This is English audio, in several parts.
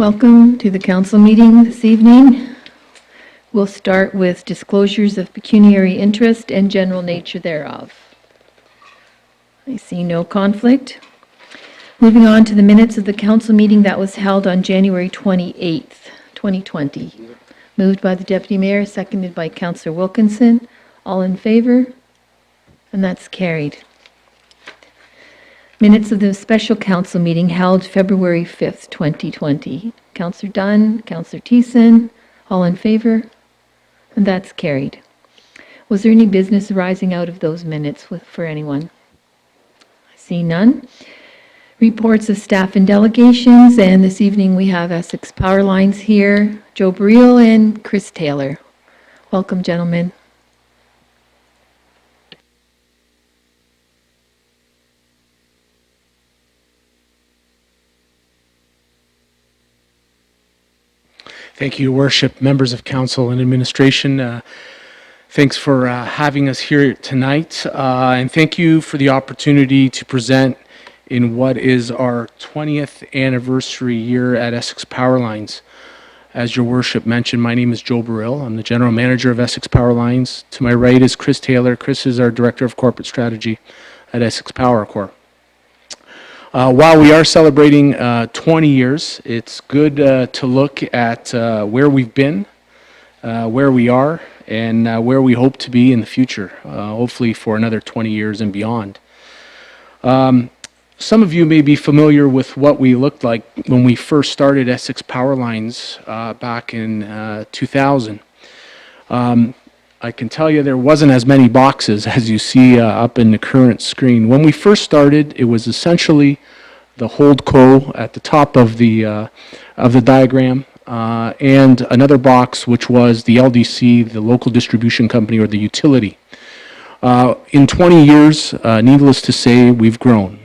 Welcome to the council meeting this evening. We'll start with disclosures of pecuniary interest and general nature thereof. I see no conflict. Moving on to the minutes of the council meeting that was held on January 28th, 2020. Moved by the Deputy Mayor, seconded by Councillor Wilkinson. All in favor? And that's carried. Minutes of the special council meeting held February 5th, 2020. Councillor Dunn, Councillor Thiessen, all in favor? And that's carried. Was there any business arising out of those minutes for anyone? I see none. Reports of staff and delegations, and this evening we have Essex Power Lines here, Joe Burrell and Chris Taylor. Welcome, gentlemen. Thank you, Your Worship, members of council and administration. Thanks for having us here tonight, and thank you for the opportunity to present in what is our 20th anniversary year at Essex Power Lines. As Your Worship mentioned, my name is Joe Burrell. I'm the General Manager of Essex Power Lines. To my right is Chris Taylor. Chris is our Director of Corporate Strategy at Essex Power Corp. While we are celebrating 20 years, it's good to look at where we've been, where we are, and where we hope to be in the future, hopefully for another 20 years and beyond. Some of you may be familiar with what we looked like when we first started Essex Power Lines back in 2000. I can tell you there wasn't as many boxes as you see up in the current screen. When we first started, it was essentially the holdco at the top of the diagram, and another box which was the LDC, the local distribution company, or the utility. In 20 years, needless to say, we've grown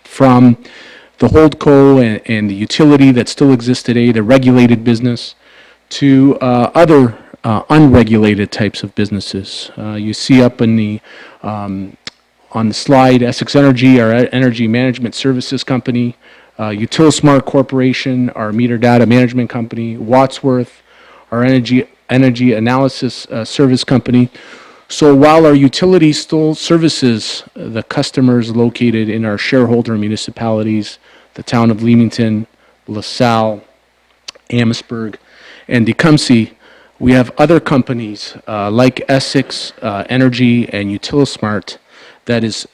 from the holdco and the utility that still exists today, the regulated business, to other unregulated types of businesses. You see up in the on the slide, Essex Energy, our energy management services company, UtilSmart Corporation, our meter data management company, Watsworth, our energy analysis service company. So while our utility still services the customers located in our shareholder municipalities, the town of Leamington, LaSalle, Amherstburg, and Tecumseh, we have other companies like Essex Energy and UtilSmart that is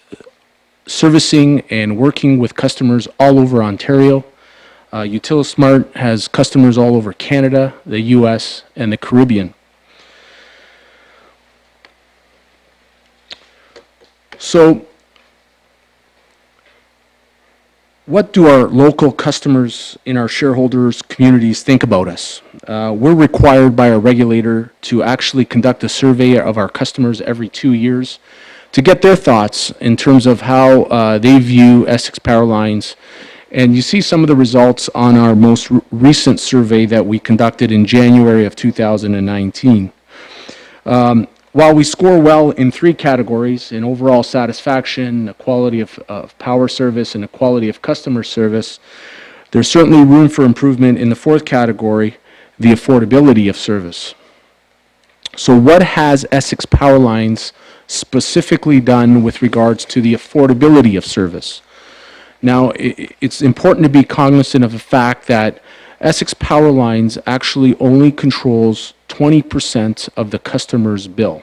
servicing and working with customers all over Ontario. UtilSmart has customers all over Canada, the US, and the Caribbean. So, what do our local customers in our shareholders' communities think about us? We're required by our regulator to actually conduct a survey of our customers every 2 years to get their thoughts in terms of how they view Essex Power Lines. And you see some of the results on our most recent survey that we conducted in January of 2019. While we score well in 3 categories, in overall satisfaction, the quality of power service, and the quality of customer service, there's certainly room for improvement in the 4th category, the affordability of service. So what has Essex Power Lines specifically done with regards to the affordability of service? Now, it's important to be cognizant of the fact that Essex Power Lines actually only controls 20% of the customer's bill.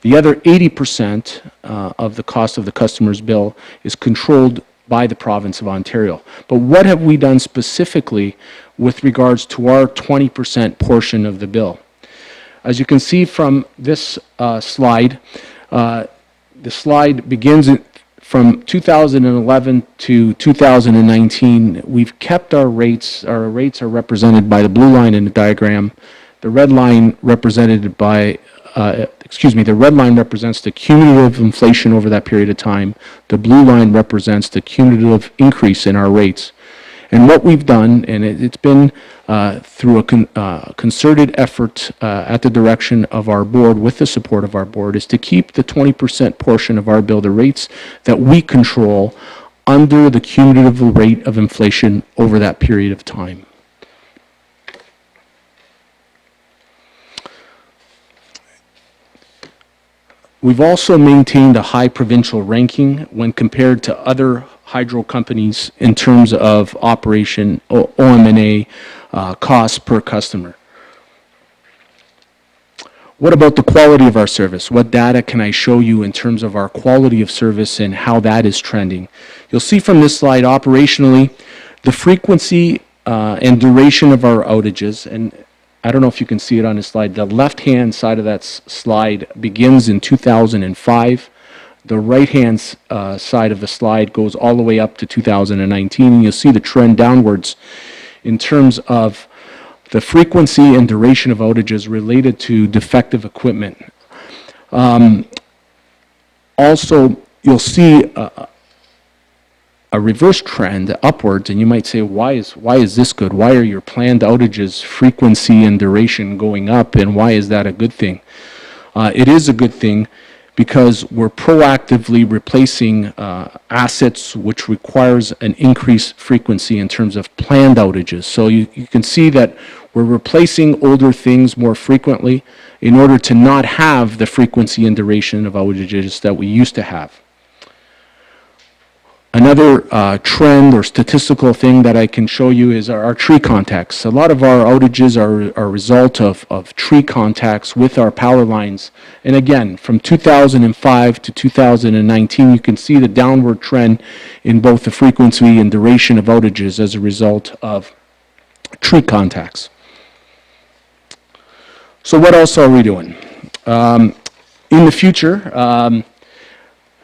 The other 80% of the cost of the customer's bill is controlled by the province of Ontario. But what have we done specifically with regards to our 20% portion of the bill? As you can see from this slide, the slide begins from 2011 to 2019. We've kept our rates. Our rates are represented by the blue line in the diagram. The red line represented by, the red line represents the cumulative inflation over that period of time. The blue line represents the cumulative increase in our rates. And what we've done, and it's been through a concerted effort at the direction of our board, with the support of our board, is to keep the 20% portion of our bill, the rates that we control, under the cumulative rate of inflation over that period of time. We've also maintained a high provincial ranking when compared to other hydro companies in terms of operation, OM&A, cost per customer. What about the quality of our service? What data can I show you in terms of our quality of service and how that is trending? You'll see from this slide, operationally, the frequency and duration of our outages, and I don't know if you can see it on this slide. The left-hand side of that slide begins in 2005. The right-hand side of the slide goes all the way up to 2019, and you'll see the trend downwards in terms of the frequency and duration of outages related to defective equipment. Also, you'll see a reverse trend upwards, and you might say, why is this good? Why are your planned outages frequency and duration going up, and why is that a good thing? It is a good thing because we're proactively replacing assets which requires an increased frequency in terms of planned outages. So you can see that we're replacing older things more frequently in order to not have the frequency and duration of outages that we used to have. Another trend or statistical thing that I can show you is our tree contacts. A lot of our outages are a result of tree contacts with our power lines. And again, from 2005 to 2019, you can see the downward trend in both the frequency and duration of outages as a result of tree contacts. So what else are we doing? In the future,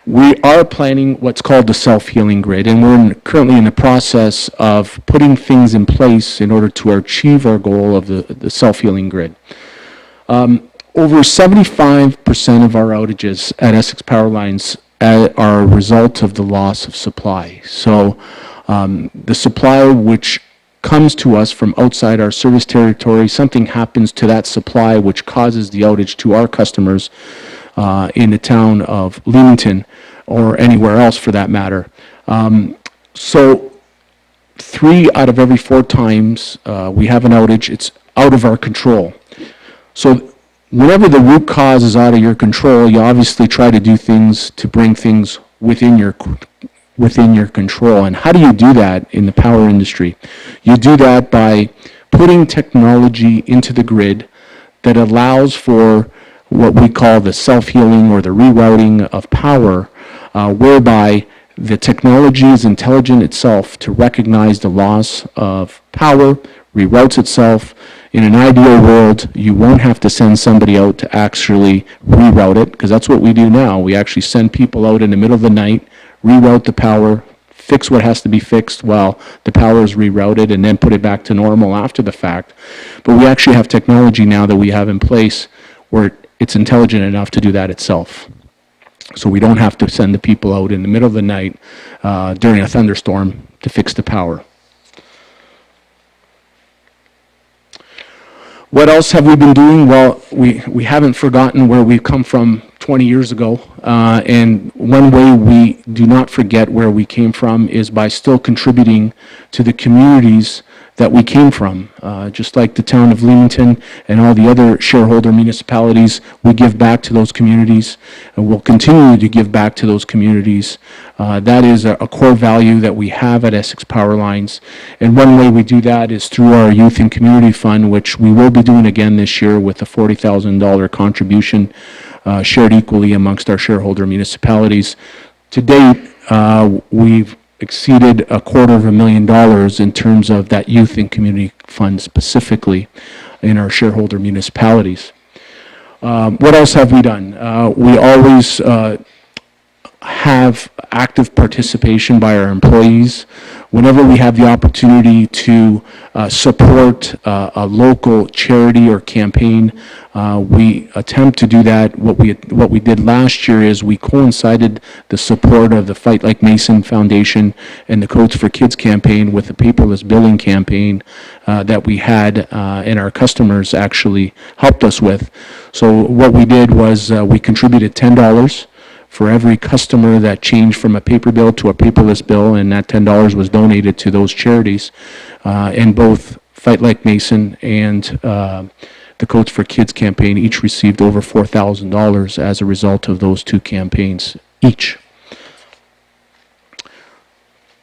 we are planning what's called the self-healing grid, and we're currently in the process of putting things in place in order to achieve our goal of the self-healing grid. Over 75% of our outages at Essex Power Lines are a result of the loss of supply. So the supply which comes to us from outside our service territory, something happens to that supply which causes the outage to our customers in the town of Leamington or anywhere else for that matter. So 3 out of every 4 times we have an outage, it's out of our control. So whenever the root cause is out of your control, you obviously try to do things to bring things within your control. And how do you do that in the power industry? You do that by putting technology into the grid that allows for what we call the self-healing or the rerouting of power, whereby the technology is intelligent itself to recognize the loss of power, reroutes itself. In an ideal world, you won't have to send somebody out to actually reroute it, because that's what we do now. We actually send people out in the middle of the night, reroute the power, fix what has to be fixed while the power is rerouted, and then put it back to normal after the fact. But we actually have technology now that we have in place where it's intelligent enough to do that itself. So we don't have to send the people out in the middle of the night during a thunderstorm to fix the power. What else have we been doing? Well, we haven't forgotten where we've come from 20 years ago, and one way we do not forget where we came from is by still contributing to the communities that we came from. Just like the town of Leamington and all the other shareholder municipalities, we give back to those communities, and we'll continue to give back to those communities. That is a core value that we have at Essex Power Lines, and one way we do that is through our Youth and Community Fund, which we will be doing again this year with a $40,000 contribution shared equally amongst our shareholder municipalities. To date, we've exceeded $250,000 in terms of that Youth and Community Fund specifically in our shareholder municipalities. What else have we done? We always have active participation by our employees. Whenever we have the opportunity to support a local charity or campaign, we attempt to do that. What we did last year is we coincided the support of the Fight Like Mason Foundation and the Codes for Kids campaign with the paperless billing campaign that we had and our customers actually helped us with. So what we did was we contributed $10 for every customer that changed from a paper bill to a paperless bill, and that $10 was donated to those charities. And both Fight Like Mason and the Codes for Kids campaign each received over $4,000 as a result of those two campaigns each.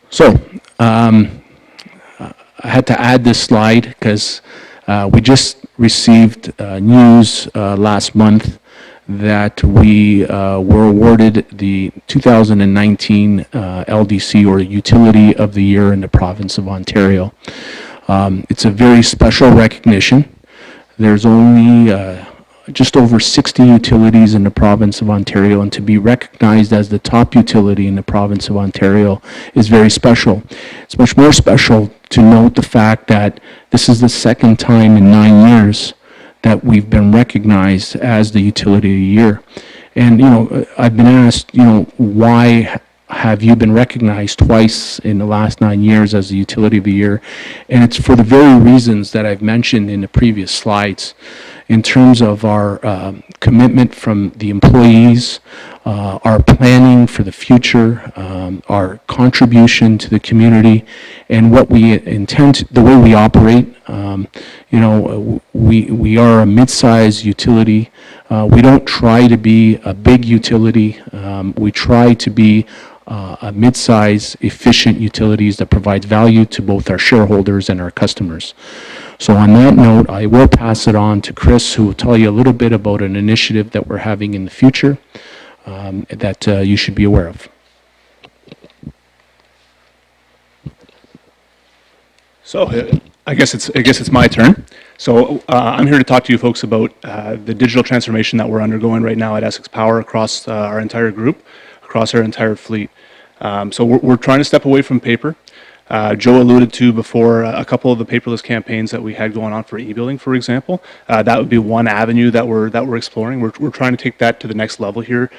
So, I had to add this slide because we just received news last month that we were awarded the 2019 LDC, or Utility of the Year in the province of Ontario. It's a very special recognition. There's only just over 60 utilities in the province of Ontario, and to be recognized as the top utility in the province of Ontario is very special. It's much more special to note the fact that this is the second time in 9 years that we've been recognized as the Utility of the Year. And, I've been asked, why have you been recognized twice in the last 9 years as the Utility of the Year? And it's for the very reasons that I've mentioned in the previous slides, in terms of our commitment from the employees, our planning for the future, our contribution to the community, and what we intend, the way we operate. We are a mid-sized utility. We don't try to be a big utility. We try to be a mid-size, efficient utilities that provides value to both our shareholders and our customers. So on that note, I will pass it on to Chris, who will tell you a little bit about an initiative that we're having in the future that you should be aware of. So I guess it's my turn. So I'm here to talk to you folks about the digital transformation that we're undergoing right now at Essex Power across our entire group, across our entire fleet. So we're trying to step away from paper. Joe alluded to before a couple of the paperless campaigns that we had going on for e-billing, for example. That would be one avenue that we're exploring. We're trying to take that to the next level here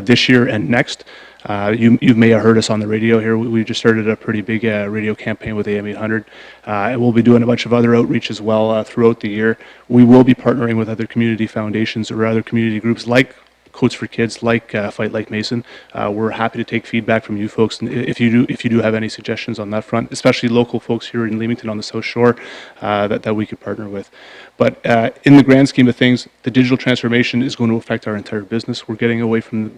this year and next. You may have heard us on the radio here. We just started a pretty big radio campaign with AM 800. And we'll be doing a bunch of other outreach as well throughout the year. We will be partnering with other community foundations or other community groups like Codes for Kids, like Fight Like Mason. We're happy to take feedback from you folks, and if you do have any suggestions on that front, especially local folks here in Leamington on the South Shore, that we could partner with. But in the grand scheme of things, the digital transformation is going to affect our entire business. We're getting away from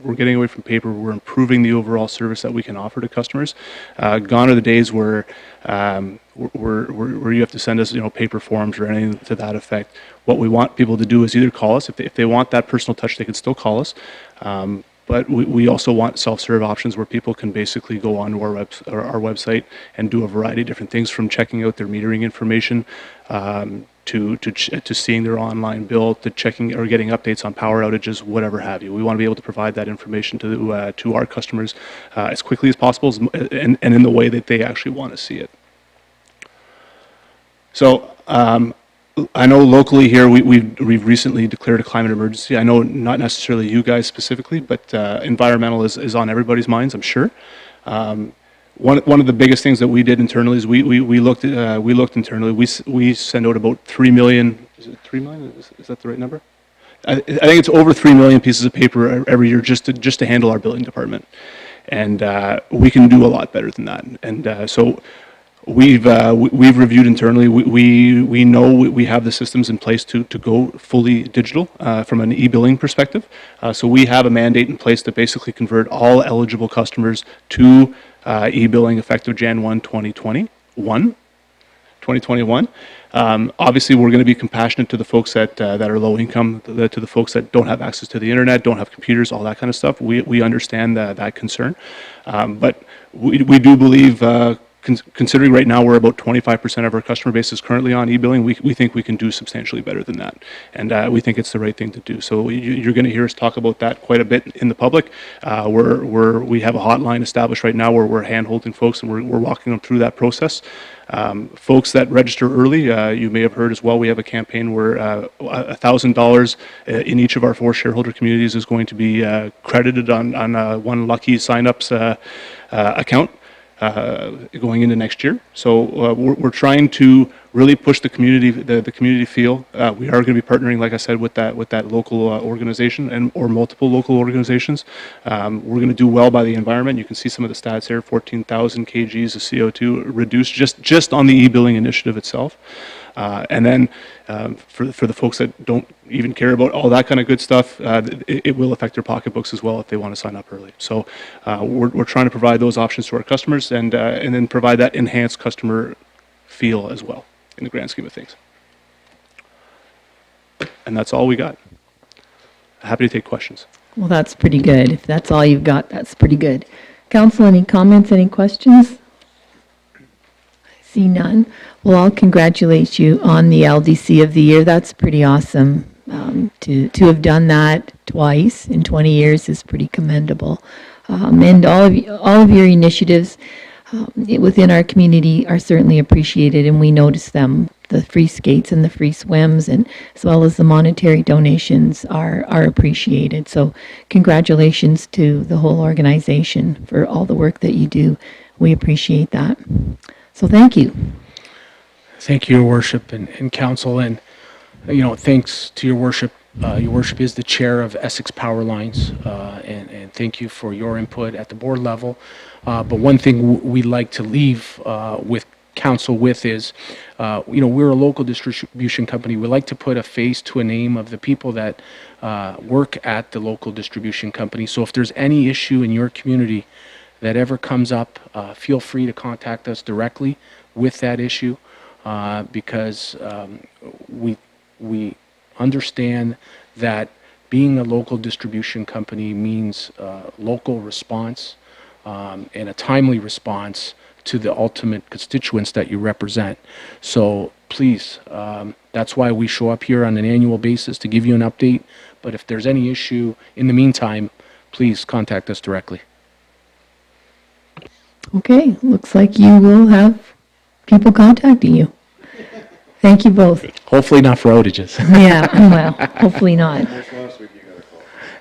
paper. We're improving the overall service that we can offer to customers. Gone are the days where you have to send us paper forms or anything to that effect. What we want people to do is either call us. If they want that personal touch, they can still call us. But we also want self-serve options where people can basically go onto our website and do a variety of different things, from checking out their metering information to seeing their online bill, to checking or getting updates on power outages, whatever have you. We want to be able to provide that information to our customers as quickly as possible and in the way that they actually want to see it. So I know locally here we've recently declared a climate emergency. I know not necessarily you guys specifically, but environmental is on everybody's minds, I'm sure. One of the biggest things that we did internally is we looked internally. We send out about 3 million. Is it 3 million? Is that the right number? I think it's over 3 million pieces of paper every year just to handle our billing department, and we can do a lot better than that. And so we've reviewed internally. We know we have the systems in place to go fully digital from an e-billing perspective. So we have a mandate in place to basically convert all eligible customers to e-billing effective Jan 1, 2021. Obviously, we're going to be compassionate to the folks that are low income, to the folks that don't have access to the internet, don't have computers, all that kind of stuff. We understand that concern, but we do believe, considering right now we're about 25% of our customer base is currently on e-billing, we think we can do substantially better than that, and we think it's the right thing to do. So you're going to hear us talk about that quite a bit in the public. We have a hotline established right now where we're hand-holding folks and we're walking them through that process. Folks that register early, you may have heard as well, we have a campaign where $1,000 in each of our 4 shareholder communities is going to be credited on one lucky sign-ups account going into next year. So we're trying to really push the community, the community feel. We are going to be partnering, like I said, with that local organization or multiple local organizations. We're going to do well by the environment. You can see some of the stats here: 14,000 kgs of CO2 reduced just on the e-billing initiative itself. And then for the folks that don't even care about all that kind of good stuff, it will affect their pocketbooks as well if they want to sign up early. So we're trying to provide those options to our customers and then provide that enhanced customer feel as well in the grand scheme of things. And that's all we got. Happy to take questions. Well, that's pretty good. If that's all you've got, that's pretty good. Council, any comments, any questions? I see none. Well, I'll congratulate you on the LDC of the Year. That's pretty awesome. To have done that twice in 20 years is pretty commendable. And all of your initiatives within our community are certainly appreciated, and we notice them. The free skates and the free swims, and as well as the monetary donations are appreciated. So congratulations to the whole organization for all the work that you do. We appreciate that. So thank you. Thank you, Your Worship and Council, and thanks to Your Worship. Your Worship is the chair of Essex Power Lines, and thank you for your input at the board level. But one thing we'd like to leave with Council with is, we're a local distribution company. We like to put a face to a name of the people that work at the local distribution company. So if there's any issue in your community that ever comes up, feel free to contact us directly with that issue, because we understand that being a local distribution company means local response and a timely response to the ultimate constituents that you represent. So please, that's why we show up here on an annual basis to give you an update. But if there's any issue in the meantime, please contact us directly. Okay, looks like you will have people contacting you. Thank you both. Hopefully not for outages. Yeah, well, hopefully not.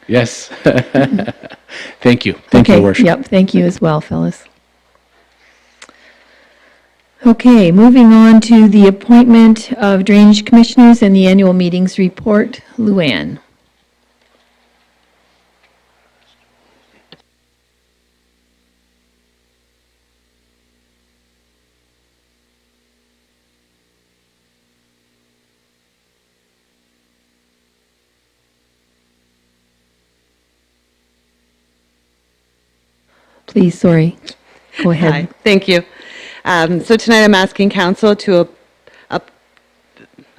Yes. Thank you. Thank you, Your Worship. Yep, thank you as well, fellas. Okay, moving on to the appointment of drainage commissioners and the annual meetings report. Luann. Please, sorry. Go ahead. Hi, thank you. So tonight I'm asking council to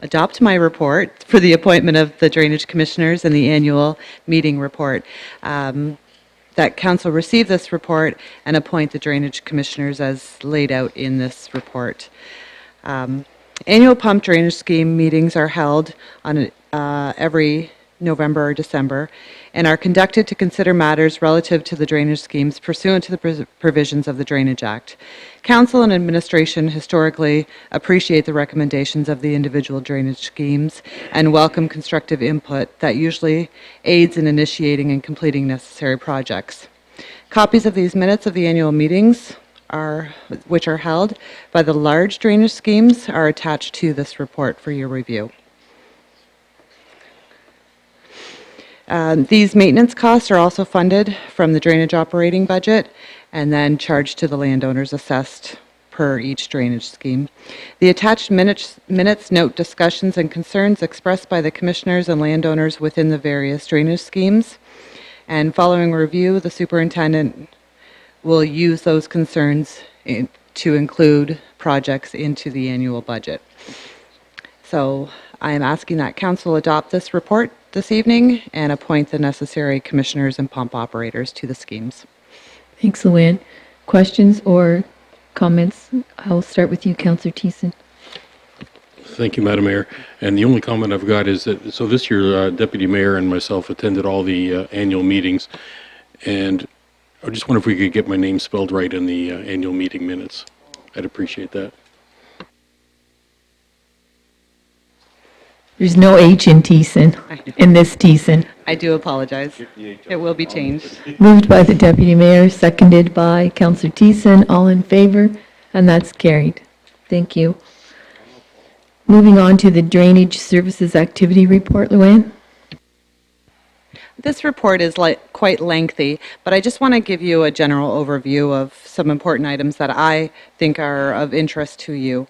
adopt my report for the appointment of the drainage commissioners and the annual meeting report. That council receive this report and appoint the drainage commissioners as laid out in this report. Annual pump drainage scheme meetings are held on every November or December, and are conducted to consider matters relative to the drainage schemes pursuant to the provisions of the Drainage Act. Council and administration historically appreciate the recommendations of the individual drainage schemes and welcome constructive input that usually aids in initiating and completing necessary projects. Copies of these minutes of the annual meetings which are held by the large drainage schemes are attached to this report for your review. These maintenance costs are also funded from the drainage operating budget and then charged to the landowners assessed per each drainage scheme. The attached minutes note discussions and concerns expressed by the commissioners and landowners within the various drainage schemes. And following review, the superintendent will use those concerns to include projects into the annual budget. So I am asking that council adopt this report this evening and appoint the necessary commissioners and pump operators to the schemes. Thanks, Luann. Questions or comments? I'll start with you, Councillor Thiessen. Thank you, Madam Mayor. And the only comment I've got is that, so this year, Deputy Mayor and myself attended all the annual meetings, and I just wonder if we could get my name spelled right in the annual meeting minutes. I'd appreciate that. There's no H in Thiessen, in this Thiessen. I do apologize. It will be changed. Moved by the Deputy Mayor, seconded by Councillor Thiessen. All in favor? And that's carried. Thank you. Moving on to the Drainage Services Activity Report, Luann. This report is quite lengthy, but I just want to give you a general overview of some important items that I think are of interest to you.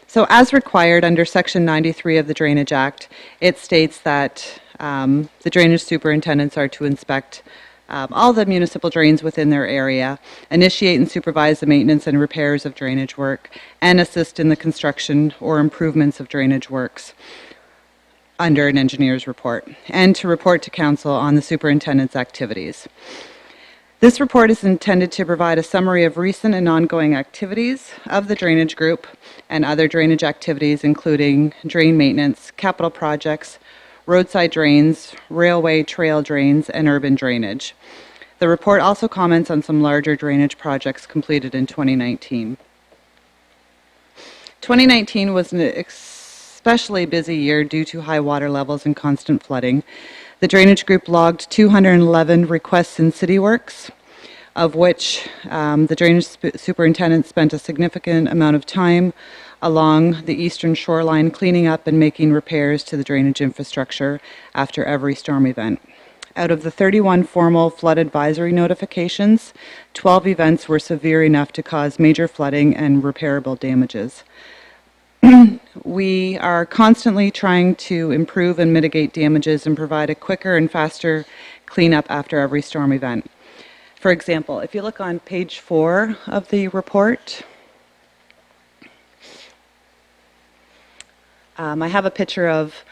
So as required under Section 93 of the Drainage Act, it states that the drainage superintendents are to inspect all the municipal drains within their area, initiate and supervise the maintenance and repairs of drainage work, and assist in the construction or improvements of drainage works under an engineer's report, and to report to council on the superintendent's activities. This report is intended to provide a summary of recent and ongoing activities of the drainage group and other drainage activities, including drain maintenance, capital projects, roadside drains, railway trail drains, and urban drainage. The report also comments on some larger drainage projects completed in 2019. 2019 was an especially busy year due to high water levels and constant flooding. The drainage group logged 211 requests in city works, of which the drainage superintendent spent a significant amount of time along the eastern shoreline cleaning up and making repairs to the drainage infrastructure after every storm event. Out of the 31 formal flood advisory notifications, 12 events were severe enough to cause major flooding and repairable damages. We are constantly trying to improve and mitigate damages and provide a quicker and faster cleanup after every storm event. For example, if you look on page 4 of the report, I have a picture of,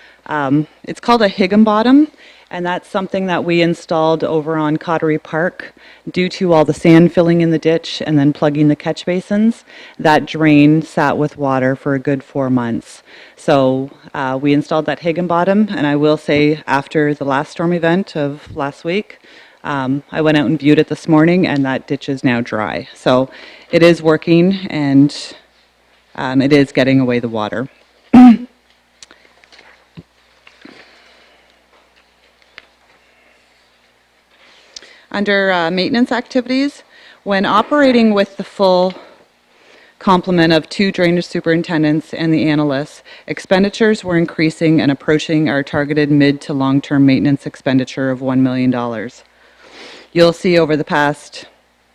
it's called a higginbottom, and that's something that we installed over on Cottery Park due to all the sand filling in the ditch and then plugging the catch basins. That drain sat with water for a good 4 months. So we installed that higginbottom, and I will say after the last storm event of last week, I went out and viewed it this morning, and that ditch is now dry. So it is working, and it is getting away the water. Under maintenance activities, when operating with the full complement of 2 drainage superintendents and the analysts, expenditures were increasing and approaching our targeted mid to long-term maintenance expenditure of $1 million. You'll see over the past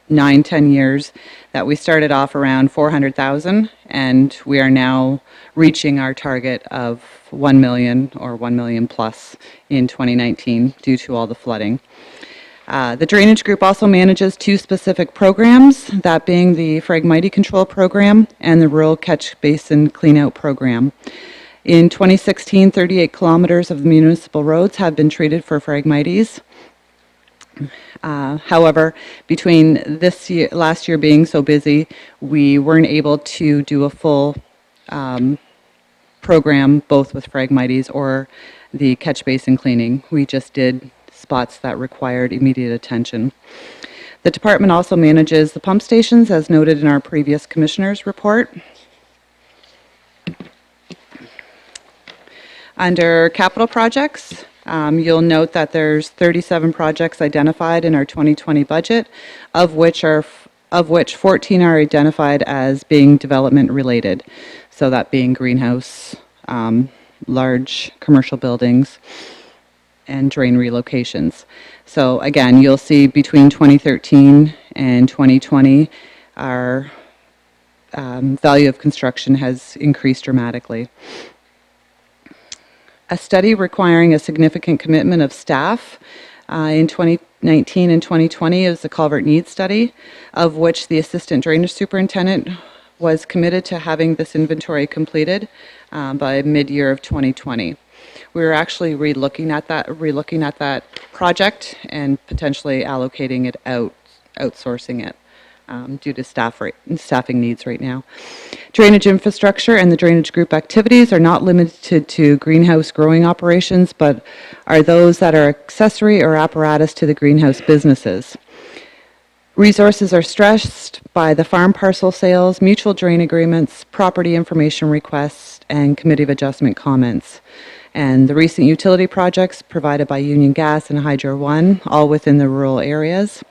9-10 years that we started off around 400,000, and we are now reaching our target of 1 million or 1 million plus in 2019 due to all the flooding. The drainage group also manages 2 specific programs, that being the Phragmite Control Program and the Rural Catch Basin Cleanout Program. In 2016, 38 kilometers of municipal roads have been treated for Phragmites. However, between this year, last year being so busy, we weren't able to do a full program both with Phragmites or the catch basin cleaning. We just did spots that required immediate attention. The department also manages the pump stations, as noted in our previous commissioner's report. Under capital projects, you'll note that there's 37 projects identified in our 2020 budget, of which 14 are identified as being development related. So that being greenhouse, large commercial buildings, and drain relocations. So again, you'll see between 2013 and 2020, our value of construction has increased dramatically. A study requiring a significant commitment of staff in 2019 and 2020 is the culvert needs study, of which the assistant drainage superintendent was committed to having this inventory completed by mid-year of 2020. We're actually relooking at that project and potentially allocating it out, outsourcing it due to staffing needs right now. Drainage infrastructure and the drainage group activities are not limited to greenhouse growing operations, but are those that are accessory or apparatus to the greenhouse businesses. Resources are stressed by the farm parcel sales, mutual drain agreements, property information requests, and committee of adjustment comments. And the recent utility projects provided by Union Gas and Hydro One, all within the rural areas.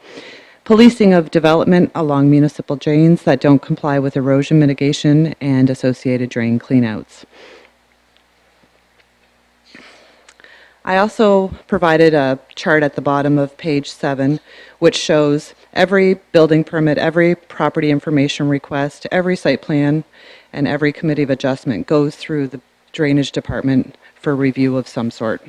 Policing of development along municipal drains that don't comply with erosion mitigation and associated drain cleanouts. I also provided a chart at the bottom of page 7, which shows every building permit, every property information request, every site plan, and every committee of adjustment goes through the drainage department for review of some sort.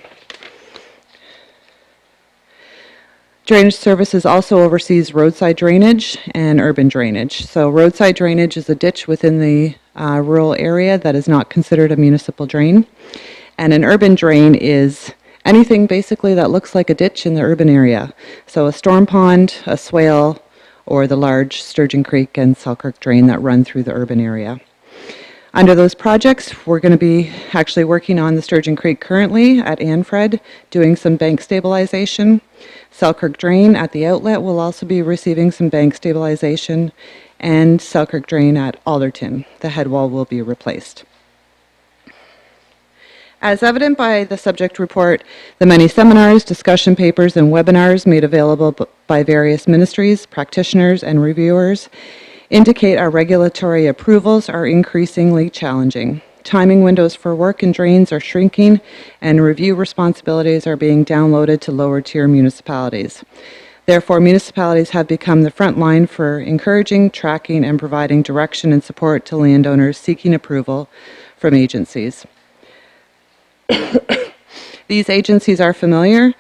Drainage Services also oversees roadside drainage and urban drainage. So roadside drainage is a ditch within the rural area that is not considered a municipal drain. And an urban drain is anything basically that looks like a ditch in the urban area. So a storm pond, a swale, or the large Sturgeon Creek and Selkirk drain that run through the urban area. Under those projects, we're going to be actually working on the Sturgeon Creek currently at Anfred, doing some bank stabilization. Selkirk Drain at the outlet will also be receiving some bank stabilization, and Selkirk Drain at Alderton. The head wall will be replaced. As evident by the subject report, the many seminars, discussion papers, and webinars made available by various ministries, practitioners, and reviewers indicate our regulatory approvals are increasingly challenging. Timing windows for work and drains are shrinking, and review responsibilities are being downloaded to lower-tier municipalities. Therefore, municipalities have become the front line for encouraging, tracking, and providing direction and support to landowners seeking approval from agencies. These agencies are familiar.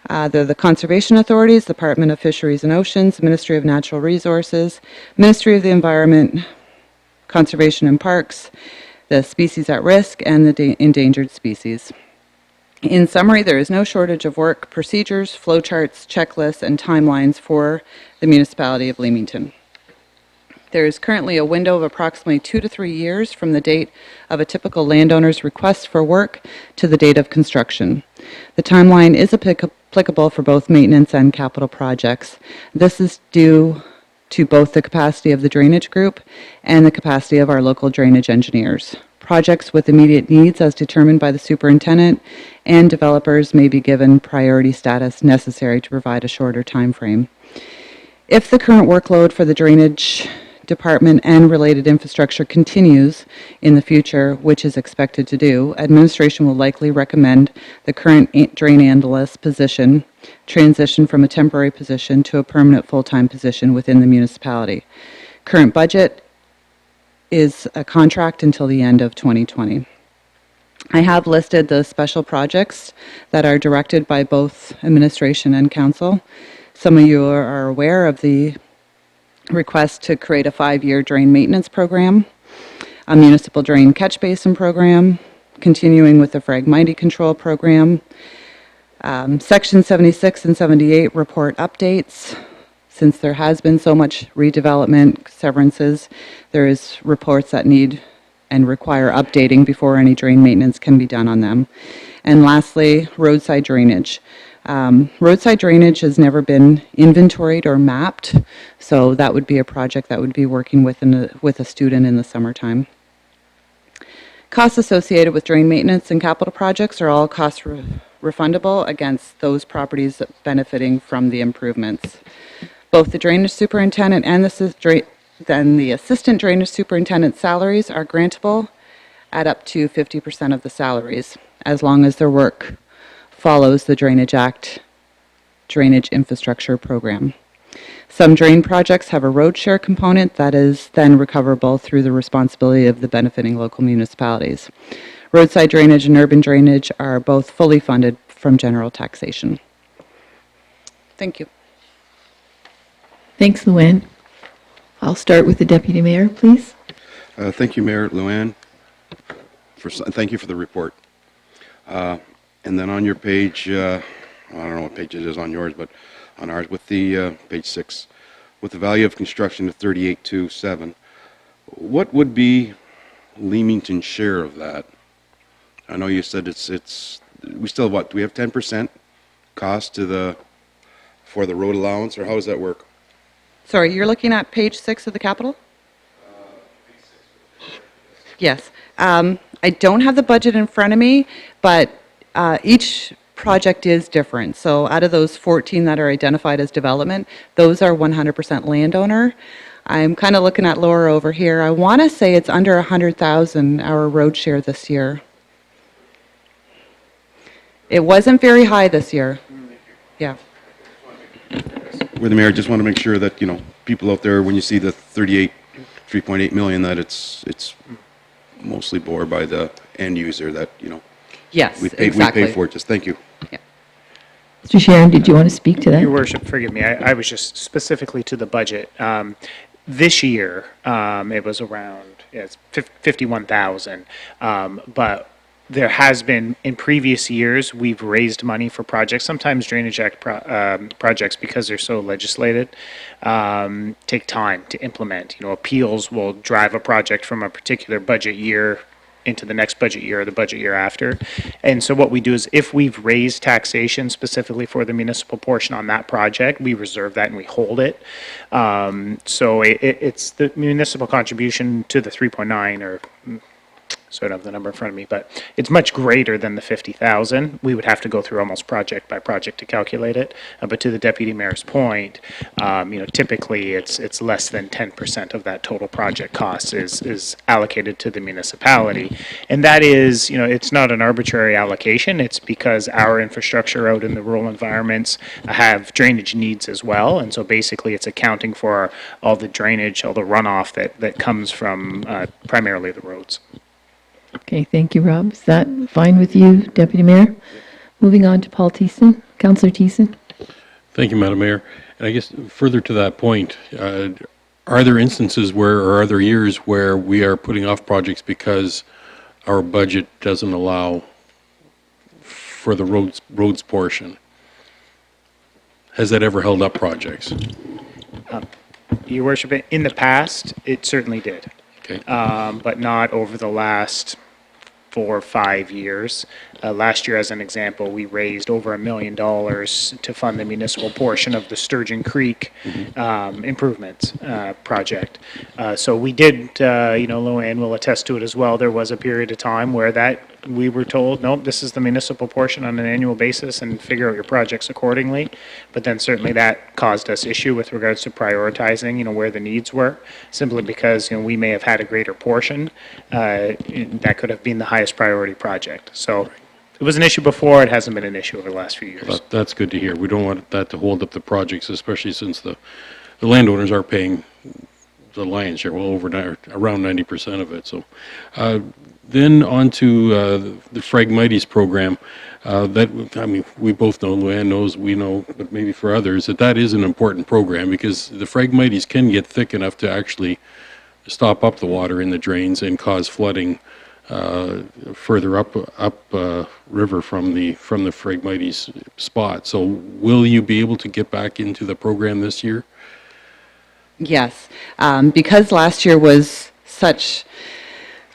They're the Conservation Authorities, Department of Fisheries and Oceans, Ministry of Natural Resources, Ministry of the Environment, Conservation and Parks, the Species at Risk, and the Endangered Species. In summary, there is no shortage of work, procedures, flowcharts, checklists, and timelines for the municipality of Leamington. There is currently a window of approximately 2 to 3 years from the date of a typical landowner's request for work to the date of construction. The timeline is applicable for both maintenance and capital projects. This is due to both the capacity of the drainage group and the capacity of our local drainage engineers. Projects with immediate needs as determined by the superintendent and developers may be given priority status necessary to provide a shorter time frame. If the current workload for the drainage department and related infrastructure continues in the future, which is expected to do, administration will likely recommend the current drain analyst position transition from a temporary position to a permanent full-time position within the municipality. Current budget is a contract until the end of 2020. I have listed the special projects that are directed by both administration and council. Some of you are aware of the request to create a 5-year drain maintenance program, a municipal drain catch basin program, continuing with the fragmity control program, Section 76 and 78 report updates. Since there has been so much redevelopment, severances, there is reports that need and require updating before any drain maintenance can be done on them. And lastly, roadside drainage. Roadside drainage has never been inventoried or mapped, so that would be a project that would be working with a student in the summertime. Costs associated with drain maintenance and capital projects are all cost refundable against those properties benefiting from the improvements. Both the drainage superintendent and the assistant drainage superintendent salaries are grantable at up to 50% of the salaries, as long as their work follows the Drainage Act drainage infrastructure program. Some drain projects have a road share component that is then recoverable through the responsibility of the benefiting local municipalities. Roadside drainage and urban drainage are both fully funded from general taxation. Thank you. Thanks, Luann. I'll start with the Deputy Mayor, please. Thank you, Mayor Luann. Thank you for the report. And then on your page, I don't know what page it is on yours, but on ours, with the page 6, with the value of construction of 3827, what would be Leamington's share of that? I know you said it's we still what? Do we have 10% cost for the road allowance, or how does that work? Sorry, you're looking at page 6 of the capital? Yes. I don't have the budget in front of me, but each project is different. So out of those 14 that are identified as development, those are 100% landowner. I'm kind of looking at Laura over here. I want to say it's under 100,000 our road share this year. It wasn't very high this year. Yeah. With the mayor, just want to make sure that, people out there, when you see the 3.8 million, that it's mostly bore by the end user that, Yes, we pay exactly. for it. Just thank you. Mr. Sharon, did you want to speak to Your that? worship, forgive me, I was just specifically to the budget. This year, it was around, it's 51,000. But there has been, in previous years, we've raised money for projects, sometimes Drainage Act projects, because they're so legislated, take time to implement. Appeals will drive a project from a particular budget year into the next budget year or the budget year after. And so what we do is if we've raised taxation specifically for the municipal portion on that project, we reserve that and we hold it. So it's the municipal contribution to the 3.9 or so I don't have the number in front of me, but it's much greater than the 50,000. We would have to go through almost project by project to calculate it. But to the deputy mayor's point, typically it's less than 10% of that total project cost is allocated to the municipality. And that is, it's not an arbitrary allocation. It's because our infrastructure out in the rural environments have drainage needs as well. And so basically it's accounting for all the drainage, all the runoff that comes from primarily the roads. Okay, thank you, Rob. Is that fine with you, Deputy Mayor? Moving on to Paul Thiessen. Councillor Thiessen. Thank you, Madam Mayor. And I guess further to that point, are there instances where, or are there years where we are putting off projects because our budget doesn't allow for the roads portion? Has that ever held up projects? Your worship, in the past, it certainly did, Okay. but not over the last 4 or 5 years. Last year, as an example, we raised over $1 million to fund the municipal portion of the Sturgeon Creek improvements project. So we did, Luann will attest to it as well. There was a period of time where we were told, nope, this is the municipal portion on an annual basis and figure out your projects accordingly. But then certainly that caused us issue with regards to prioritizing, where the needs were, simply because, we may have had a greater portion that could have been the highest priority project. So it was an issue before, it hasn't been an issue over the last few years. That's good to hear. We don't want that to hold up the projects, especially since the landowners are paying the lion's share, well over around 90% of it. So then on to the Phragmites program. We both know, Luann knows, we know, but maybe for others, that is an important program because the Phragmites can get thick enough to actually stop up the water in the drains and cause flooding further up river from the Phragmites spot. So will you be able to get back into the program this year? Yes, because last year was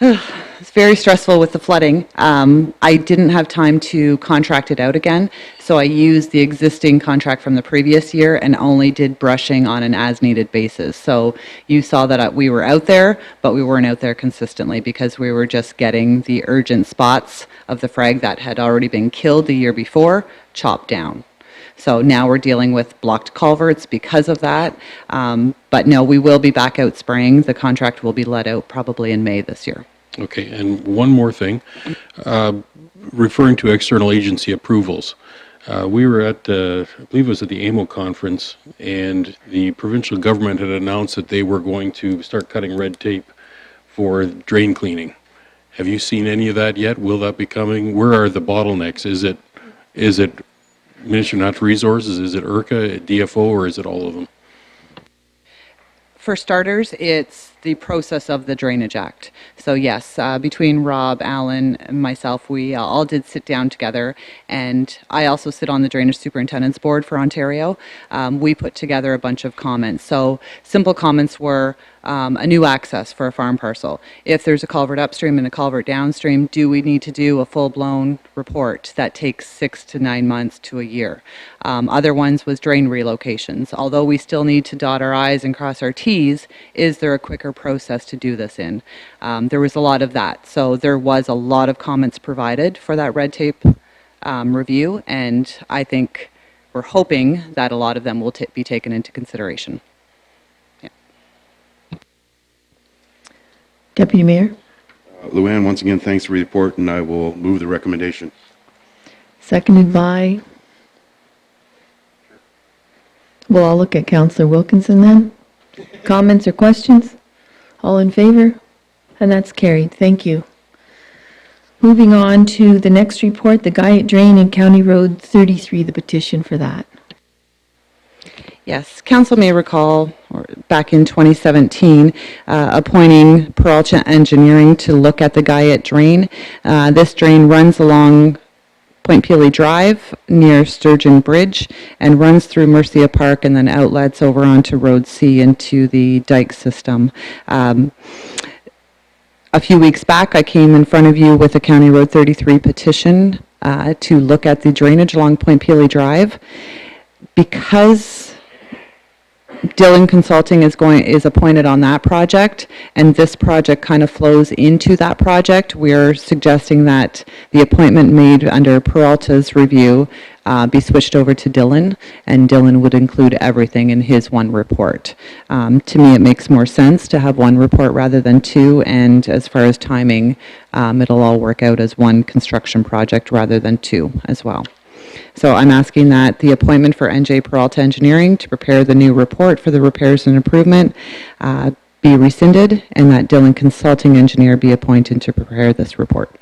it's very stressful with the flooding. I didn't have time to contract it out again, so I used the existing contract from the previous year and only did brushing on an as-needed basis. So you saw that we were out there, but we weren't out there consistently because we were just getting the urgent spots of the frag that had already been killed the year before chopped down. So now we're dealing with blocked culverts because of that. But no, we will be back out spraying. The contract will be let out probably in May this year. Okay, and one more thing, referring to external agency approvals. We were at, I believe it was at the AMO conference, and the provincial government had announced that they were going to start cutting red tape for drain cleaning. Have you seen any of that yet? Will that be coming? Where are the bottlenecks? Is it Ministry of Natural Resources? Is it IRCA, DFO, or is it all of them? For starters, it's the process of the Drainage Act. So yes, between Rob, Alan, and myself, we all did sit down together, and I also sit on the Drainage Superintendent's Board for Ontario. We put together a bunch of comments. So simple comments were a new access for a farm parcel. If there's a culvert upstream and a culvert downstream, do we need to do a full-blown report? That takes 6 to 9 months to a year. Other ones was drain relocations. Although we still need to dot our I's and cross our T's, is there a quicker process to do this in? There was a lot of that. So there was a lot of comments provided for that red tape review, and I think we're hoping that a lot of them will be taken into consideration. Deputy Mayor. Luann, once again, thanks for the report, and I will move the recommendation. Seconded by, well, I'll look at Counselor Wilkinson then. Comments or questions? All in favor? And that's carried. Thank you. Moving on to the next report, the Guyot Drain and County Road 33, the petition for that. Yes, council may recall back in 2017 appointing Peralta Engineering to look at the Guyot Drain. This drain runs along Point Peely Drive near Sturgeon Bridge and runs through Mercia Park and then outlets over onto Road C into the dike system. A few weeks back, I came in front of you with a County Road 33 petition to look at the drainage along Point Peely Drive. Because Dillon Consulting is appointed on that project, and this project kind of flows into that project, we're suggesting that the appointment made under Peralta's review be switched over to Dillon, and Dillon would include everything in his one report. To me, it makes more sense to have one report rather than two, and as far as timing, it'll all work out as one construction project rather than two as well. So I'm asking that the appointment for NJ Peralta Engineering to prepare the new report for the repairs and improvement be rescinded, and that Dillon Consulting Engineer be appointed to prepare this report.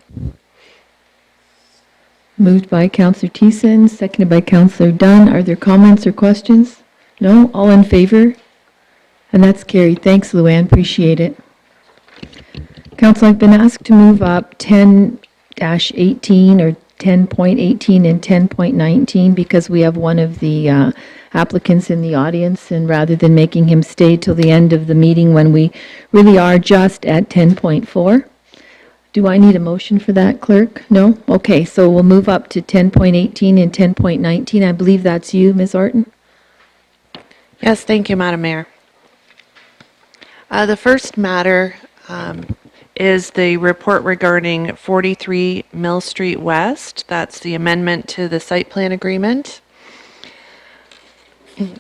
Moved by Counselor Thiessen, seconded by Counselor Dunn. Are there comments or questions? No? All in favor? And that's carried. Thanks, Luann. Appreciate it. Council, I've been asked to move up 10-18 or 10.18 and 10.19 because we have one of the applicants in the audience, and rather than making him stay till the end of the meeting when we really are just at 10.4. Do I need a motion for that, Clerk? No? Okay, so we'll move up to 10.18 and 10.19. I believe that's you, Ms. Orton? Yes, thank you, Madam Mayor. The first matter is the report regarding 43 Mill Street West. That's the amendment to the site plan agreement.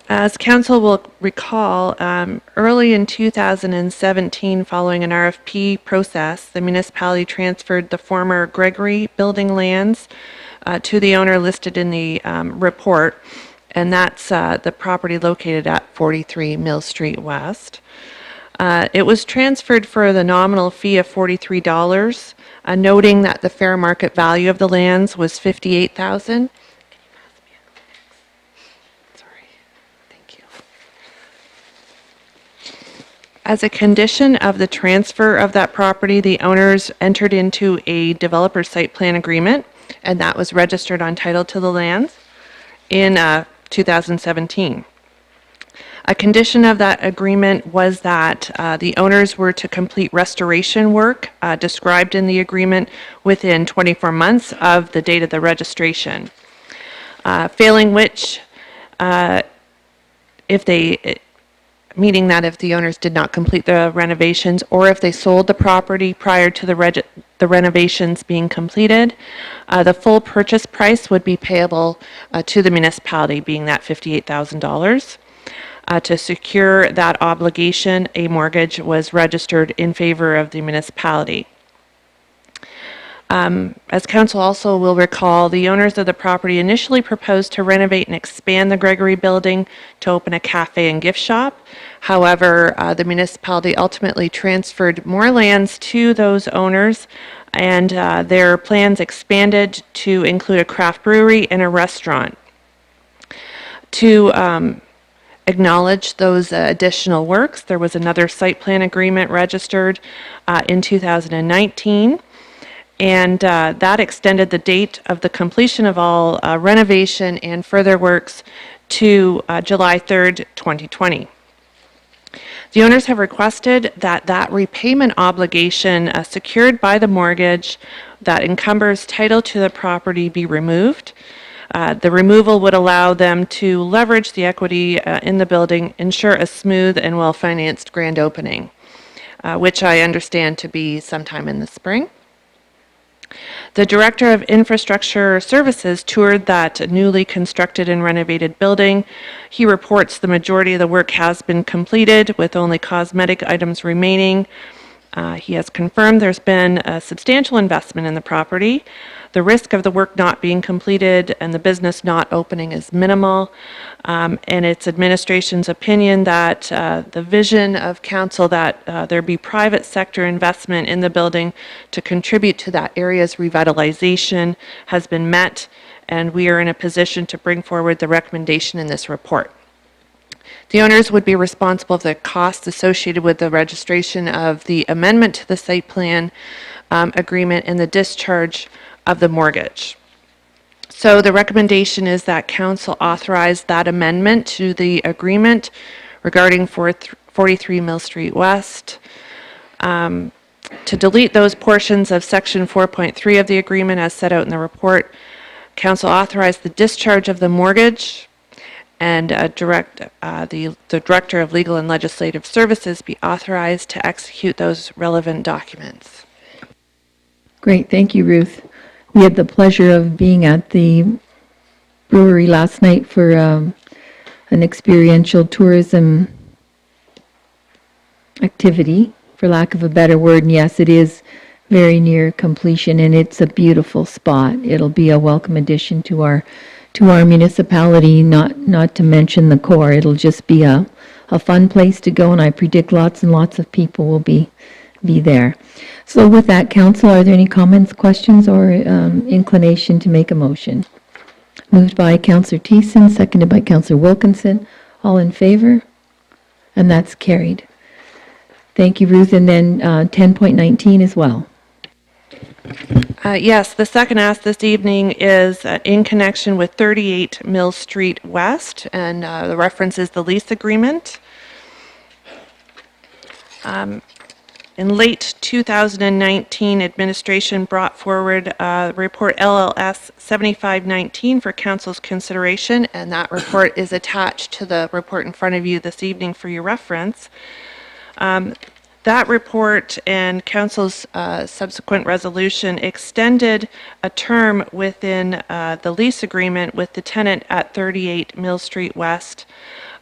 As council will recall, early in 2017, following an RFP process, the municipality transferred the former Gregory building lands to the owner listed in the report, and that's the property located at 43 Mill Street West. It was transferred for the nominal fee of $43, noting that the fair market value of the lands was $58,000. As a condition of the transfer of that property, the owners entered into a developer site plan agreement, and that was registered on title to the lands in 2017. A condition of that agreement was that the owners were to complete restoration work described in the agreement within 24 months of the date of the registration. Failing which, meaning that if the owners did not complete the renovations or if they sold the property prior to the renovations being completed, the full purchase price would be payable to the municipality, being that $58,000. To secure that obligation, a mortgage was registered in favor of the municipality. As council also will recall, the owners of the property initially proposed to renovate and expand the Gregory building to open a cafe and gift shop. However, the municipality ultimately transferred more lands to those owners, and their plans expanded to include a craft brewery and a restaurant. To acknowledge those additional works, there was another site plan agreement registered in 2019. And that extended the date of the completion of all renovation and further works to July 3rd, 2020. The owners have requested that that repayment obligation secured by the mortgage that encumbers title to the property be removed. The removal would allow them to leverage the equity in the building, ensure a smooth and well-financed grand opening, which I understand to be sometime in the spring. The Director of Infrastructure Services toured that newly constructed and renovated building. He reports the majority of the work has been completed with only cosmetic items remaining. He has confirmed there's been a substantial investment in the property. The risk of the work not being completed and the business not opening is minimal. And it's administration's opinion that the vision of council that there be private sector investment in the building to contribute to that area's revitalization has been met, and we are in a position to bring forward the recommendation in this report. The owners would be responsible for the costs associated with the registration of the amendment to the site plan agreement and the discharge of the mortgage. So the recommendation is that council authorize that amendment to the agreement regarding 43 Mill Street West, to delete those portions of section 4.3 of the agreement as set out in the report. Council authorize the discharge of the mortgage and direct the Director of Legal and Legislative Services be authorized to execute those relevant documents. Great, thank you, Ruth. We had the pleasure of being at the brewery last night for an experiential tourism activity, for lack of a better word. And yes, it is very near completion, and it's a beautiful spot. It'll be a welcome addition to our municipality, not to mention the core. It'll just be a fun place to go, and I predict lots and lots of people will be there. So with that, council, are there any comments, questions, or inclination to make a motion? Moved by Councillor Thiessen, seconded by Councillor Wilkinson. All in favor? And that's carried. Thank you, Ruth. And then 10.19 as well. Yes, the second ask this evening is in connection with 38 Mill Street West, and the reference is the lease agreement. In late 2019, administration brought forward report LLS 7519 for council's consideration, and that report is attached to the report in front of you this evening for your reference. That report and council's subsequent resolution extended a term within the lease agreement with the tenant at 38 Mill Street West,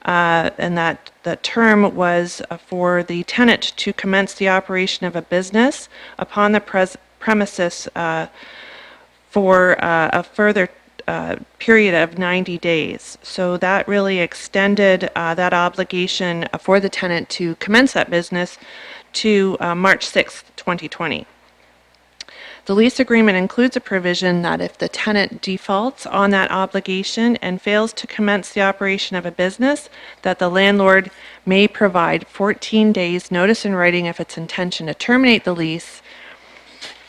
and that the term was for the tenant to commence the operation of a business upon the premises for a further period of 90 days. So that really extended that obligation for the tenant to commence that business to March 6th, 2020. The lease agreement includes a provision that if the tenant defaults on that obligation and fails to commence the operation of a business, that the landlord may provide 14 days notice in writing of its intention to terminate the lease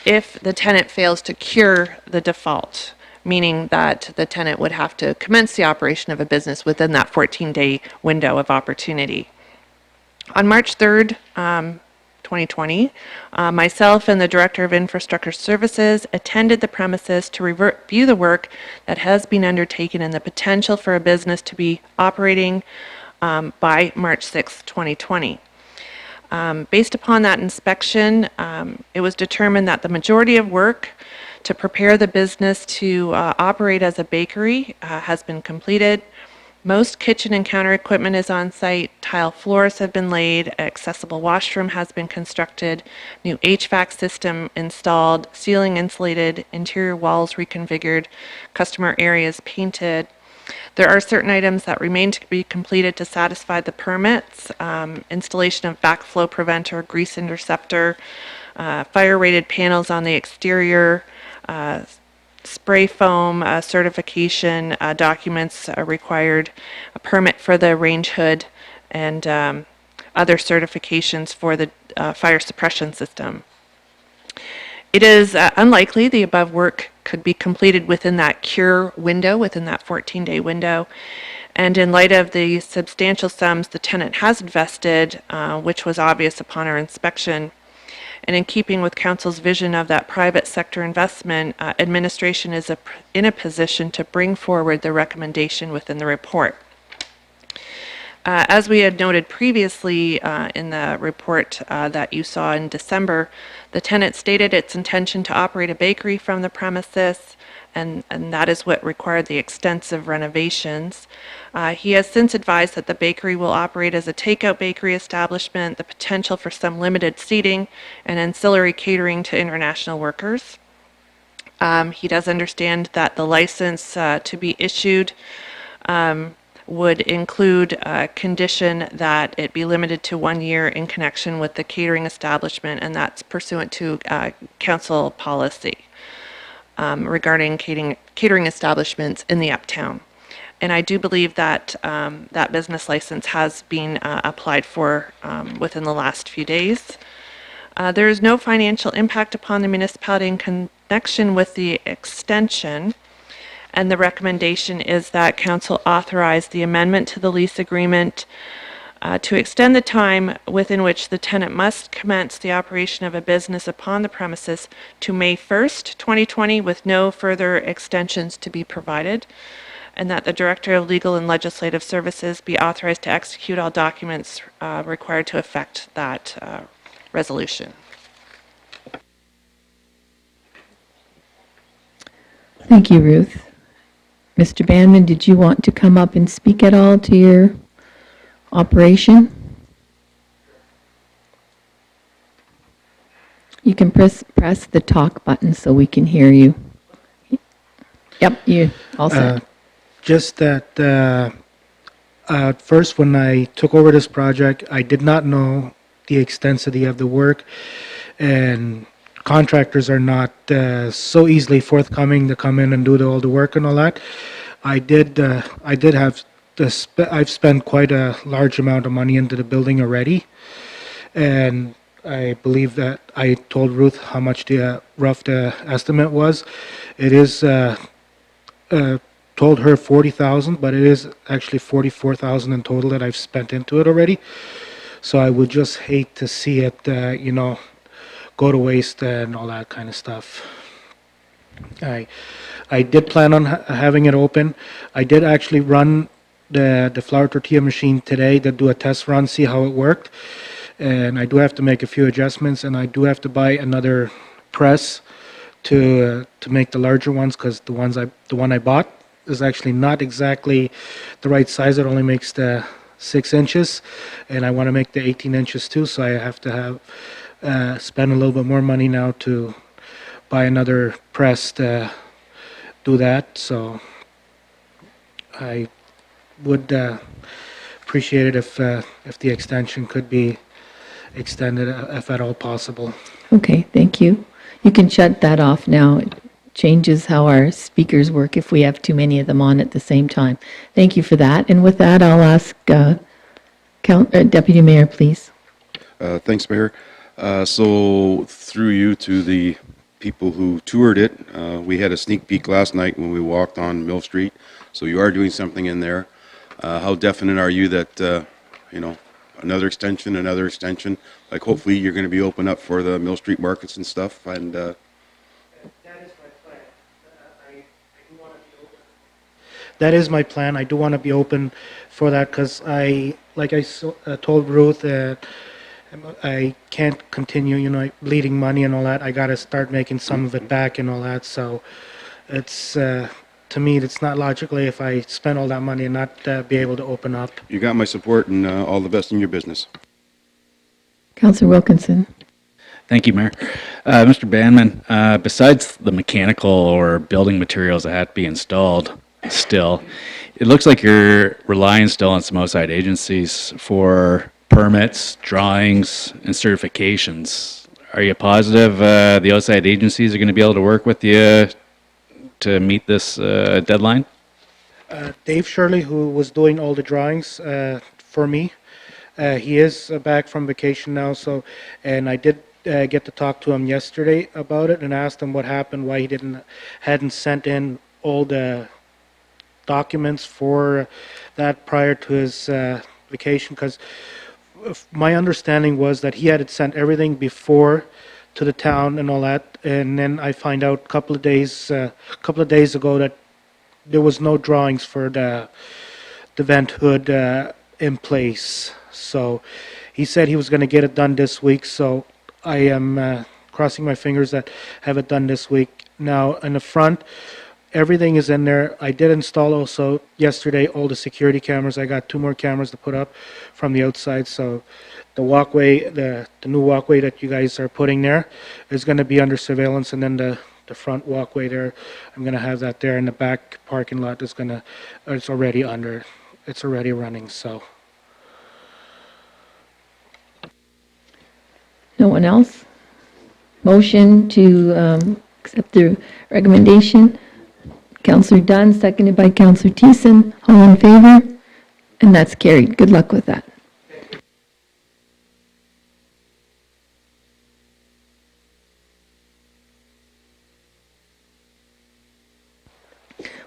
if the tenant fails to cure the default, meaning that the tenant would have to commence the operation of a business within that 14-day window of opportunity. On March 3rd, 2020, myself and the Director of Infrastructure Services attended the premises to review the work that has been undertaken and the potential for a business to be operating by March 6, 2020. Based upon that inspection, it was determined that the majority of work to prepare the business to operate as a bakery has been completed. Most kitchen and counter equipment is on site, tile floors have been laid, accessible washroom has been constructed, new HVAC system installed, ceiling insulated, interior walls reconfigured, customer areas painted. There are certain items that remain to be completed to satisfy the permits, installation of backflow preventer, grease interceptor, fire-rated panels on the exterior, spray foam certification documents are required, a permit for the range hood, and other certifications for the fire suppression system. It is unlikely the above work could be completed within that cure window, within that 14-day window. And in light of the substantial sums the tenant has invested, which was obvious upon our inspection, and in keeping with council's vision of that private sector investment, administration is in a position to bring forward the recommendation within the report. As we had noted previously in the report that you saw in December, the tenant stated its intention to operate a bakery from the premises. and that is what required the extensive renovations. He has since advised that the bakery will operate as a takeout bakery establishment, the potential for some limited seating and ancillary catering to international workers. He does understand that the license to be issued would include a condition that it be limited to 1 year in connection with the catering establishment, and that's pursuant to council policy regarding catering establishments in the uptown. And I do believe that that business license has been applied for within the last few days. There is no financial impact upon the municipality in connection with the extension, and the recommendation is that council authorize the amendment to the lease agreement to extend the time within which the tenant must commence the operation of a business upon the premises to May 1st, 2020, with no further extensions to be provided, and that the Director of Legal and Legislative Services be authorized to execute all documents required to effect that resolution. Thank you, Ruth. Mr. Banman, did you want to come up and speak at all to your operation? You can press the talk button so we can hear you. Yep, you all set. Just that at first when I took over this project, I did not know the extensity of the work, and contractors are not so easily forthcoming to come in and do all the work and all that. I did have this. I've spent quite a large amount of money into the building already, and I believe that I told Ruth how much the rough estimate was. It is told her 40,000, but it is actually 44,000 in total that I've spent into it already. So I would just hate to see it, go to waste and all that kind of stuff. I did plan on having it open. I did actually run the flour tortilla machine today to do a test run, see how it worked. And I do have to make a few adjustments, and I do have to buy another press to make the larger ones, because the one I bought is actually not exactly the right size. It only makes the 6 inches, and I want to make the 18 inches too. So I have to spend a little bit more money now to buy another press to do that. So I would appreciate it if the extension could be extended, if at all possible. Okay, thank you. You can shut that off now. It changes how our speakers work if we have too many of them on at the same time. Thank you for that. And with that, I'll ask Deputy Mayor, please. Thanks, Mayor. So through you to the people who toured it, we had a sneak peek last night when we walked on Mill Street. So you are doing something in there. How definite are you that, another extension, like hopefully you're going to be open up for the Mill Street markets and stuff? And That is my plan. I do want to be open. That is my plan. I do want to be open for that, because told Ruth that I can't continue, bleeding money and all that. I got to start making some of it back and all that. So it's to me, it's not logically if I spend all that money and not be able to open up. you got my support, and all the best in your business. Councillor Wilkinson. Thank you, Mayor. Mr. Banman, besides the mechanical or building materials that have to be installed still, it looks like you're relying still on some outside agencies for permits, drawings, and certifications. Are you positive the outside agencies are going to be able to work with you to meet this deadline? Dave Shirley, who was doing all the drawings for me, he is back from vacation now. And I did get to talk to him yesterday about it and asked him what happened, why he hadn't sent in all the documents for that prior to his vacation, because my understanding was that he had sent everything before to the town and all that, and then I find out a couple of days ago that there was no drawings for the vent hood in place. So he said he was going to get it done this week, so I am crossing my fingers that have it done this week. Now in the front, Everything is in there. I did install also yesterday all the security cameras. I got 2 more cameras to put up from the outside. So the walkway, the new walkway that you guys are putting there is going to be under surveillance, and then the front walkway there, I'm going to have that there, and the back parking lot is going to, it's already running. So No one else? Motion to accept the recommendation. Counselor Dunn, seconded by Counselor Thiessen. All in favor? And that's carried. Good luck with that.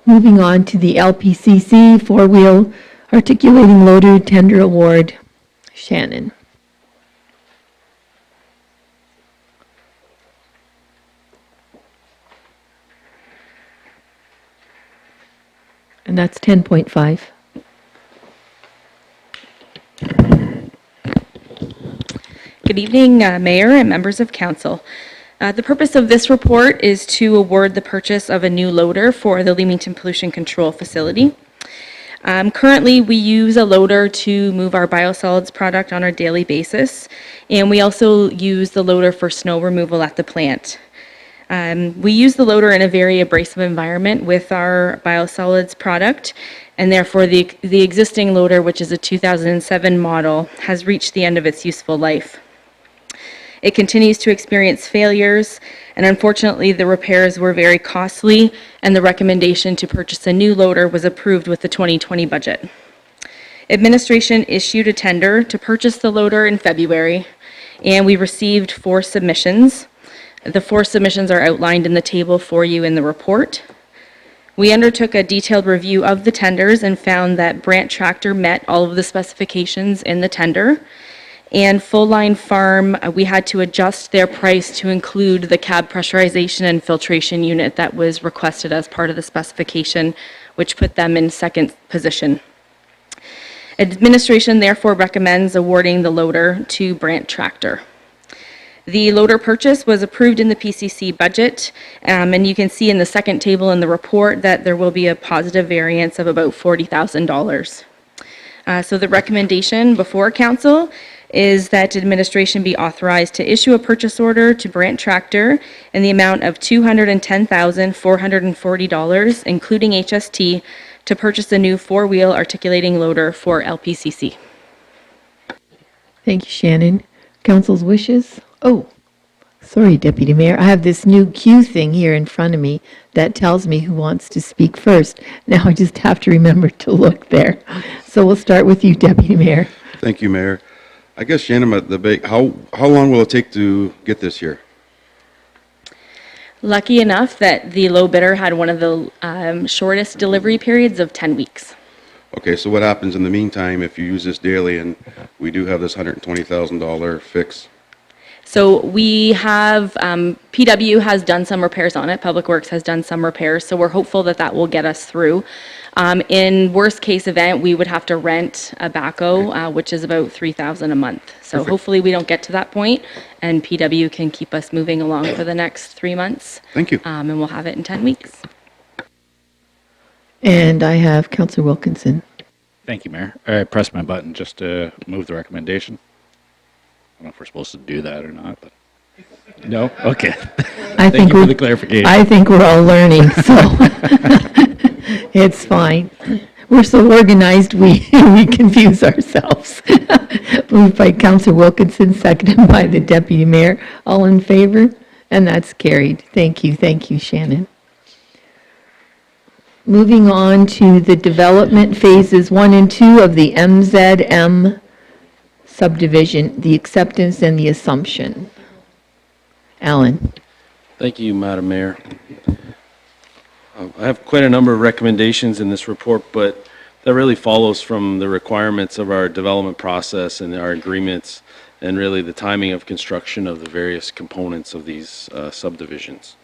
Moving on to the LPCC four-wheel articulating loader tender award. Shannon. And that's 10.5. Good evening, Mayor and members of Council. The purpose of this report is to award the purchase of a new loader for the Leamington Pollution Control Facility. Currently, we use a loader to move our biosolids product on a daily basis, and we also use the loader for snow removal at the plant. We use the loader in a very abrasive environment with our biosolids product, and therefore the existing loader, which is a 2007 model, has reached the end of its useful life. It continues to experience failures, and unfortunately the repairs were very costly, and the recommendation to purchase a new loader was approved with the 2020 budget. Administration issued a tender to purchase the loader in February, and we received 4 submissions. The 4 submissions are outlined in the table for you in the report. We undertook a detailed review of the tenders and found that Brandt Tractor met all of the specifications in the tender. And Full Line Farm, we had to adjust their price to include the cab pressurization and filtration unit that was requested as part of the specification, which put them in second position. Administration therefore recommends awarding the loader to Brandt Tractor. The loader purchase was approved in the PCC budget, and you can see in the second table in the report that there will be a positive variance of about $40,000. So the recommendation before Council is that administration be authorized to issue a purchase order to Brandt Tractor in the amount of $210,440, including HST, to purchase a new 4-wheel articulating loader for LPCC. Thank you, Shannon. Council's wishes? Oh, sorry, Deputy Mayor. I have this new cue thing here in front of me that tells me who wants to speak first. Now I just have to remember to look there. So we'll start with you, Deputy Mayor. Thank you, Mayor. I guess, Shannon, how long will it take to get this here? Lucky enough that the low bidder had one of the shortest delivery periods of 10 weeks. Okay, so what happens in the meantime if you use this daily and we do have this $120,000 fix? So we have, PW has done some repairs on it, Public Works has done some repairs, so we're hopeful that that will get us through. In worst case event, we would have to rent a backhoe, which is about $3,000 a month. So Perfect. hopefully we don't get to that point, and PW can keep us moving along for the next 3 months. Thank you. And we'll have it in 10 weeks. And I have Councilor Wilkinson. Thank you, Mayor. I pressed my button just to move the recommendation. I don't know if we're supposed to do that or not, but no? Okay. Thank you for the clarification. I think we're all learning, so it's fine. We're so organized, we confuse ourselves. Moved by Councilor Wilkinson, seconded by the Deputy Mayor. All in favor? And that's carried. Thank you, Shannon. Moving on to the development phases 1 and 2 of the MZM subdivision, the acceptance and the assumption. Alan. Thank you, Madam Mayor. I have quite a number of recommendations in this report, but that really follows from the requirements of our development process and our agreements, and really the timing of construction of the various components of these subdivisions.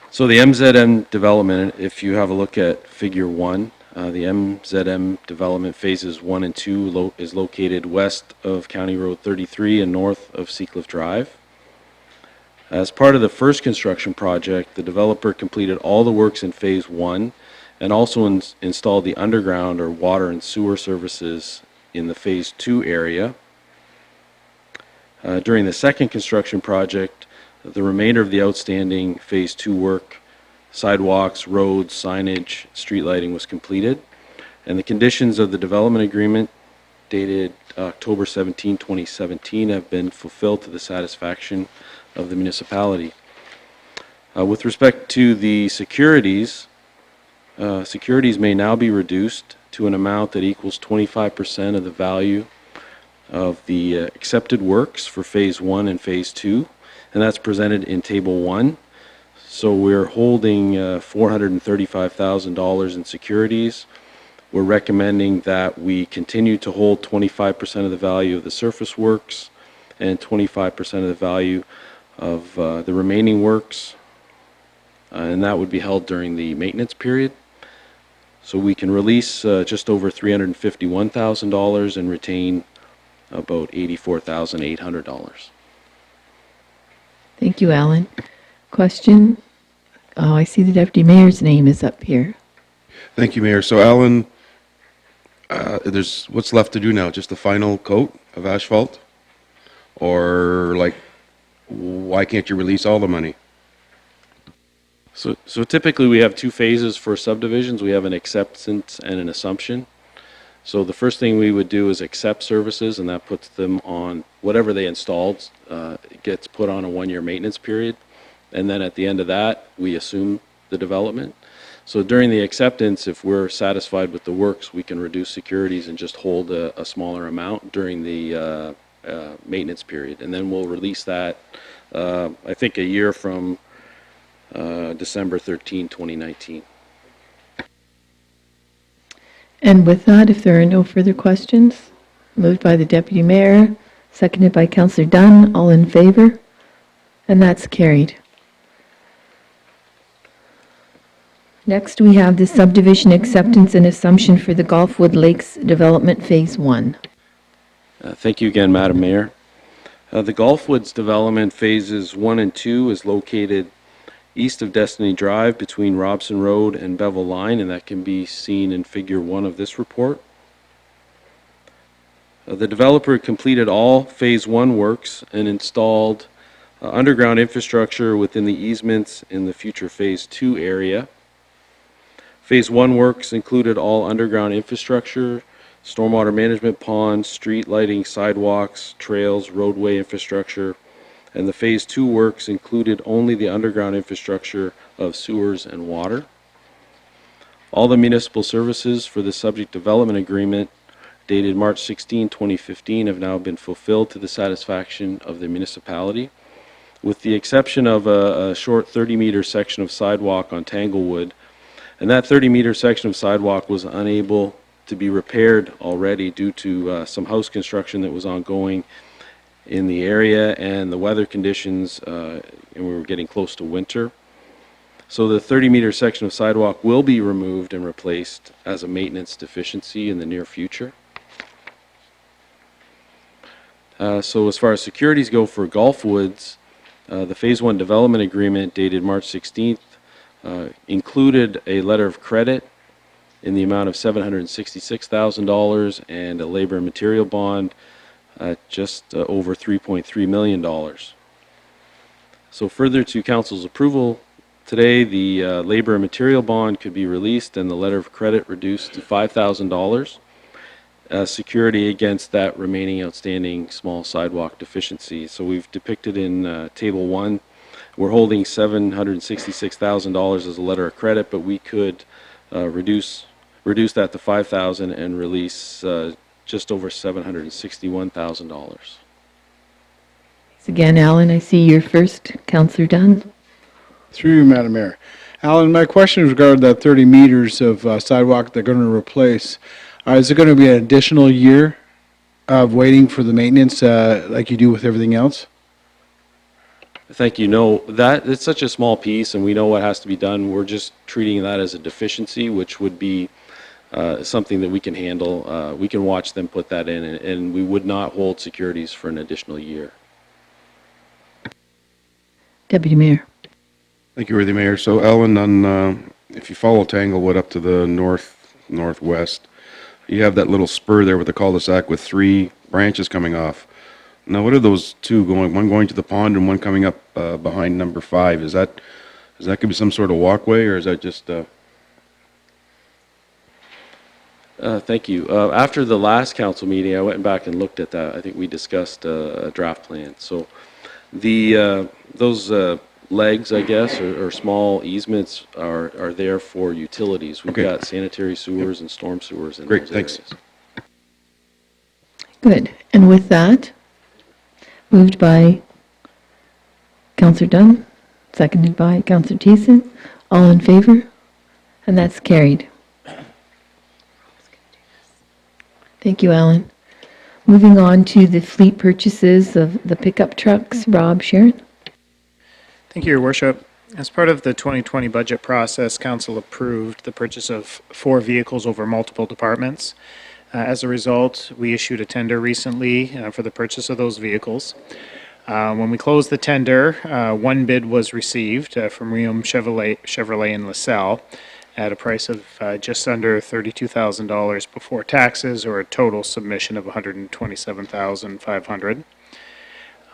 So the MZM development, if you have a look at Figure 1, the MZM development phases 1 and 2 is located west of County Road 33 and north of Seacliff Drive. As part of the first construction project, the developer completed all the works in Phase 1 and also installed the underground or water and sewer services in the Phase 2 area. During the second construction project, the remainder of the outstanding Phase 2 work, sidewalks, roads, signage, street lighting was completed, and the conditions of the development agreement dated October 17, 2017 have been fulfilled to the satisfaction of the municipality. With respect to the securities, securities may now be reduced to an amount that equals 25% of the value of the accepted works for Phase 1 and Phase 2, and that's presented in Table 1. So we're holding $435,000 in securities. We're recommending that we continue to hold 25% of the value of the surface works and 25% of the value of the remaining works, and that would be held during the maintenance period. So we can release just over $351,000 and retain about $84,800. Thank you, Alan. Question? Oh, I see the Deputy Mayor's name is up here. Thank you, Mayor. So, Alan, there's what's left to do now? Just the final coat of asphalt? Or, like, why can't you release all the money? So typically we have two phases for subdivisions. We have an acceptance and an assumption. So the first thing we would do is accept services, and that puts them on whatever they installed. It gets put on a one-year maintenance period, and then at the end of that, we assume the development. So during the acceptance, if we're satisfied with the works, we can reduce securities and just hold a smaller amount during the maintenance period, and then we'll release that, I think, a year from December 13, 2019. And with that, if there are no further questions, moved by the Deputy Mayor, seconded by Councillor Dunn, all in favor? And that's carried. Next, we have the subdivision acceptance and assumption for the Gulfwood Lakes Development Phase 1. Thank you again, Madam Mayor. The Gulfwoods Development Phases 1 and 2 is located east of Destiny Drive between Robson Road and Bevel Line, and that can be seen in Figure 1 of this report. The developer completed all Phase 1 works and installed underground infrastructure within the easements in the future Phase 2 area. Phase 1 works included all underground infrastructure, stormwater management ponds, street lighting, sidewalks, trails, roadway infrastructure, and the Phase 2 works included only the underground infrastructure of sewers and water. All the municipal services for the subject development agreement dated March 16, 2015 have now been fulfilled to the satisfaction of the municipality, with the exception of a short 30-meter section of sidewalk on Tanglewood, and that 30-meter section of sidewalk was unable to be repaired already due to some house construction that was ongoing in the area and the weather conditions, and we were getting close to winter. So the 30-meter section of sidewalk will be removed and replaced as a maintenance deficiency in the near future. So as far as securities go for Gulfwoods, the Phase 1 development agreement dated March 16th included a letter of credit in the amount of $766,000 and a labor and material bond at just over $3.3 million. So further to Council's approval, today the labor and material bond could be released and the letter of credit reduced to $5,000 as security against that remaining outstanding small sidewalk deficiency. So we've depicted in Table 1, we're holding $766,000 as a letter of credit, but we could reduce that to $5,000 and release just over $761,000. Again, Alan, I see you're first. Councillor Dunn. Through you, Madam Mayor. Alan, my question is regarding that 30 meters of sidewalk they're going to replace. Is it going to be an additional year of waiting for the maintenance like you do with everything else? Thank you. No, it's such a small piece and we know what has to be done. We're just treating that as a deficiency, which would be something that we can handle. We can watch them put that in, and we would not hold securities for an additional year. Deputy Mayor. Thank you, Worthy Mayor. So, Ellen, on if you follow Tanglewood up to the northwest, you have that little spur there with the cul-de-sac with 3 branches coming off. Now, what are those 2 going? One going to the pond and one coming up behind number 5. Is that going to be some sort of walkway, or is that just? Thank you. After the last council meeting, I went back and looked at that. I think we discussed a draft plan. So those legs, I guess, or small easements are there for utilities. We've Okay. got sanitary sewers and storm sewers in Great, those thanks. areas. Good. And with that, moved by Councillor Dunn, seconded by Councillor Thiessen. All in favor? And that's carried. Thank you, Alan. Moving on to the fleet purchases of the pickup trucks. Rob, Sharon? Thank you, Your Worship. As part of the 2020 budget process, Council approved the purchase of 4 vehicles over multiple departments. As a result, we issued a tender recently for the purchase of those vehicles. When we closed the tender, 1 bid was received from Riom Chevrolet in LaSalle at a price of just under $32,000 before taxes, or a total submission of $127,500.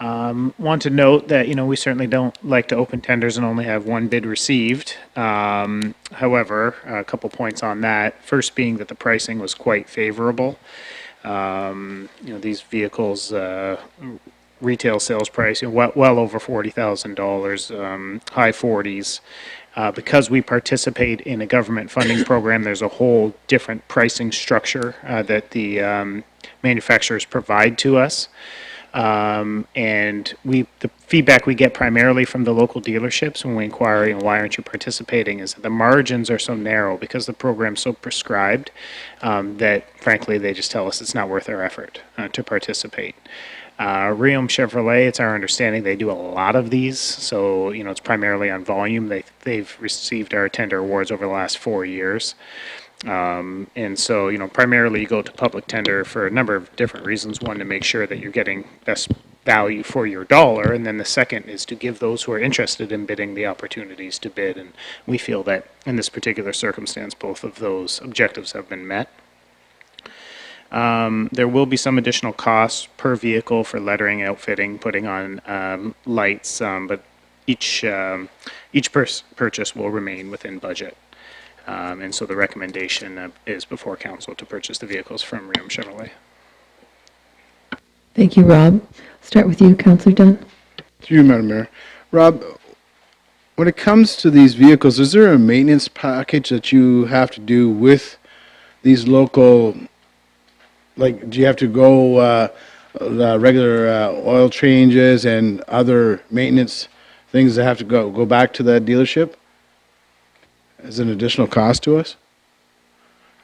Want to note that, we certainly don't like to open tenders and only have 1 bid received. However, a couple points on that. First being that the pricing was quite favorable. These vehicles, retail sales price, well over $40,000, high 40s. Because we participate in a government funding program, there's a whole different pricing structure that the manufacturers provide to us. And the feedback we get primarily from the local dealerships when we inquire, why aren't you participating, is that the margins are so narrow because the program's so prescribed that, frankly, they just tell us it's not worth our effort to participate. Riom Chevrolet, it's our understanding they do a lot of these, so it's primarily on volume. They've received our tender awards over the last 4 years. And so, primarily you go to public tender for a number of different reasons. One, to make sure that you're getting best value for your dollar, and then the second is to give those who are interested in bidding the opportunities to bid. And we feel that in this particular circumstance, both of those objectives have been met. There will be some additional costs per vehicle for lettering, outfitting, putting on lights, but each purchase will remain within budget. And so the recommendation is before council to purchase the vehicles from Riom Chevrolet. Thank you, Rob. Start with you, Councillor Dunn. Through you, Madam Mayor. Rob, when it comes to these vehicles, is there a maintenance package that you have to do with these local, like, do you have to go the regular oil changes and other maintenance things that have to go back to that dealership as an additional cost to us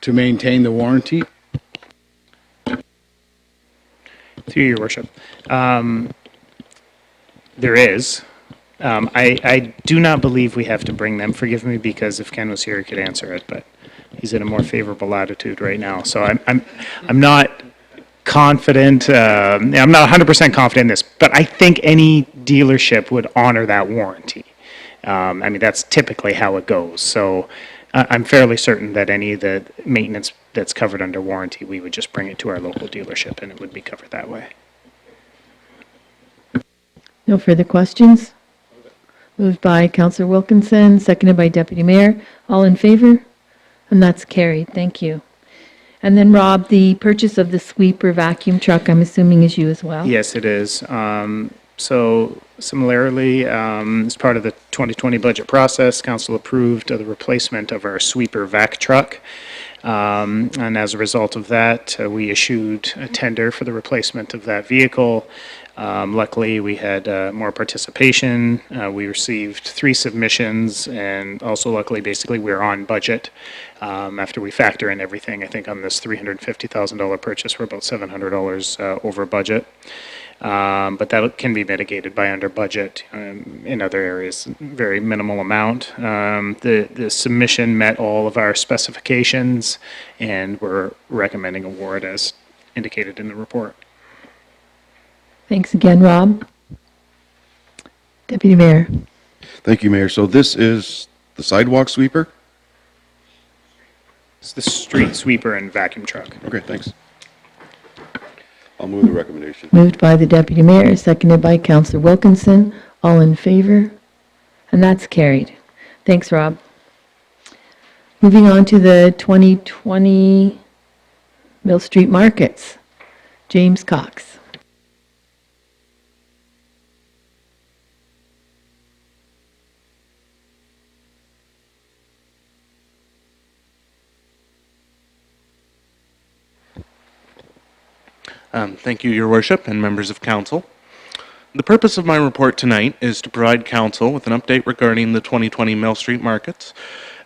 to maintain the warranty? Through your worship. There is. I do not believe we have to bring them. Forgive me, because if Ken was here, he could answer it, but he's in a more favorable attitude right now. So I'm not confident. I'm not 100% confident in this, but I think any dealership would honor that warranty. That's typically how it goes. So I'm fairly certain that any of the maintenance that's covered under warranty, we would just bring it to our local dealership and it would be covered that way. No further questions? Moved by Councillor Wilkinson, seconded by Deputy Mayor. All in favor? And that's carried. Thank you. And then, Rob, the purchase of the sweeper vacuum truck, I'm assuming is you as well? Yes, it is. So similarly, as part of the 2020 budget process, council approved the replacement of our sweeper vac truck. And as a result of that, we issued a tender for the replacement of that vehicle. Luckily, we had more participation. We received 3 submissions, and also luckily, basically, we're on budget. After we factor in everything, I think on this $350,000 purchase, we're about $700 over budget. But that can be mitigated by under budget in other areas, very minimal amount. The submission met all of our specifications, and we're recommending award as indicated in the report. Thanks again, Rob. Deputy Mayor. Thank you, Mayor. So this is the sidewalk sweeper? It's the street sweeper and vacuum truck. Okay, thanks. I'll move the recommendation. Moved by the Deputy Mayor, seconded by Councillor Wilkinson. All in favor? And that's carried. Thanks, Rob. Moving on to the 2020 Mill Street Markets. James Cox. Thank you, Your Worship, and members of Council. The purpose of my report tonight is to provide Council with an update regarding the 2020 Mill Street Markets,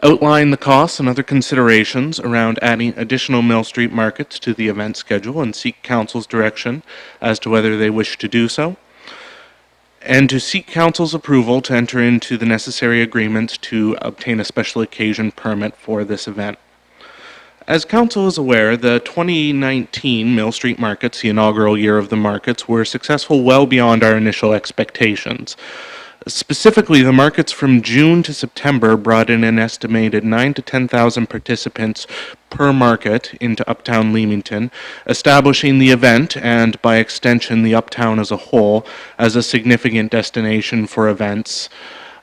outline the costs and other considerations around adding additional Mill Street Markets to the event schedule, and seek Council's direction as to whether they wish to do so, and to seek Council's approval to enter into the necessary agreements to obtain a special occasion permit for this event. As Council is aware, the 2019 Mill Street Markets, the inaugural year of the markets, were successful well beyond our initial expectations. Specifically, the markets from June to September brought in an estimated 9,000 to 10,000 participants per market into Uptown Leamington, establishing the event, and by extension the Uptown as a whole, as a significant destination for events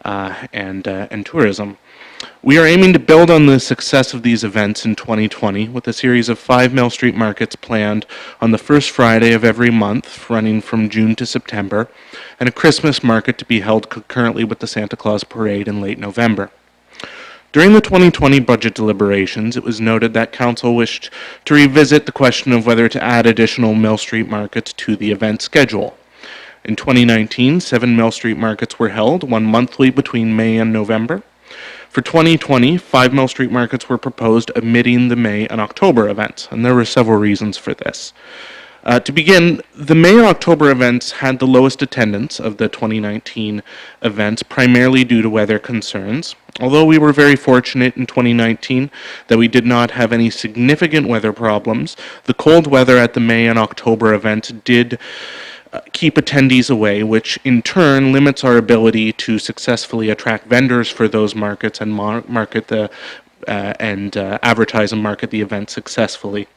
and tourism. We are aiming to build on the success of these events in 2020 with a series of 5 Mill Street Markets planned on the first Friday of every month, running from June to September, and a Christmas market to be held concurrently with the Santa Claus Parade in late November. During the 2020 budget deliberations, it was noted that Council wished to revisit the question of whether to add additional Mill Street Markets to the event schedule. In 2019, 7 Mill Street Markets were held, one monthly between May and November. For 2020, 5 Mill Street Markets were proposed, omitting the May and October events, and there were several reasons for this. To begin, the May and October events had the lowest attendance of the 2019 events, primarily due to weather concerns. Although we were very fortunate in 2019 that we did not have any significant weather problems, the cold weather at the May and October events did keep attendees away, which in turn limits our ability to successfully attract vendors for those markets and advertise and market the event successfully.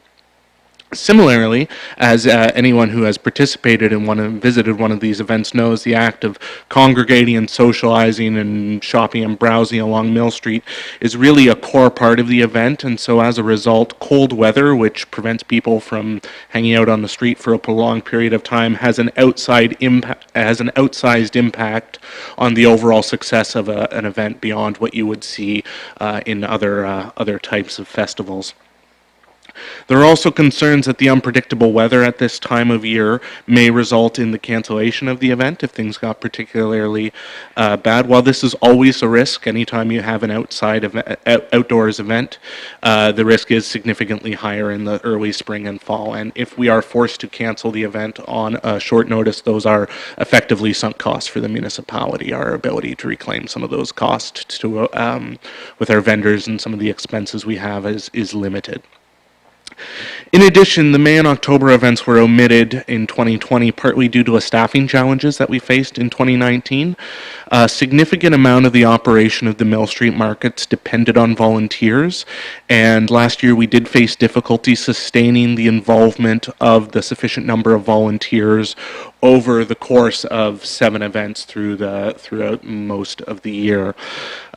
Similarly, as anyone who has participated in one and visited one of these events knows, the act of congregating and socializing and shopping and browsing along Mill Street is really a core part of the event, and so as a result, cold weather, which prevents people from hanging out on the street for a prolonged period of time, has an outsized impact on the overall success of an event beyond what you would see in other types of festivals. There are also concerns that the unpredictable weather at this time of year may result in the cancellation of the event if things got particularly bad. While this is always a risk, anytime you have an outdoors event, the risk is significantly higher in the early spring and fall. And if we are forced to cancel the event on short notice, those are effectively sunk costs for the municipality. Our ability to reclaim some of those costs with our vendors and some of the expenses we have is limited. In addition, the May and October events were omitted in 2020 partly due to staffing challenges that we faced in 2019. A significant amount of the operation of the Mill Street Markets depended on volunteers, and last year we did face difficulty sustaining the involvement of the sufficient number of volunteers over the course of 7 events throughout most of the year.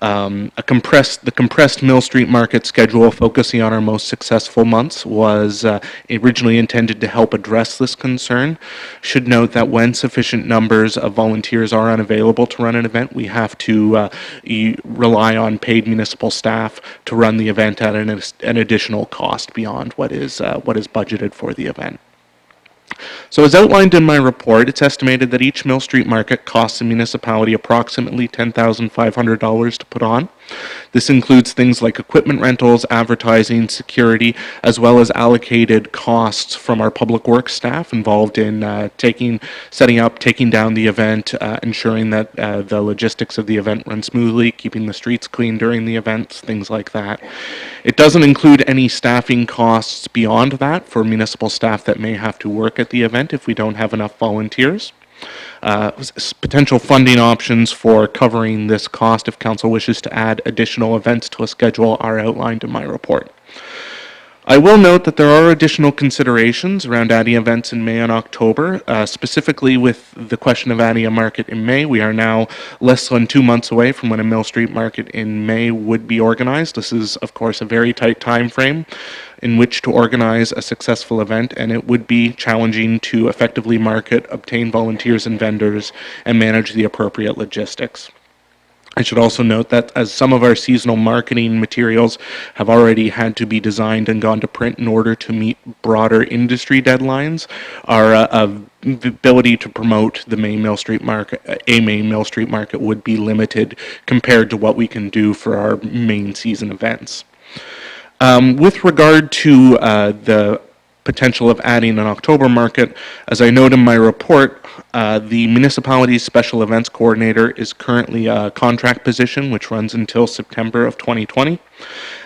The compressed Mill Street Market schedule, focusing on our most successful months, was originally intended to help address this concern. Should note that when sufficient numbers of volunteers are unavailable to run an event, we have to rely on paid municipal staff to run the event at an additional cost beyond what is budgeted for the event. So as outlined in my report, it's estimated that each Mill Street Market costs the municipality approximately $10,500 to put on. This includes things like equipment rentals, advertising, security, as well as allocated costs from our public works staff involved in setting up, taking down the event, ensuring that the logistics of the event run smoothly, keeping the streets clean during the events, things like that. It doesn't include any staffing costs beyond that for municipal staff that may have to work at the event if we don't have enough volunteers. Potential funding options for covering this cost if council wishes to add additional events to a schedule are outlined in my report. I will note that there are additional considerations around adding events in May and October, specifically with the question of adding a market in May. We are now less than 2 months away from when a Mill Street market in May would be organized. This is, of course, a very tight time frame in which to organize a successful event, and it would be challenging to effectively market, obtain volunteers and vendors, and manage the appropriate logistics. I should also note that as some of our seasonal marketing materials have already had to be designed and gone to print in order to meet broader industry deadlines, our ability to promote the May Mill Street market, May Mill Street market would be limited compared to what we can do for our main season events. With regard to the potential of adding an October market, as I note in my report, the municipality's special events coordinator is currently a contract position which runs until September of 2020.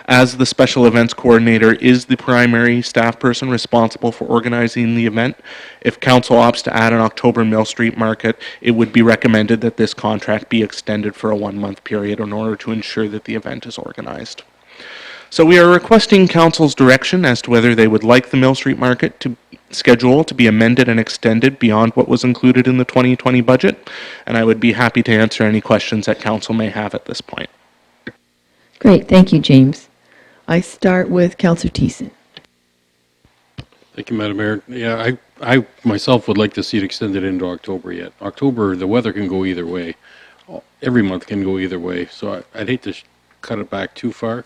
As the special events coordinator is the primary staff person responsible for organizing the event, if council opts to add an October Mill Street market, it would be recommended that this contract be extended for a 1-month period in order to ensure that the event is organized. So we are requesting council's direction as to whether they would like the Mill Street market schedule to be amended and extended beyond what was included in the 2020 budget, and I would be happy to answer any questions that council may have at this point. Great, thank you, James. I start with Councillor Thiessen. Thank you, Madam Mayor. Yeah, I myself would like to see it extended into October yet. October, the weather can go either way. Every month can go either way, so I'd hate to cut it back too far.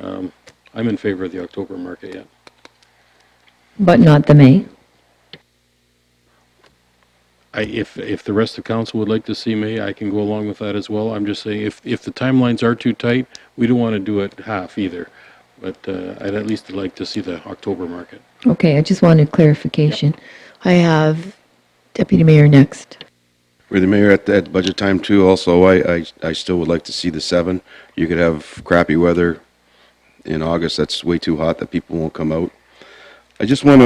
I'm in favor of the October market yet. But not the May. If the rest of council would like to see May, I can go along with that as well. I'm just saying if the timelines are too tight, we don't want to do it half either. But I'd at least like to see the October market. Okay, I just wanted clarification. I have Deputy Mayor next. With the mayor at budget time too, also, I still would like to see the 7. You could have crappy weather in August. That's way too hot that people won't come out. I just want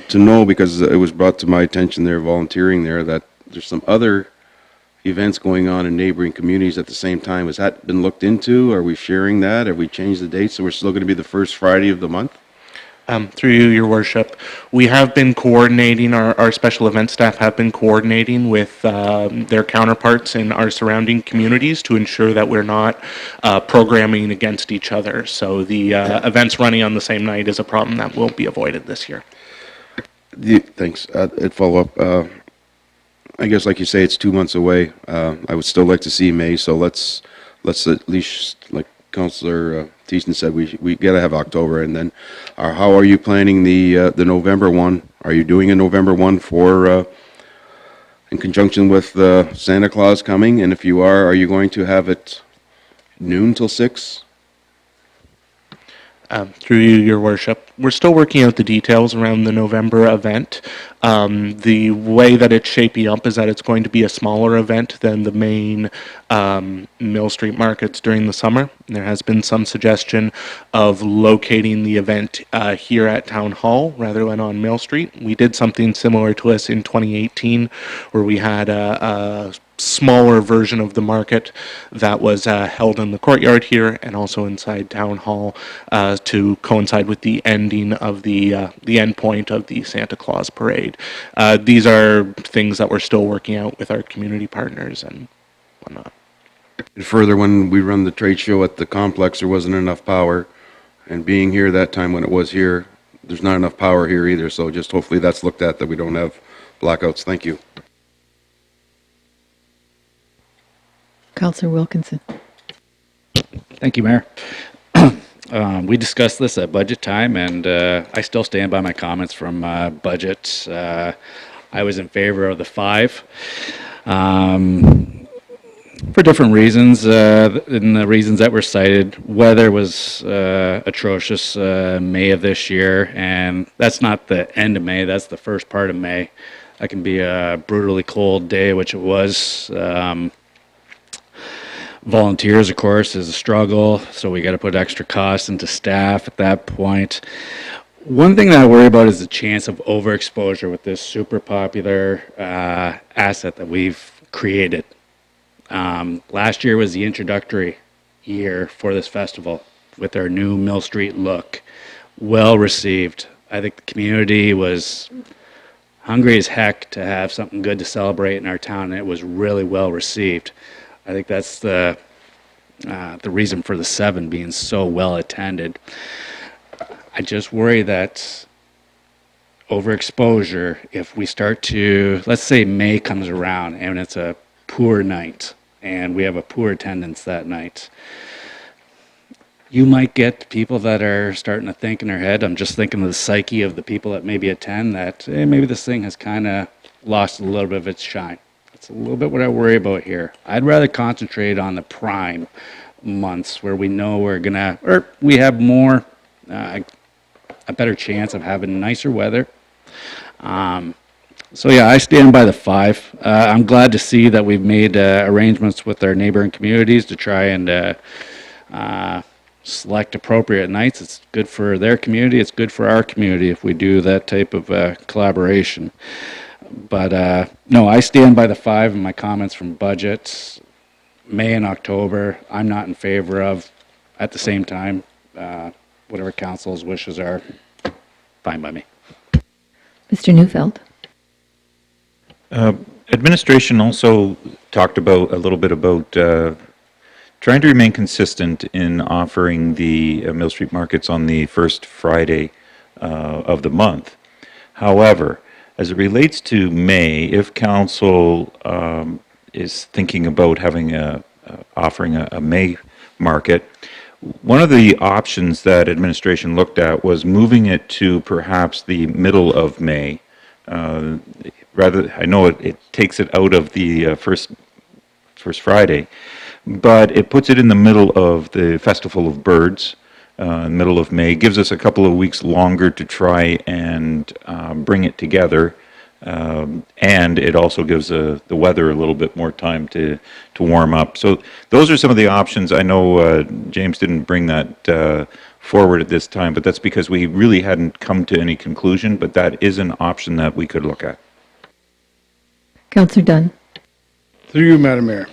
to know, because it was brought to my attention there, volunteering there, that there's some other events going on in neighboring communities at the same time. Has that been looked into? Are we sharing that? Have we changed the date so we're still going to be the first Friday of the month? Through you, Your Worship, we have been coordinating, our special event staff have been coordinating with their counterparts in our surrounding communities to ensure that we're not programming against each other. So the events running on the same night is a problem that will be avoided this year. Thanks. I'd follow up. I guess, like you say, it's 2 months away. I would still like to see May, so let's at least, like Councillor Thiessen said, we got to have October, and then how are you planning the November one? Are you doing a November one for in conjunction with Santa Claus coming? And if you are you going to have it noon till 6? Through you, Your Worship, we're still working out the details around the November event. The way that it's shaping up is that it's going to be a smaller event than the main Mill Street markets during the summer. There has been some suggestion of locating the event here at Town Hall rather than on Mill Street. We did something similar to this in 2018, where we had a smaller version of the market that was held in the courtyard here and also inside Town Hall to coincide with the ending of the end point of the Santa Claus parade. These are things that we're still working out with our community partners and whatnot. And further, when we run the trade show at the complex, there wasn't enough power, and being here that time when it was here, there's not enough power here either, so just hopefully that's looked at, that we don't have blackouts. Thank you. Councillor Wilkinson. Thank you, Mayor. We discussed this at budget time, and I still stand by my comments from budget. I was in favor of the 5 for different reasons, and the reasons that were cited. Weather was atrocious May of this year, and that's not the end of May, that's the first part of May. That can be a brutally cold day, which it was. Volunteers, of course, is a struggle, so we got to put extra costs into staff at that point. One thing that I worry about is the chance of overexposure with this super popular asset that we've created. Last year was the introductory year for this festival with our new Mill Street look. Well received. I think the community was hungry as heck to have something good to celebrate in our town, and it was really well received. I think that's the reason for the 7 being so well attended. I just worry that overexposure, if we start to, let's say May comes around and it's a poor night and we have a poor attendance that night, you might get people that are starting to think in their head, I'm just thinking of the psyche of the people that maybe attend, that maybe this thing has kind of lost a little bit of its shine. That's a little bit what I worry about here. I'd rather concentrate on the prime months where we know we're gonna, or we have more, a better chance of having nicer weather. So yeah, I stand by the 5. I'm glad to see that we've made arrangements with our neighboring communities to try and select appropriate nights. It's good for their community. It's good for our community if we do that type of collaboration. But no, I stand by the 5 in my comments from budgets. May and October, I'm not in favor of. At the same time, whatever council's wishes are, fine by me. Mr. Neufeld? Administration also talked about a little bit about trying to remain consistent in offering the Mill Street markets on the first Friday of the month. However, as it relates to May, if council is thinking about having offering a May market, one of the options that administration looked at was moving it to perhaps the middle of May. Rather, I know it takes it out of the first Friday, but it puts it in the middle of the Festival of Birds, middle of May. Gives us a couple of weeks longer to try and bring it together, and it also gives the weather a little bit more time to warm up. So those are some of the options. I know James didn't bring that forward at this time, but that's because we really hadn't come to any conclusion, but that is an option that we could look at. Councillor Dunn? Through you, Madam Mayor.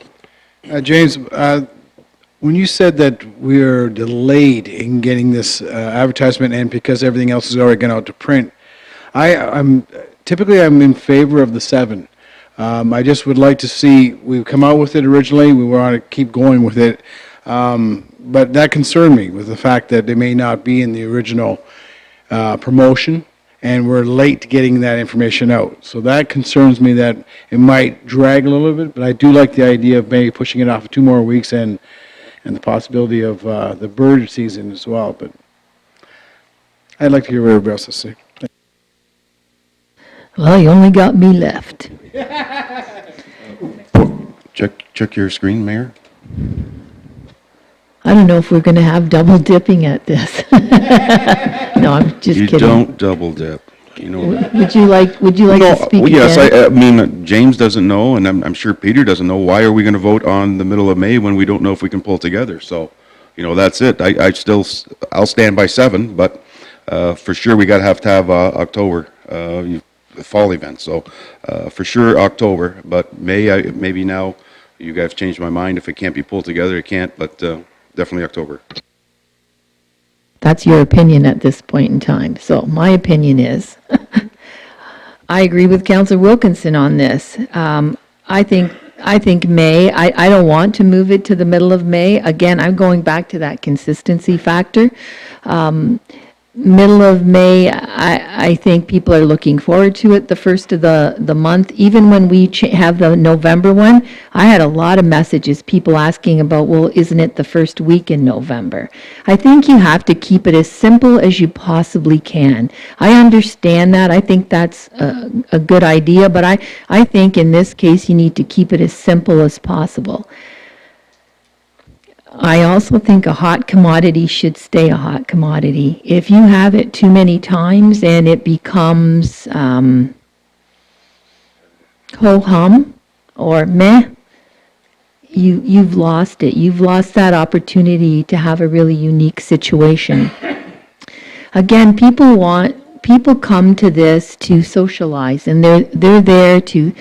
James, when you said that we are delayed in getting this advertisement and because everything else is already gone out to print, I'm in favor of the 7. I just would like to see, we've come out with it originally, we want to keep going with it, but that concerned me with the fact that they may not be in the original promotion, and we're late getting that information out. So that concerns me that it might drag a little bit, but I do like the idea of maybe pushing it off for 2 more weeks and the possibility of the bird season as well. But I'd like to hear what everybody else has to say. Well, you only got me left. Check your screen, Mayor. I don't know if we're going to have double dipping at this. No, I'm just You kidding. don't double dip. You know that. Would you like to speak Yes, again? I mean, James doesn't know, and I'm sure Peter doesn't know. Why are we going to vote on the middle of May when we don't know if we can pull together? So, that's it. I'll stand by 7, but for sure we got to have October, the fall event. So for sure October, but May, maybe now you guys changed my mind. If it can't be pulled together, it can't, but definitely October. That's your opinion at this point in time. So my opinion is, I agree with Councillor Wilkinson on this. I think May, I don't want to move it to the middle of May. Again, I'm going back to that consistency factor. Middle of May, I think people are looking forward to it, the first of the month. Even when we have the November one, I had a lot of messages, people asking about, well, isn't it the first week in November? I think you have to keep it as simple as you possibly can. I understand that. I think that's a good idea, but I think in this case, you need to keep it as simple as possible. I also think a hot commodity should stay a hot commodity. If you have it too many times and it becomes ho-hum or meh, you've lost it. You've lost that opportunity to have a really unique situation. Again, people come to this to socialize, and they're there to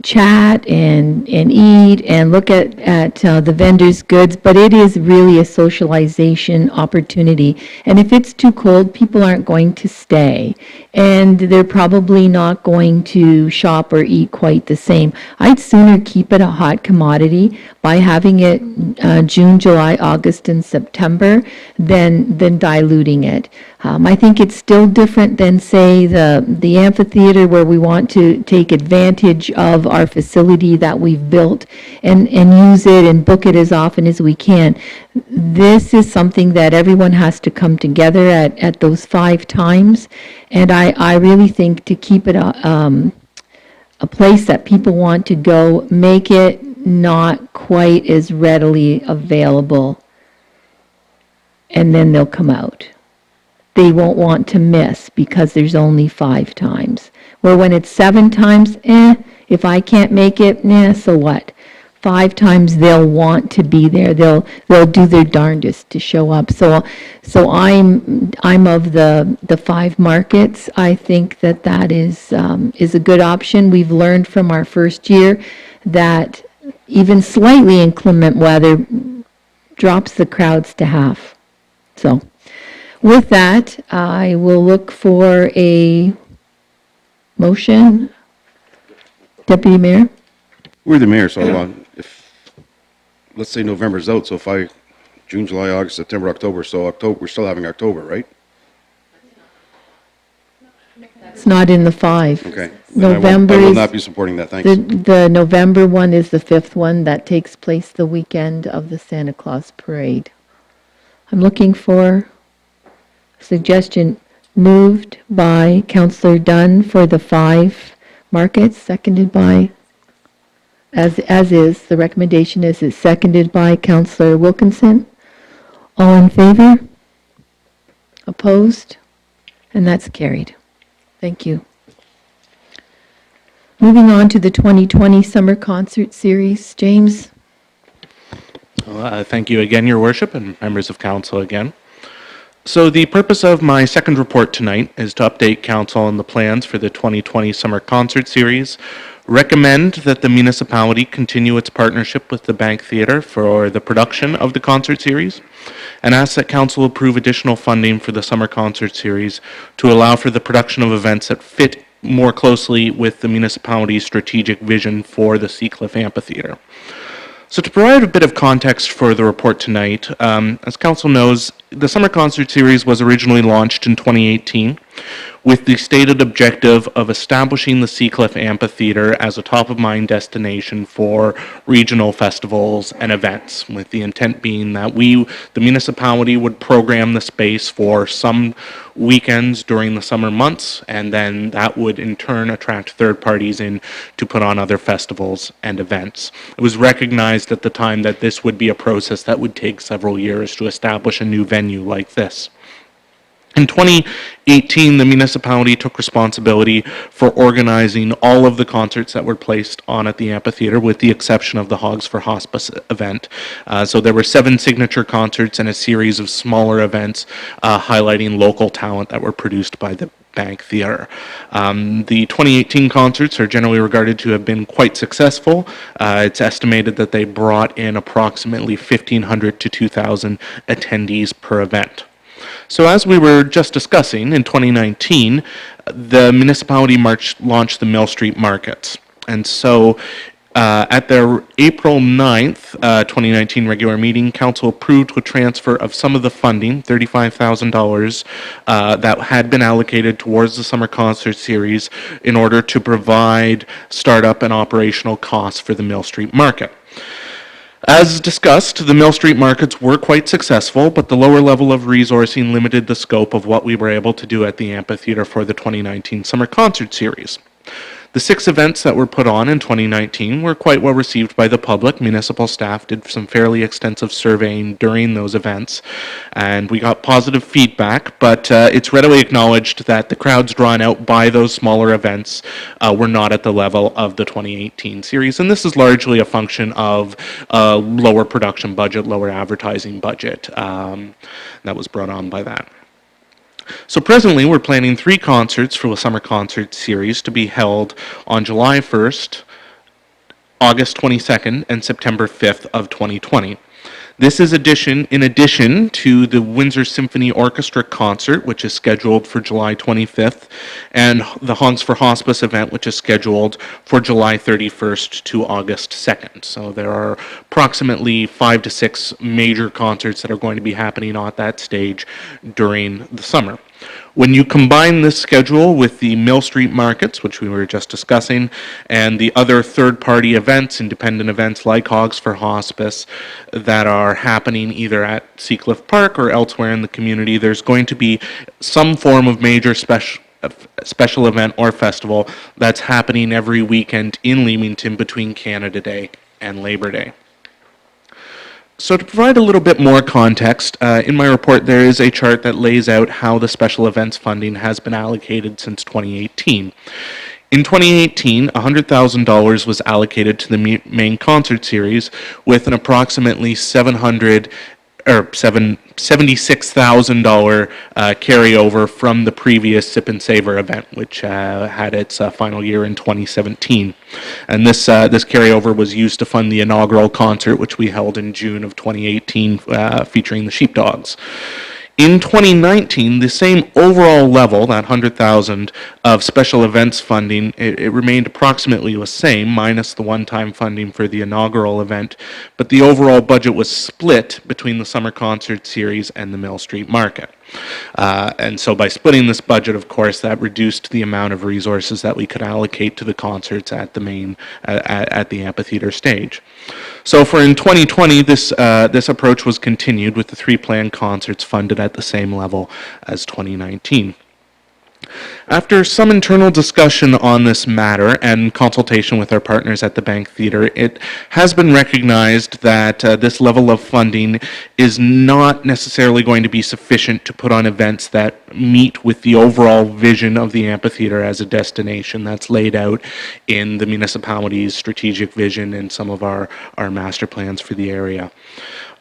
chat and eat and look at the vendors' goods, but it is really a socialization opportunity. And if it's too cold, people aren't going to stay, and they're probably not going to shop or eat quite the same. I'd sooner keep it a hot commodity by having it June, July, August, and September than diluting it. I think it's still different than, say, the amphitheater, where we want to take advantage of our facility that we've built and use it and book it as often as we can. This is something that everyone has to come together at those 5 times, and I really think to keep it a place that people want to go, make it not quite as readily available, and then they'll come out. They won't want to miss because there's only 5 times. Where when it's 7 times, if I can't make it, so what? 5 times they'll want to be there. They'll do their darndest to show up. So I'm of the 5 markets. I think that is a good option. We've learned from our first year that even slightly inclement weather drops the crowds to half. So with that, I will look for a motion. Deputy Mayor? We're the mayor, so if, let's say November's out, so if June, July, August, September, October, so October, we're still having October, right? It's not in the 5. Okay. November I will is- not be supporting that, thanks. The November one is the 5th one that takes place the weekend of the Santa Claus Parade. I'm looking for suggestion. Moved by Councillor Dunn for the 5 markets, seconded by, as is, the recommendation is seconded by Councillor Wilkinson. All in favor? Opposed? And that's carried. Thank you. Moving on to the 2020 Summer Concert Series. James? Thank you again, Your Worship, and members of council again. So the purpose of my second report tonight is to update council on the plans for the 2020 Summer Concert Series, recommend that the municipality continue its partnership with the Bank Theatre for the production of the concert series, and ask that council approve additional funding for the Summer Concert Series to allow for the production of events that fit more closely with the municipality's strategic vision for the Seacliff Amphitheatre. So to provide a bit of context for the report tonight, as council knows, the Summer Concert Series was originally launched in 2018 with the stated objective of establishing the Seacliff Amphitheatre as a top-of-mind destination for regional festivals and events, with the intent being that the municipality, would program the space for some weekends during the summer months, and then that would in turn attract third parties in to put on other festivals and events. It was recognized at the time that this would be a process that would take several years to establish a new venue like this. In 2018, the municipality took responsibility for organizing all of the concerts that were placed on at the amphitheater, with the exception of the Hogs for Hospice event. So there were 7 signature concerts and a series of smaller events highlighting local talent that were produced by the Bank Theatre. The 2018 concerts are generally regarded to have been quite successful. It's estimated that they brought in approximately 1,500 to 2,000 attendees per event. So as we were just discussing, in 2019, the municipality launched the Mill Street Markets. And so at their April 9th, 2019 regular meeting, council approved a transfer of some of the funding, $35,000, that had been allocated towards the Summer Concert Series in order to provide startup and operational costs for the Mill Street Market. As discussed, the Mill Street Markets were quite successful, but the lower level of resourcing limited the scope of what we were able to do at the amphitheater for the 2019 Summer Concert Series. The 6 events that were put on in 2019 were quite well received by the public. Municipal staff did some fairly extensive surveying during those events, and we got positive feedback, but it's readily acknowledged that the crowds drawn out by those smaller events were not at the level of the 2018 series, and this is largely a function of lower production budget, lower advertising budget that was brought on by that. So presently, we're planning 3 concerts for the summer concert series to be held on July 1st, August 22nd, and September 5th of 2020. This is in addition to the Windsor Symphony Orchestra concert, which is scheduled for July 25th, and the Honks for Hospice event, which is scheduled for July 31st to August 2nd. So there are approximately 5 to 6 major concerts that are going to be happening on that stage during the summer. When you combine this schedule with the Mill Street markets, which we were just discussing, and the other third-party events, independent events like Hogs for Hospice, that are happening either at Seacliff Park or elsewhere in the community, there's going to be some form of major special event or festival that's happening every weekend in Leamington between Canada Day and Labor Day. So to provide a little bit more context, in my report there is a chart that lays out how the special events funding has been allocated since 2018. In 2018, $100,000 was allocated to the main concert series, with an approximately $76,000 carryover from the previous Sip and Savor event, which had its final year in 2017. And this carryover was used to fund the inaugural concert, which we held in June of 2018, featuring the Sheepdogs. In 2019, the same overall level, that $100,000 of special events funding, it remained approximately the same, minus the one-time funding for the inaugural event, but the overall budget was split between the summer concert series and the Mill Street Market. And so by splitting this budget, of course, that reduced the amount of resources that we could allocate to the concerts at the main, at the amphitheater stage. So for in 2020, this approach was continued with the 3 planned concerts funded at the same level as 2019. After some internal discussion on this matter and consultation with our partners at the Bank Theatre, it has been recognized that this level of funding is not necessarily going to be sufficient to put on events that meet with the overall vision of the amphitheater as a destination that's laid out in the municipality's strategic vision and some of our master plans for the area.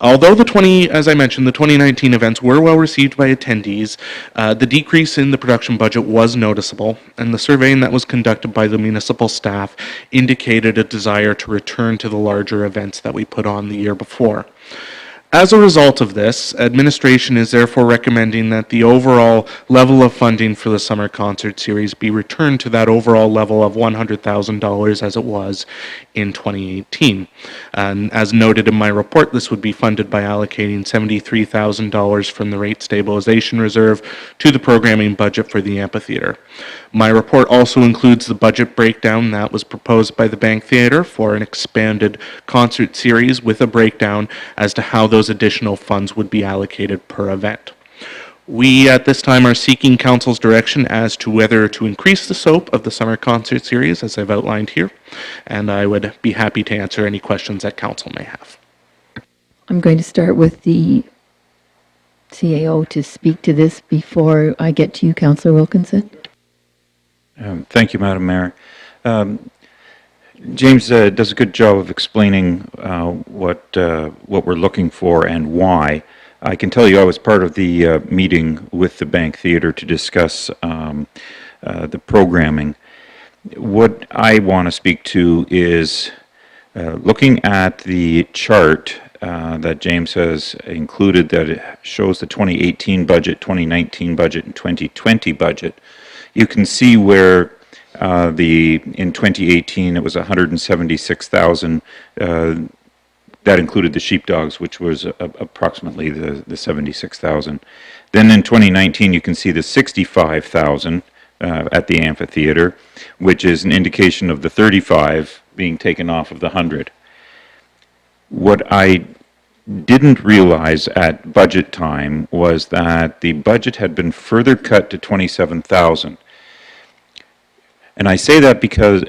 Although as I mentioned, the 2019 events were well received by attendees, the decrease in the production budget was noticeable, and the surveying that was conducted by the municipal staff indicated a desire to return to the larger events that we put on the year before. As a result of this, administration is therefore recommending that the overall level of funding for the summer concert series be returned to that overall level of $100,000 as it was in 2018. And as noted in my report, this would be funded by allocating $73,000 from the rate stabilization reserve to the programming budget for the amphitheater. My report also includes the budget breakdown that was proposed by the Bank Theatre for an expanded concert series with a breakdown as to how those additional funds would be allocated per event. We at this time are seeking Council's direction as to whether to increase the scope of the summer concert series as I've outlined here, and I would be happy to answer any questions that Council may have. I'm going to start with the CAO to speak to this before I get to you, Councillor Wilkinson. Thank you, Madam Mayor. James does a good job of explaining what we're looking for and why. I can tell you I was part of the meeting with the Bank Theatre to discuss the programming. What I want to speak to is looking at the chart that James has included that it shows the 2018 budget, 2019 budget, and 2020 budget. You can see where in 2018 it was 176,000. That included the Sheepdogs, which was approximately the 76,000. Then in 2019 you can see the 65,000 at the amphitheater, which is an indication of the 35 being taken off of the 100. What I didn't realize at budget time was that the budget had been further cut to 27,000. And I say that because,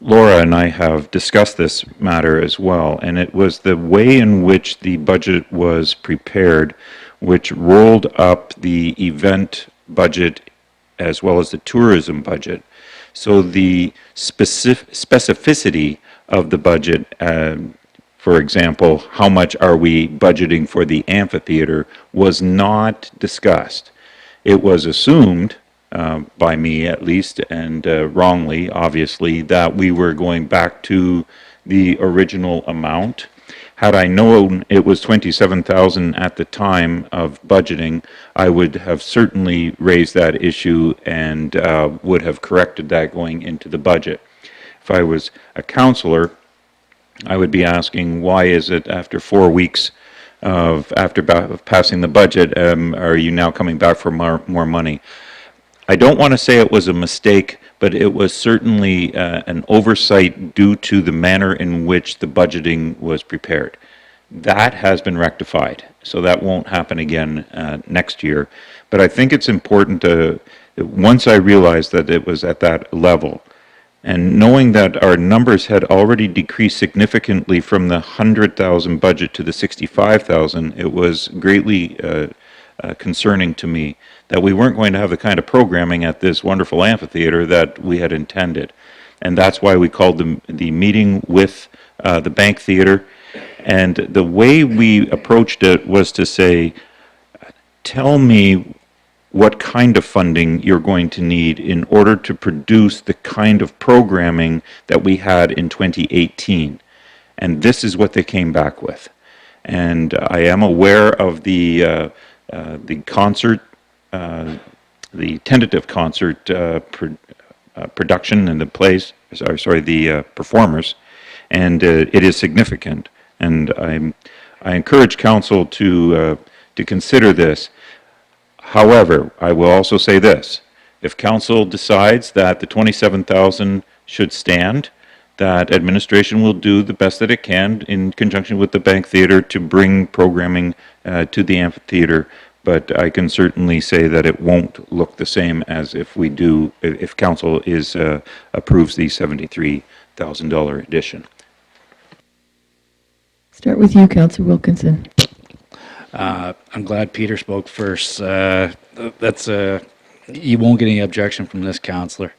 Laura and I have discussed this matter as well, and it was the way in which the budget was prepared, which rolled up the event budget as well as the tourism budget. So the specificity of the budget for example, how much are we budgeting for the amphitheater, was not discussed. It was assumed, by me at least, and wrongly, obviously, that we were going back to the original amount. Had I known it was 27,000 at the time of budgeting, I would have certainly raised that issue and would have corrected that going into the budget. If I was a councillor, I would be asking, why is it after 4 weeks of passing the budget, are you now coming back for more money? I don't want to say it was a mistake, but it was certainly an oversight due to the manner in which the budgeting was prepared. That has been rectified, so that won't happen again next year. But I think it's important to, once I realized that it was at that level, and knowing that our numbers had already decreased significantly from the 100,000 budget to the 65,000, it was greatly concerning to me that we weren't going to have the kind of programming at this wonderful amphitheater that we had intended. And that's why we called the meeting with the Bank Theater. And the way we approached it was to say, tell me what kind of funding you're going to need in order to produce the kind of programming that we had in 2018. And this is what they came back with. And I am aware of the concert, the tentative concert production and the plays, the performers, and it is significant. And I encourage council to consider this. However, I will also say this: if council decides that the 27,000 should stand, that administration will do the best that it can in conjunction with the Bank Theater to bring programming to the amphitheater. But I can certainly say that it won't look the same as if council approves the $73,000 addition. Start with you, Councillor Wilkinson. I'm glad Peter spoke first. That's you won't get any objection from this councillor.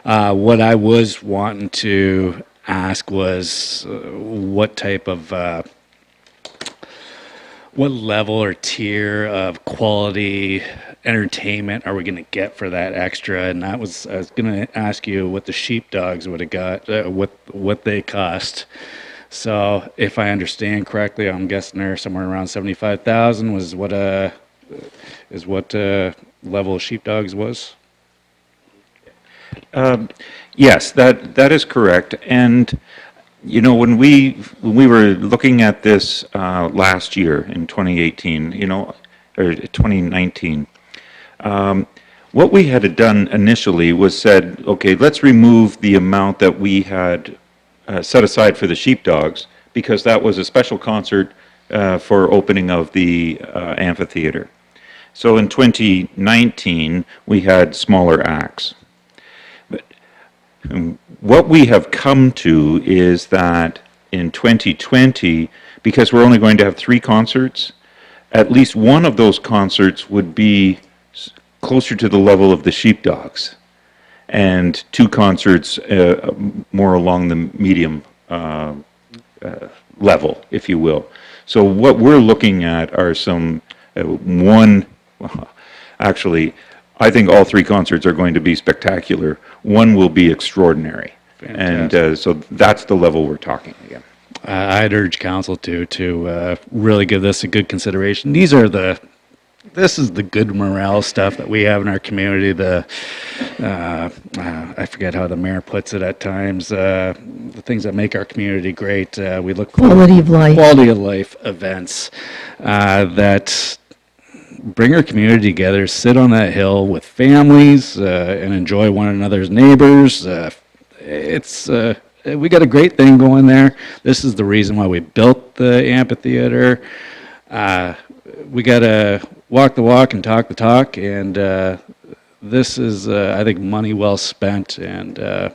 What I was wanting to ask was what type of what level or tier of quality entertainment are we going to get for that extra? And I was going to ask you what the sheepdogs would have got, what they cost. So if I understand correctly, I'm guessing they're somewhere around 75,000 was what level of sheepdogs was. Yes, that is correct. And you know, when we were looking at this last year in 2018, or 2019, what we had done initially was said, okay, let's remove the amount that we had set aside for the sheepdogs, because that was a special concert for opening of the amphitheater. So in 2019, we had smaller acts. But what we have come to is that in 2020, because we're only going to have 3 concerts, at least one of those concerts would be closer to the level of the sheepdogs, and 2 concerts more along the medium level, if you will. So what we're looking at are actually, I think all 3 concerts are going to be spectacular. One will be extraordinary. Fantastic. And so that's the level we're talking again. I'd urge council to really give this a good consideration. This is the good morale stuff that we have in our community. I forget how the mayor puts it at times. The things that make our community great. We look for Quality of life. Quality of life events that bring our community together, sit on that hill with families, and enjoy one another's neighbors. We got a great thing going there. This is the reason why we built the amphitheater. We got to walk the walk and talk the talk, and this is, I think, money well spent, and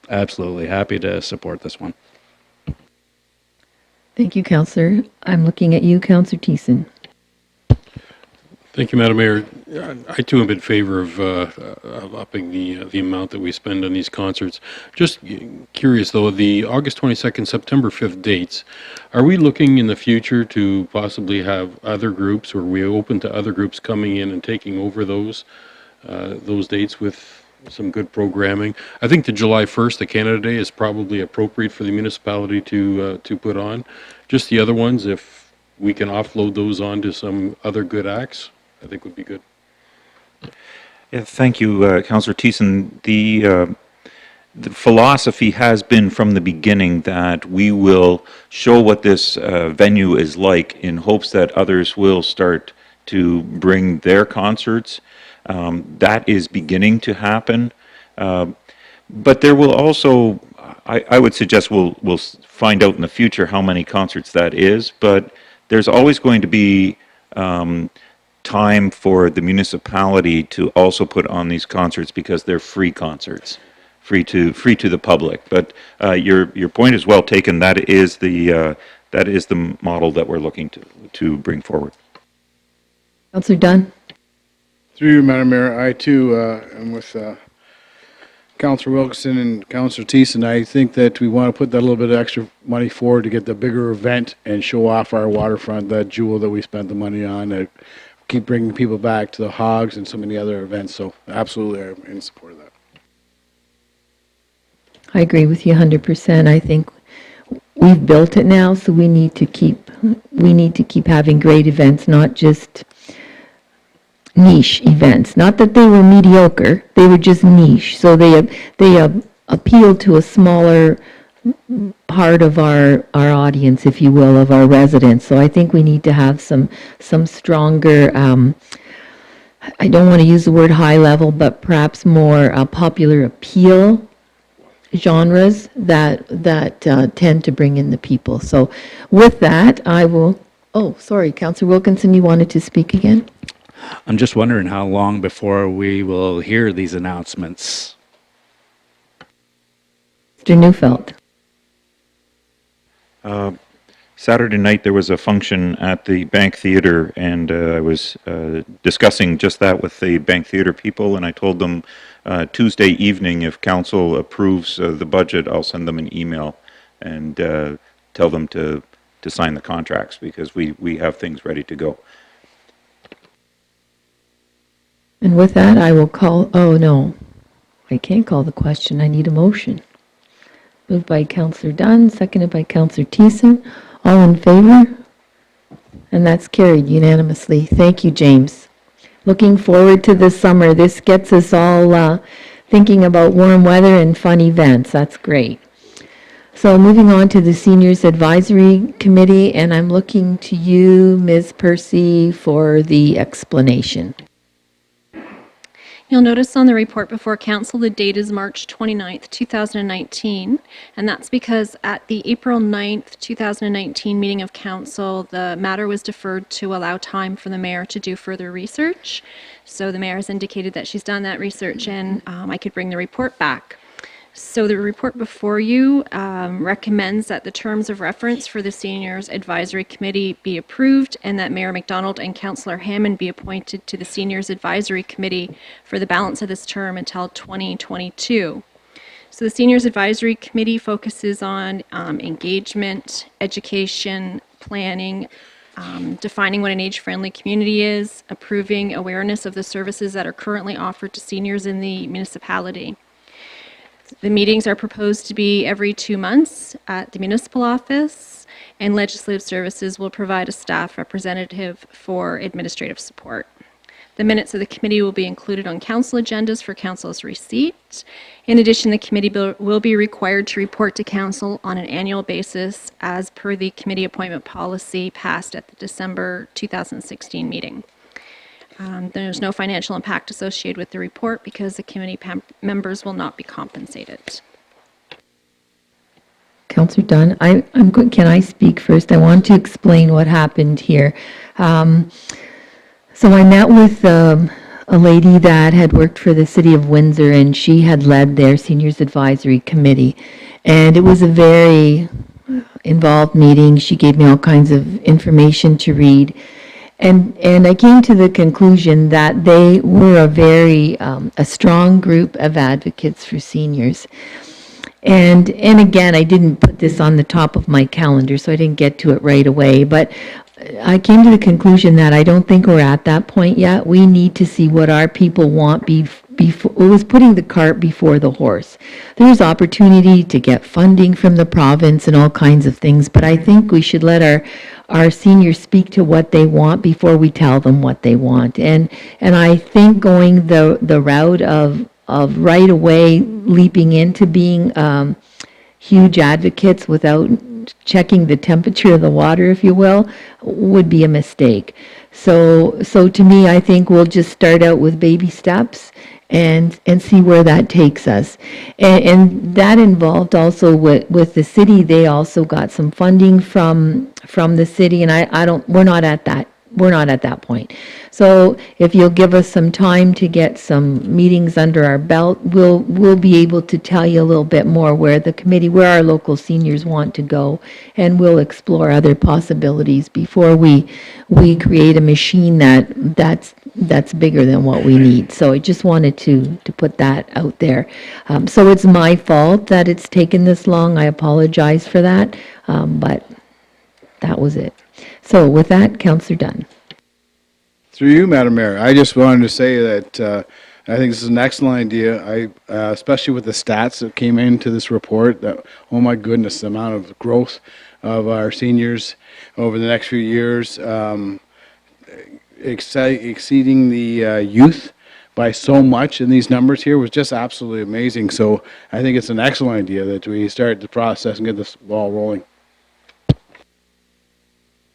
absolutely happy to support this one. Thank you, Councillor. I'm looking at you, Councillor Thiessen. Thank you, Madam Mayor. I too am in favor of upping the amount that we spend on these concerts. Just curious though, the August 22nd, September 5th dates, are we looking in the future to possibly have other groups, or are we open to other groups coming in and taking over those dates with some good programming? I think the July 1st, the Canada Day, is probably appropriate for the municipality to put on. Just the other ones, if we can offload those on to some other good acts, I think would be good. Yeah, thank you, Councillor Thiessen. The philosophy has been from the beginning that we will show what this venue is like in hopes that others will start to bring their concerts. That is beginning to happen. But there will also, I would suggest we'll find out in the future how many concerts that is, but there's always going to be time for the municipality to also put on these concerts because they're free concerts, free to the public. But your point is well taken. That is the model that we're looking to bring forward. Councillor Dunn? Through you, Madam Mayor, I too am with Councillor Wilkinson and Councillor Thiessen. I think that we want to put that little bit of extra money forward to get the bigger event and show off our waterfront, that jewel that we spent the money on. Keep bringing people back to the Hogs and so many other events. So absolutely, I'm in support of that. I agree with you 100%. I think we've built it now, so we need to keep having great events, not just niche events. Not that they were mediocre, they were just niche. So they appeal to a smaller part of our audience, if you will, of our residents. So I think we need to have some stronger, I don't want to use the word high level, but perhaps more popular appeal genres that tend to bring in the people. So with that, I will, oh, sorry, Councillor Wilkinson, you wanted to speak again? I'm just wondering how long before we will hear these announcements. Mr. Neufeld. Saturday night there was a function at the Bank Theatre, and I was discussing just that with the Bank Theatre people, and I told them Tuesday evening, if council approves the budget, I'll send them an email and tell them to sign the contracts, because we have things ready to go. And with that, I will call, oh no, I can't call the question, I need a motion. Moved by Councillor Dunn, seconded by Councillor Thiessen. All in favor? And that's carried unanimously. Thank you, James. Looking forward to the summer. This gets us all thinking about warm weather and fun events. That's great. So moving on to the Seniors Advisory Committee, and I'm looking to you, Ms. Percy, for the explanation. You'll notice on the report before council, the date is March 29th, 2019, and that's because at the April 9th, 2019 meeting of council, the matter was deferred to allow time for the mayor to do further research. So the mayor has indicated that she's done that research, and I could bring the report back. So the report before you recommends that the terms of reference for the Seniors Advisory Committee be approved, and that Mayor McDonald and Councillor Hammond be appointed to the Seniors Advisory Committee for the balance of this term until 2022. So the Seniors Advisory Committee focuses on engagement, education, planning, defining what an age-friendly community is, approving awareness of the services that are currently offered to seniors in the municipality. The meetings are proposed to be every 2 months at the municipal office, and Legislative Services will provide a staff representative for administrative support. The minutes of the committee will be included on council agendas for council's receipt. In addition, the committee will be required to report to council on an annual basis as per the committee appointment policy passed at the December 2016 meeting. There's no financial impact associated with the report because the committee members will not be compensated. Councillor Dunn, I'm good. Can I speak first? I want to explain what happened here. So I met with a lady that had worked for the City of Windsor, and she had led their Seniors Advisory Committee. And it was a very involved meeting. She gave me all kinds of information to read. And I came to the conclusion that they were a strong group of advocates for seniors. And again, I didn't put this on the top of my calendar, so I didn't get to it right away. But I came to the conclusion that I don't think we're at that point yet. We need to see what our people want before, it was putting the cart before the horse. There's opportunity to get funding from the province and all kinds of things, but I think we should let our seniors speak to what they want before we tell them what they want. And I think going the route of right away leaping into being huge advocates without checking the temperature of the water, if you will, would be a mistake. So to me, I think we'll just start out with baby steps and see where that takes us. And that involved also with the city. They also got some funding from the city, and we're not at that point. So if you'll give us some time to get some meetings under our belt, we'll be able to tell you a little bit more where our local seniors want to go, and we'll explore other possibilities before we create a machine that's bigger than what we need. So I just wanted to put that out there. So it's my fault that it's taken this long. I apologize for that, but that was it. So with that, Councillor Dunn. Through you, Madam Mayor, I just wanted to say that I think this is an excellent idea. Especially with the stats that came into this report, that, oh my goodness, the amount of growth of our seniors over the next few years, exceeding the youth by so much in these numbers here was just absolutely amazing. So I think it's an excellent idea that we start the process and get this ball rolling.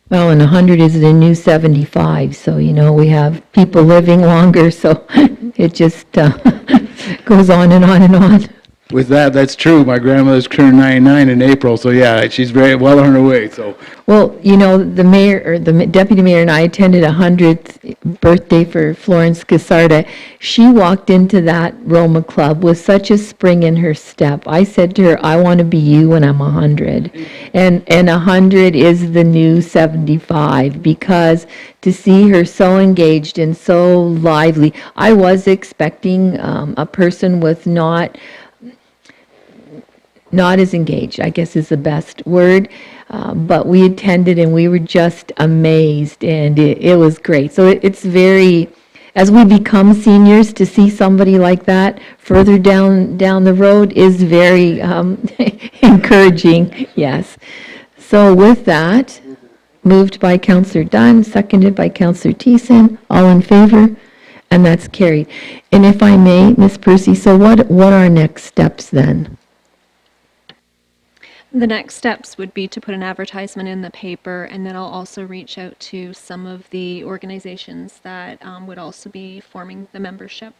Well, and 100 is the new 75, so, we have people living longer, so it just goes on and on and on. With that, that's true. My grandmother's turned 99 in April, so yeah, she's very well on her way, so. Well, the mayor, or the deputy mayor and I attended a 100th birthday for Florence Casarda. She walked into that Roma Club with such a spring in her step. I said to her, I want to be you when I'm 100. And 100 is the new 75, because to see her so engaged and so lively, I was expecting a person with not as engaged, I guess is the best word, but we attended and we were just amazed, and it was great. So it's very, as we become seniors, to see somebody like that further down the road is very encouraging, yes. So with that, moved by Councillor Dunn, seconded by Councillor Thiessen, all in favor? And that's carried. And if I may, Ms. Percy, so what are next steps then? The next steps would be to put an advertisement in the paper, and then I'll also reach out to some of the organizations that would also be forming the membership.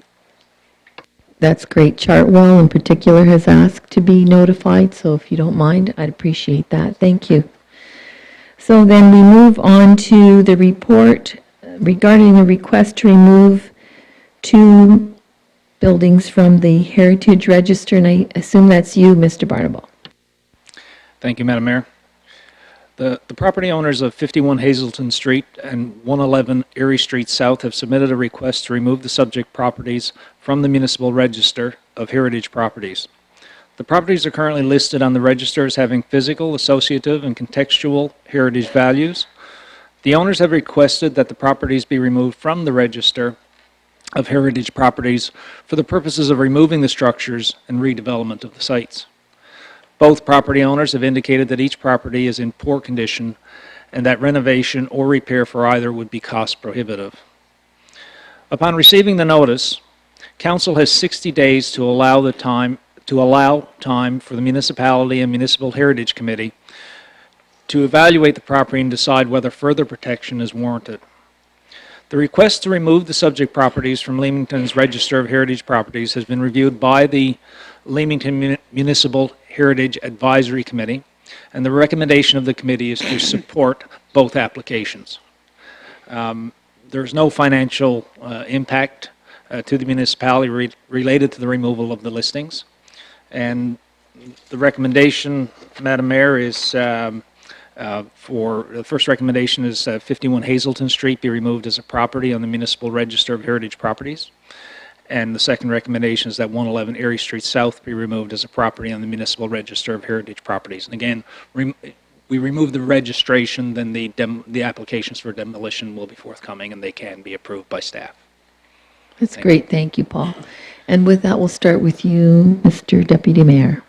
That's great. Chartwell in particular has asked to be notified, so if you don't mind, I'd appreciate that. Thank you. So then we move on to the report regarding the request to remove 2 buildings from the Heritage Register, and I assume that's you, Mr. Barnable. Thank you, Madam Mayor. The property owners of 51 Hazelton Street and 111 Erie Street South have submitted a request to remove the subject properties from the municipal register of heritage properties. The properties are currently listed on the register as having physical, associative, and contextual heritage values. The owners have requested that the properties be removed from the register of heritage properties for the purposes of removing the structures and redevelopment of the sites. Both property owners have indicated that each property is in poor condition and that renovation or repair for either would be cost prohibitive. Upon receiving the notice, Council has 60 days to allow time for the municipality and Municipal Heritage Committee to evaluate the property and decide whether further protection is warranted. The request to remove the subject properties from Leamington's Register of Heritage Properties has been reviewed by the Leamington Municipal Heritage Advisory Committee, and the recommendation of the committee is to support both applications. There's no financial impact to the municipality related to the removal of the listings, and the recommendation, Madam Mayor, is For the first recommendation is 51 Hazelton Street be removed as a property on the Municipal Register of Heritage Properties. And the second recommendation is that 111 Erie Street South be removed as a property on the Municipal Register of Heritage Properties. And again, we remove the registration, then the applications for demolition will be forthcoming and they can be approved by staff. That's great. Thank you, Paul. And with that, we'll start with you, Mr. Deputy Mayor.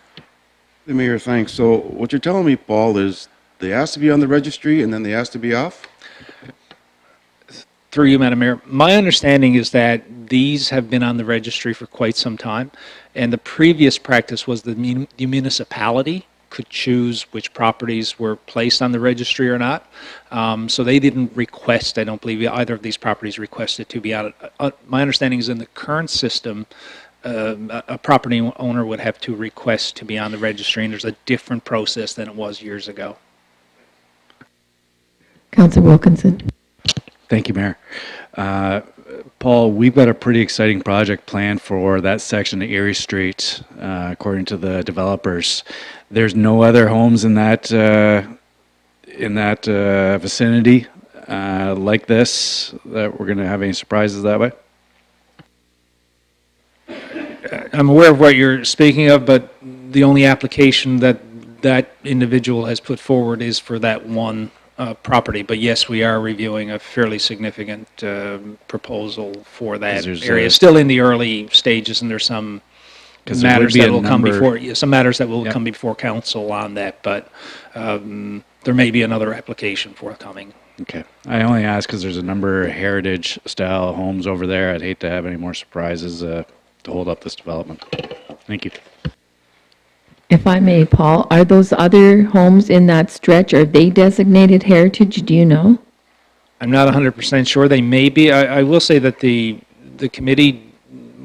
The mayor, thanks. So what you're telling me, Paul, is they asked to be on the registry and then they asked to be off? Through you, Madam Mayor, my understanding is that these have been on the registry for quite some time, and the previous practice was the municipality could choose which properties were placed on the registry or not. So they didn't request, I don't believe either of these properties requested to be on it. My understanding is in the current system, a property owner would have to request to be on the registry, and there's a different process than it was years ago. Councillor Wilkinson. Thank you, Mayor. Paul, we've got a pretty exciting project planned for that section of Erie Street, according to the developers. There's no other homes in that vicinity like this that we're going to have any surprises that way? I'm aware of what you're speaking of, but the only application that that individual has put forward is for that one property. But yes, we are reviewing a fairly significant proposal for that area. Still in the early stages, and there's some matters that will come before some matters that will come before council on that. But there may be another application forthcoming. Okay. I only ask because there's a number of heritage-style homes over there. I'd hate to have any more surprises to hold up this development. Thank you. If I may, Paul, are those other homes in that stretch, are they designated heritage? Do you know? I'm not 100% sure. They may be. I will say that the committee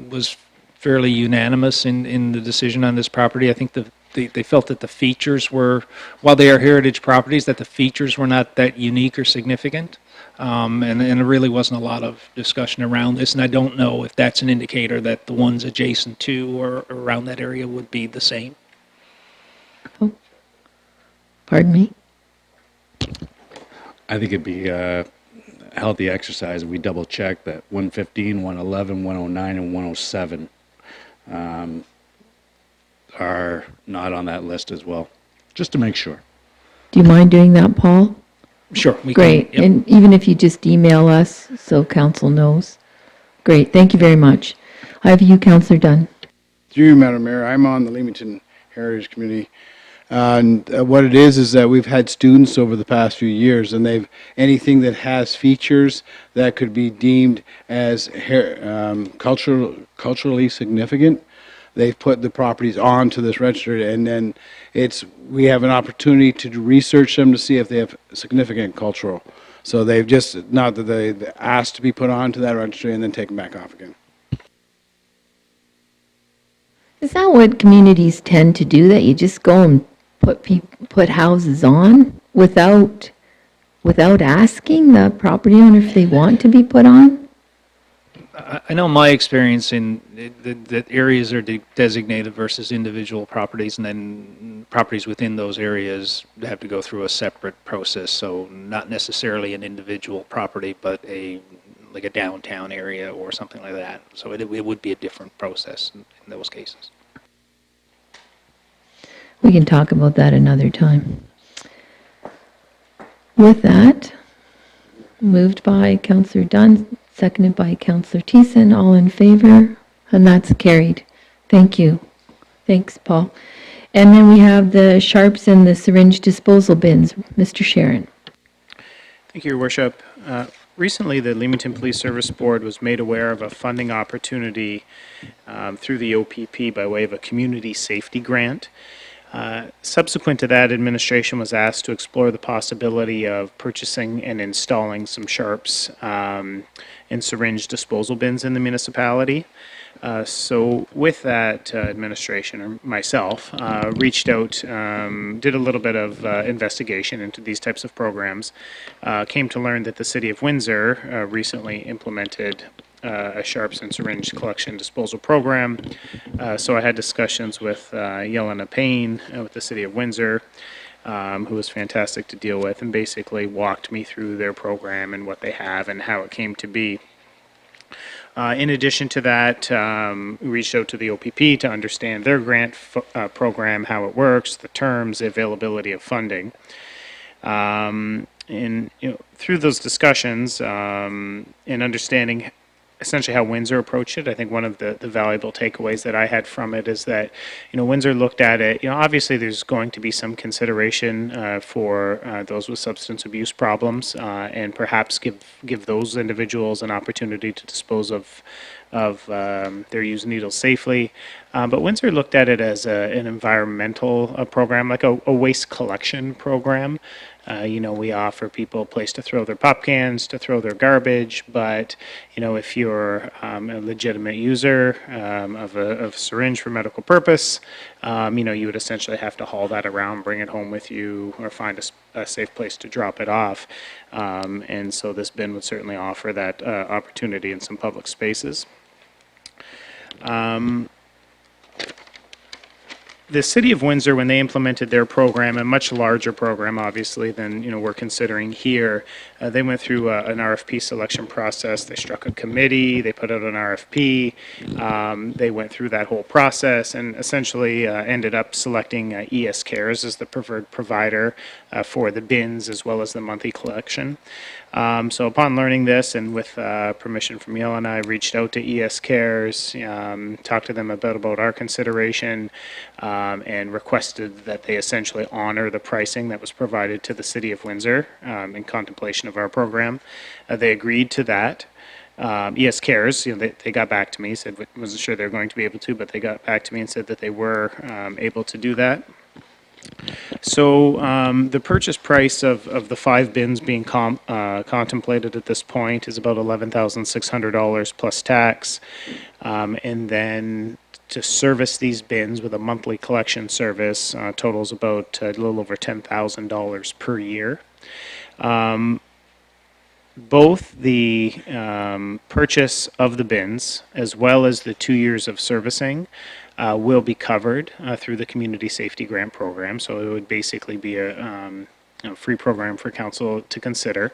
was fairly unanimous in the decision on this property. I think they felt that the features were, while they are heritage properties, that the features were not that unique or significant. And there really wasn't a lot of discussion around this. And I don't know if that's an indicator that the ones adjacent to or around that area would be the same. Oh. Pardon me? I think it'd be a healthy exercise if we double check that 115, 111, 109, and 107 are not on that list as well, just to make sure. Do you mind doing that, Paul? Sure. Great. Yep. And even if you just email us so council knows. Great. Thank you very much. I have you, Councillor Dunn. Through you, Madam Mayor, I'm on the Leamington Heritage Committee. And what it is that we've had students over the past few years, and they've anything that has features that could be deemed as culturally significant, they've put the properties onto this register, and then we have an opportunity to research them to see if they have significant cultural. So they've just not that they asked to be put onto that registry and then taken back off again. Is that what communities tend to do, that you just go and put houses on without asking the property owner if they want to be put on? I know my experience in that areas are designated versus individual properties, and then properties within those areas have to go through a separate process. So not necessarily an individual property, but like a downtown area or something like that. So it would be a different process in those cases. We can talk about that another time. With that, moved by Councillor Dunn, seconded by Councillor Thiessen, all in favor, and that's carried. Thank you. Thanks, Paul. And then we have the sharps and the syringe disposal bins. Mr. Sharon. Thank you, Your Worship. Recently, the Leamington Police Service Board was made aware of a funding opportunity through the OPP by way of a community safety grant. Subsequent to that, administration was asked to explore the possibility of purchasing and installing some sharps and syringe disposal bins in the municipality. So with that, administration, or myself, reached out, did a little bit of investigation into these types of programs, came to learn that the City of Windsor recently implemented a sharps and syringe collection disposal program. So I had discussions with Yelena Payne with the City of Windsor. who was fantastic to deal with and basically walked me through their program and what they have and how it came to be. In addition to that, we reached out to the OPP to understand their grant program, how it works, the terms, the availability of funding. And through those discussions and understanding essentially how Windsor approached it, I think one of the valuable takeaways that I had from it is that, Windsor looked at it, obviously there's going to be some consideration for those with substance abuse problems and perhaps give those individuals an opportunity to dispose of their used needles safely. But Windsor looked at it as an environmental program, like a waste collection program. We offer people a place to throw their pop cans, to throw their garbage, but, if you're a legitimate user of a syringe for medical purpose, you would essentially have to haul that around, bring it home with you, or find a safe place to drop it off. And so this bin would certainly offer that opportunity in some public spaces. The City of Windsor, when they implemented their program, a much larger program, obviously, than we're considering here, they went through an RFP selection process. They struck a committee. They put out an RFP. They went through that whole process and essentially ended up selecting ES Cares as the preferred provider for the bins as well as the monthly collection. So upon learning this and with permission from Yale and I reached out to ES Cares, talked to them about our consideration, and requested that they essentially honor the pricing that was provided to the City of Windsor in contemplation of our program. They agreed to that. ES Cares, they got back to me, said wasn't sure they were going to be able to, but they got back to me and said that they were able to do that. So the purchase price of the 5 bins being contemplated at this point is about $11,600 plus tax. And then to service these bins with a monthly collection service totals about a little over $10,000 per year. Both the purchase of the bins as well as the 2 years of servicing will be covered through the Community Safety Grant Program. So it would basically be a free program for council to consider.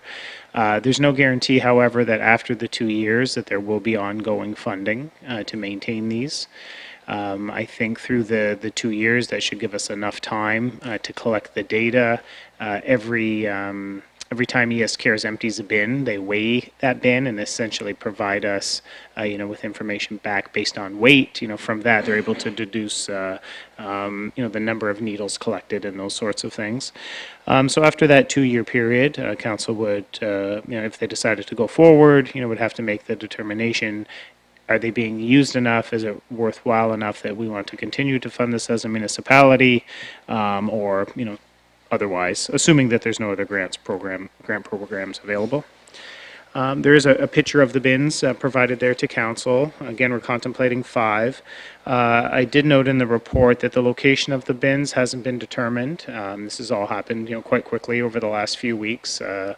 There's no guarantee, however, that after the 2 years that there will be ongoing funding to maintain these. I think through the 2 years that should give us enough time to collect the data. Every time ES Cares empties a bin, they weigh that bin and essentially provide us, with information back based on weight. From that, they're able to deduce, the number of needles collected and those sorts of things. So after that 2-year period, council would, if they decided to go forward, would have to make the determination. Are they being used enough? Is it worthwhile enough that we want to continue to fund this as a municipality, or otherwise, assuming that there's no other grant programs available. There is a picture of the bins provided there to council. Again, we're contemplating 5. I did note in the report that the location of the bins hasn't been determined. This has all happened, quite quickly over the last few weeks. The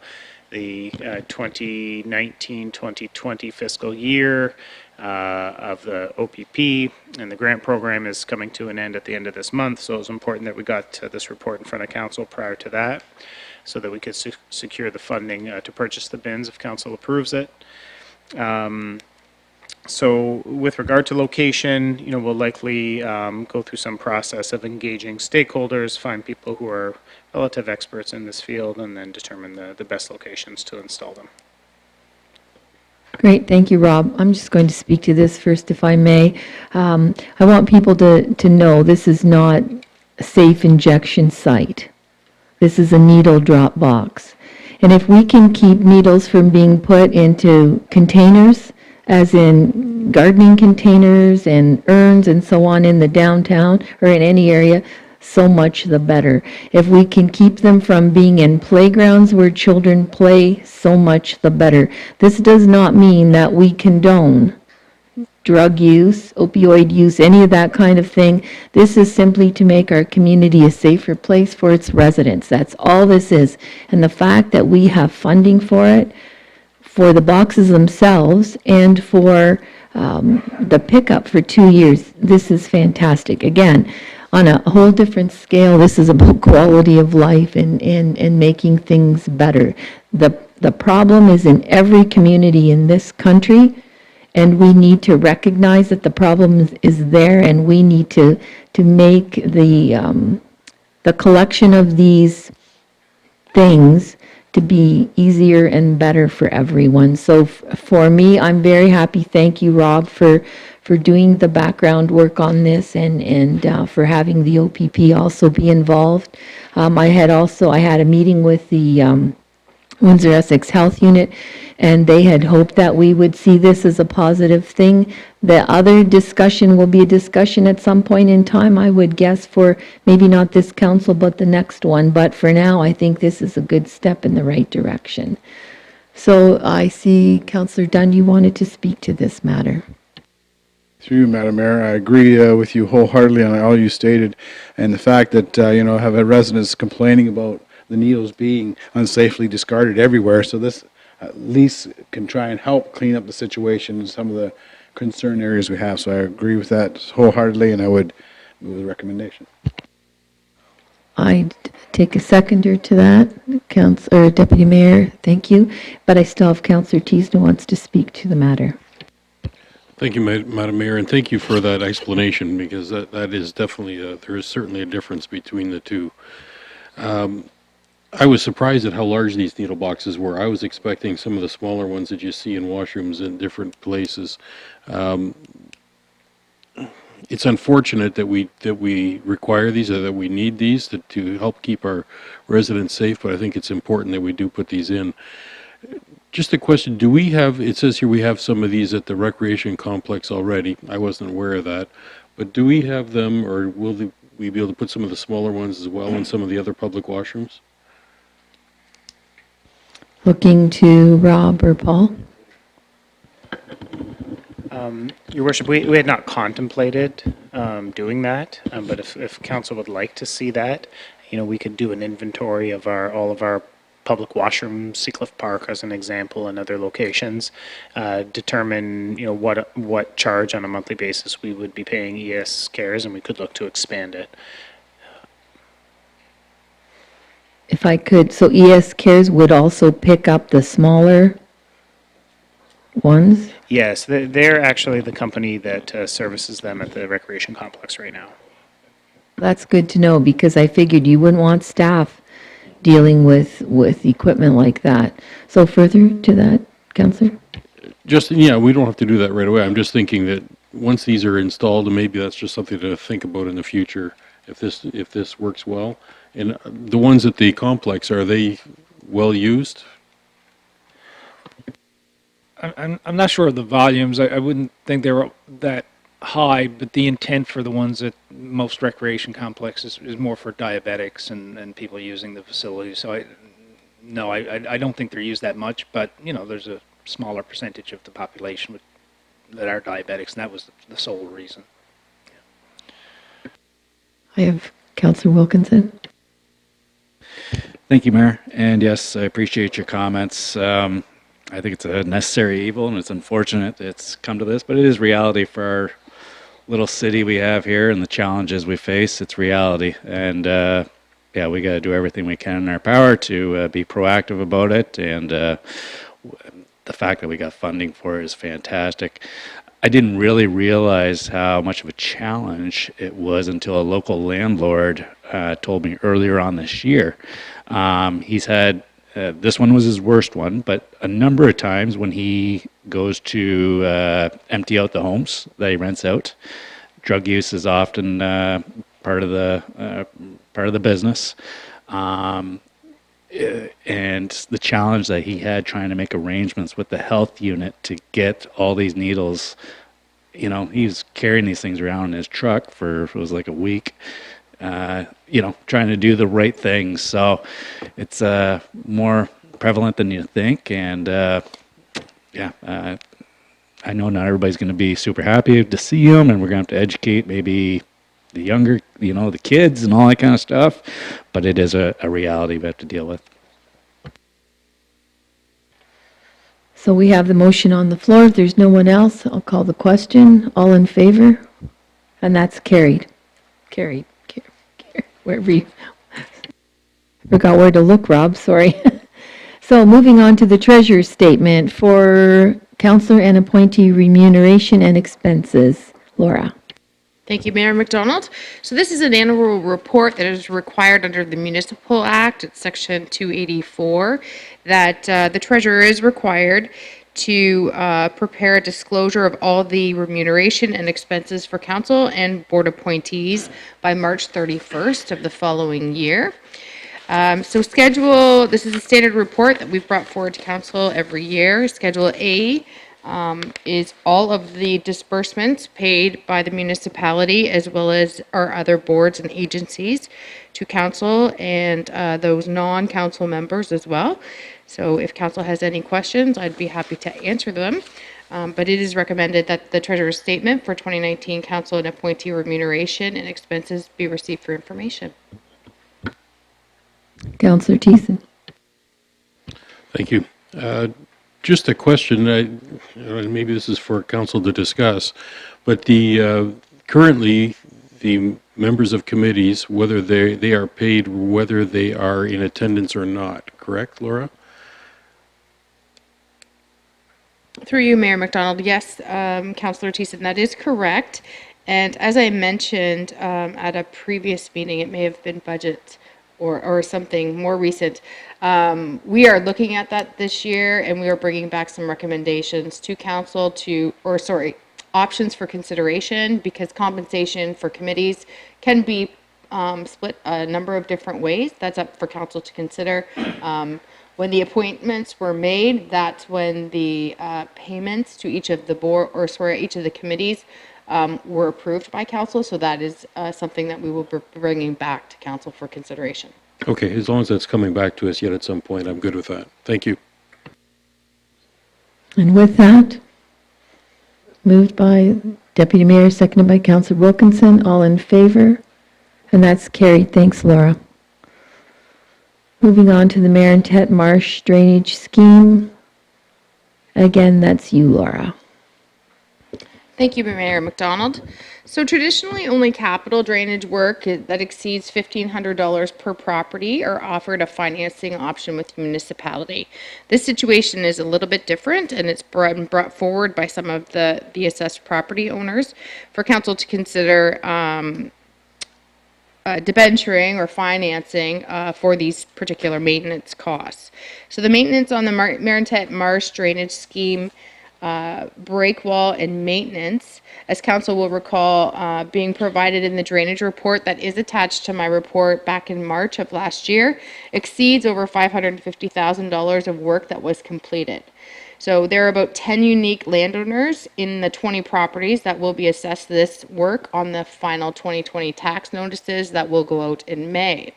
2019-2020 fiscal year of the OPP and the grant program is coming to an end at the end of this month, so it was important that we got this report in front of council prior to that so that we could secure the funding to purchase the bins if council approves it. So with regard to location, we'll likely go through some process of engaging stakeholders, find people who are relative experts in this field, and then determine the best locations to install them. Great, thank you, Rob. I'm just going to speak to this first, if I may. I want people to know this is not a safe injection site. This is a needle drop box. And if we can keep needles from being put into containers, as in gardening containers and urns and so on in the downtown or in any area, so much the better. If we can keep them from being in playgrounds where children play, so much the better. This does not mean that we condone drug use, opioid use, any of that kind of thing. This is simply to make our community a safer place for its residents. That's all this is. And the fact that we have funding for it, for the boxes themselves, and for the pickup for 2 years, this is fantastic. Again, on a whole different scale, this is about quality of life and making things better. The problem is in every community in this country, and we need to recognize that the problem is there, and we need to make the collection of these things to be easier and better for everyone. So for me, I'm very happy. Thank you, Rob, for doing the background work on this and for having the OPP also be involved. I had a meeting with the Windsor Essex Health Unit, and they had hoped that we would see this as a positive thing. The other discussion will be a discussion at some point in time, I would guess, for maybe not this council, but the next one. But for now, I think this is a good step in the right direction. So I see, Councillor Dunn, you wanted to speak to this matter. Through you, Madam Mayor, I agree with you wholeheartedly on all you stated, and the fact that, have had residents complaining about the needles being unsafely discarded everywhere, so this at least can try and help clean up the situation in some of the concern areas we have. So I agree with that wholeheartedly, and I would move the recommendation. I'd take a seconder to that, Deputy Mayor, thank you. But I still have Councillor Teasdale who wants to speak to the matter. Thank you, Madam Mayor, and thank you for that explanation, because that is definitely, there is certainly a difference between the two. I was surprised at how large these needle boxes were. I was expecting some of the smaller ones that you see in washrooms in different places. It's unfortunate that we require these, or that we need these to help keep our residents safe, but I think it's important that we do put these in. Just a question, do we have, it says here we have some of these at the recreation complex already. I wasn't aware of that. But do we have them, or will we be able to put some of the smaller ones as well in some of the other public washrooms? Looking to Rob or Paul? Your Worship, we had not contemplated doing that, but if council would like to see that, we could do an inventory of all of our public washrooms, Seacliff Park as an example, and other locations, determine what charge on a monthly basis we would be paying ES Cares, and we could look to expand it. If I could, so ES Cares would also pick up the smaller ones? Yes, they're actually the company that services them at the recreation complex right now. That's good to know, because I figured you wouldn't want staff dealing with equipment like that. So further to that, Councillor? Yeah, we don't have to do that right away. I'm just thinking that once these are installed, and maybe that's just something to think about in the future, if this works well. And the ones at the complex, are they well used? I'm not sure of the volumes. I wouldn't think they were that high, but the intent for the ones at most recreation complexes is more for diabetics and people using the facility. So I don't think they're used that much, but there's a smaller percentage of the population that are diabetics, and that was the sole reason. I have Councillor Wilkinson. Thank you, Mayor. And yes, I appreciate your comments. I think it's a necessary evil, and it's unfortunate it's come to this, but it is reality for our little city we have here and the challenges we face. It's reality. And yeah, we got to do everything we can in our power to be proactive about it. And the fact that we got funding for it is fantastic. I didn't really realize how much of a challenge it was until a local landlord told me earlier on this year. He's had, this one was his worst one, but a number of times when he goes to empty out the homes that he rents out, drug use is often part of the business. And the challenge that he had trying to make arrangements with the health unit to get all these needles, he was carrying these things around in his truck for, it was like a week, trying to do the right things. So it's more prevalent than you think. And I know not everybody's going to be super happy to see him, and we're going to have to educate maybe the younger, the kids and all that kind of stuff, but it is a reality we have to deal with. So we have the motion on the floor. If there's no one else, I'll call the question. All in favor? And that's carried. Carried. wherever you, forgot where to look, Rob, sorry. So moving on to the treasurer's statement for counselor and appointee remuneration and expenses. Laura. Thank you, Mayor McDonald. So this is an annual report that is required under the Municipal Act. It's Section 284, that the treasurer is required to prepare a disclosure of all the remuneration and expenses for council and board appointees by March 31st of the following year. This is a standard report that we've brought forward to council every year. Schedule A is all of the disbursements paid by the municipality as well as our other boards and agencies to council and those non-council members as well. So if council has any questions, I'd be happy to answer them. But it is recommended that the treasurer's statement for 2019 council and appointee remuneration and expenses be received for information. Counselor Thiessen. Thank you. Just a question, maybe this is for council to discuss, but currently the members of committees, whether they are paid, whether they are in attendance or not, correct, Laura? Through you, Mayor McDonald. Yes, Councillor Thiessen, that is correct. And as I mentioned at a previous meeting, it may have been budget or something more recent. We are looking at that this year, and we are bringing back some recommendations to council options for consideration, because compensation for committees can be split a number of different ways. That's up for council to consider. When the appointments were made, that's when the payments to each of the each of the committees were approved by council. So that is something that we will be bringing back to council for consideration. Okay, as long as that's coming back to us yet at some point, I'm good with that. Thank you. And with that, moved by Deputy Mayor, seconded by Councillor Wilkinson, all in favor? And that's carried. Thanks, Laura. Moving on to the Marintet Marsh Drainage Scheme. Again, that's you, Laura. Thank you, Mayor McDonald. So traditionally, only capital drainage work that exceeds $1,500 per property are offered a financing option with the municipality. This situation is a little bit different, and it's brought forward by some of the assessed property owners for council to consider debenturing or financing for these particular maintenance costs. So the maintenance on the Marintet Marsh Drainage Scheme break wall and maintenance, as council will recall, being provided in the drainage report that is attached to my report back in March of last year, exceeds over $550,000 of work that was completed. So there are about 10 unique landowners in the 20 properties that will be assessed this work on the final 2020 tax notices that will go out in May.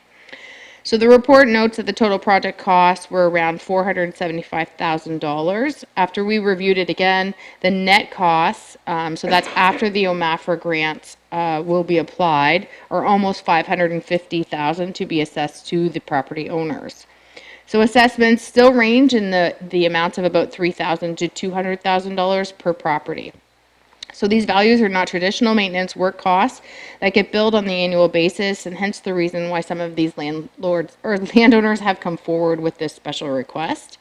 So the report notes that the total project costs were around $475,000. After we reviewed it again, the net costs, so that's after the OMAFRA grants will be applied, are almost $550,000 to be assessed to the property owners. So assessments still range in the amounts of about $3,000 to $200,000 per property. So these values are not traditional maintenance work costs that get billed on the annual basis, and hence the reason why some of these landowners have come forward with this special request.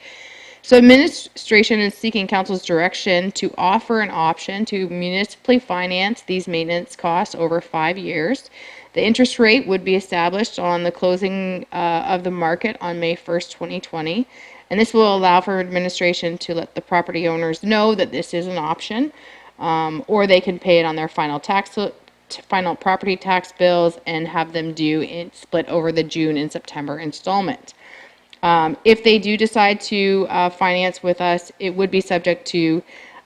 So administration is seeking council's direction to offer an option to municipally finance these maintenance costs over 5 years. The interest rate would be established on the closing of the market on May 1st, 2020. And this will allow for administration to let the property owners know that this is an option, or they can pay it on their final property tax bills and have them due split over the June and September installment. If they do decide to finance with us, it would be subject to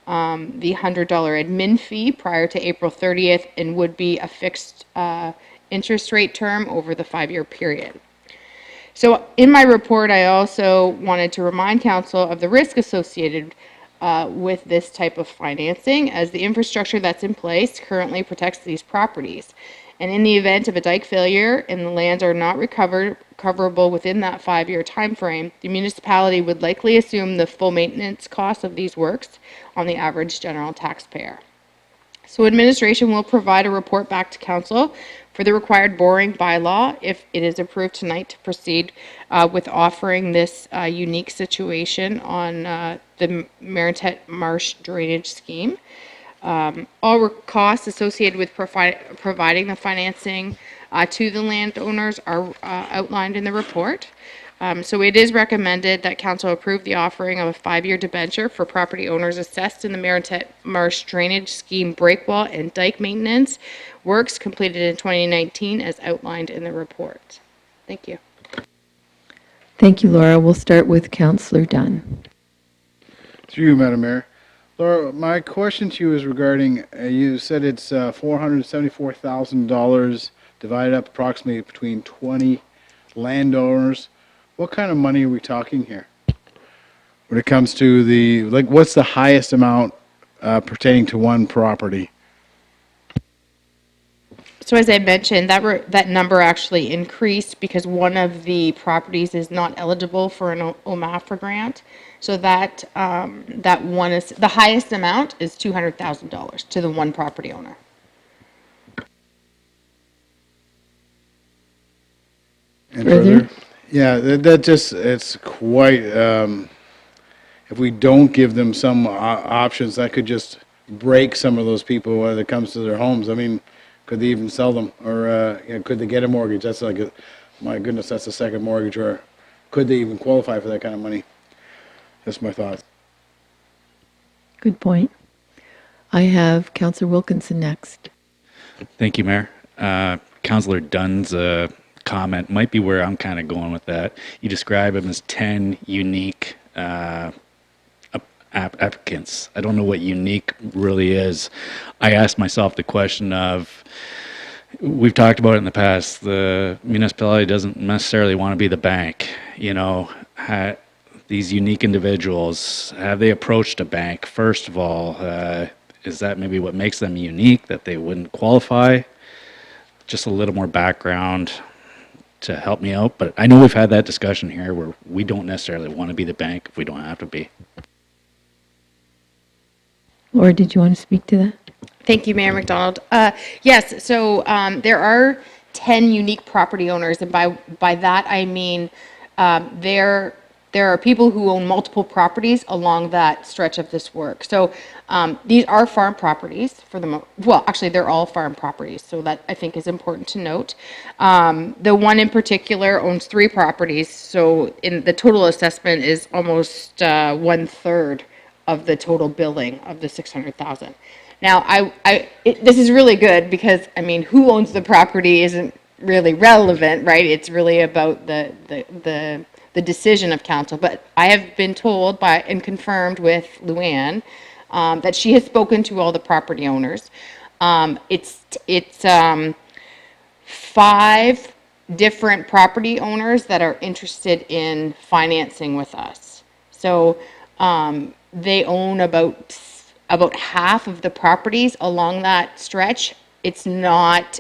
the $100 admin fee prior to April 30th and would be a fixed interest rate term over the 5-year period. So in my report, I also wanted to remind council of the risk associated with this type of financing, as the infrastructure that's in place currently protects these properties. And in the event of a dike failure and the lands are not recoverable within that 5-year time frame, the municipality would likely assume the full maintenance costs of these works on the average general taxpayer. So administration will provide a report back to council for the required borrowing bylaw, if it is approved tonight, to proceed with offering this unique situation on the Maritet Marsh drainage scheme. All costs associated with providing the financing to the landowners are outlined in the report. So it is recommended that council approve the offering of a 5-year debenture for property owners assessed in the Maritet Marsh drainage scheme breakwall and dike maintenance works completed in 2019 as outlined in the report. Thank you. Thank you, Laura. We'll start with Councillor Dunn. Through you, Madam Mayor. Laura, my question to you is regarding, you said it's $474,000 divided up approximately between 20 landowners. What kind of money are we talking here? When it comes to what's the highest amount pertaining to one property? So as I mentioned, that number actually increased because one of the properties is not eligible for an OMAFRA grant. So that one is, the highest amount is $200,000 to the one property owner. And further? Yeah, that just, it's quite, if we don't give them some options, that could just break some of those people when it comes to their homes. I mean, could they even sell them? Or could they get a mortgage? That's like, my goodness, that's a second mortgage. Or could they even qualify for that kind of money? That's my thoughts. Good point. I have Councillor Wilkinson next. Thank you, Mayor. Councillor Dunn's comment might be where I'm kind of going with that. You describe him as 10 unique applicants. I don't know what unique really is. I asked myself the question of, we've talked about it in the past, the municipality doesn't necessarily want to be the bank. You know, these unique individuals, have they approached a bank? First of all, is that maybe what makes them unique, that they wouldn't qualify? Just a little more background to help me out. But I know we've had that discussion here where we don't necessarily want to be the bank if we don't have to be. Laura, did you want to speak to that? Thank you, Mayor McDonald. Yes, so there are 10 unique property owners, and by that I mean there are people who own multiple properties along that stretch of this work. So these are farm properties for the well, actually they're all farm properties, so that I think is important to note. The one in particular owns 3 properties, so in the total assessment is almost 1/3 of the total billing of the $600,000. Now, this is really good because, I mean, who owns the property isn't really relevant, right? It's really about the decision of council. But I have been told by and confirmed with Luann that she has spoken to all the property owners. It's 5 different property owners that are interested in financing with us. So they own about half of the properties along that stretch. It's not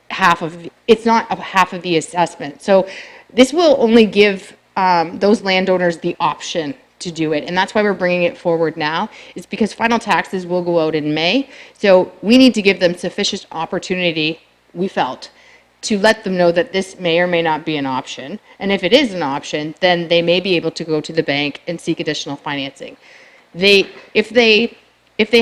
half of the assessment. So this will only give those landowners the option to do it, and that's why we're bringing it forward now. Is because final taxes will go out in May, so we need to give them sufficient opportunity. We felt to let them know that this may or may not be an option, and if it is an option, then they may be able to go to the bank and seek additional financing. If they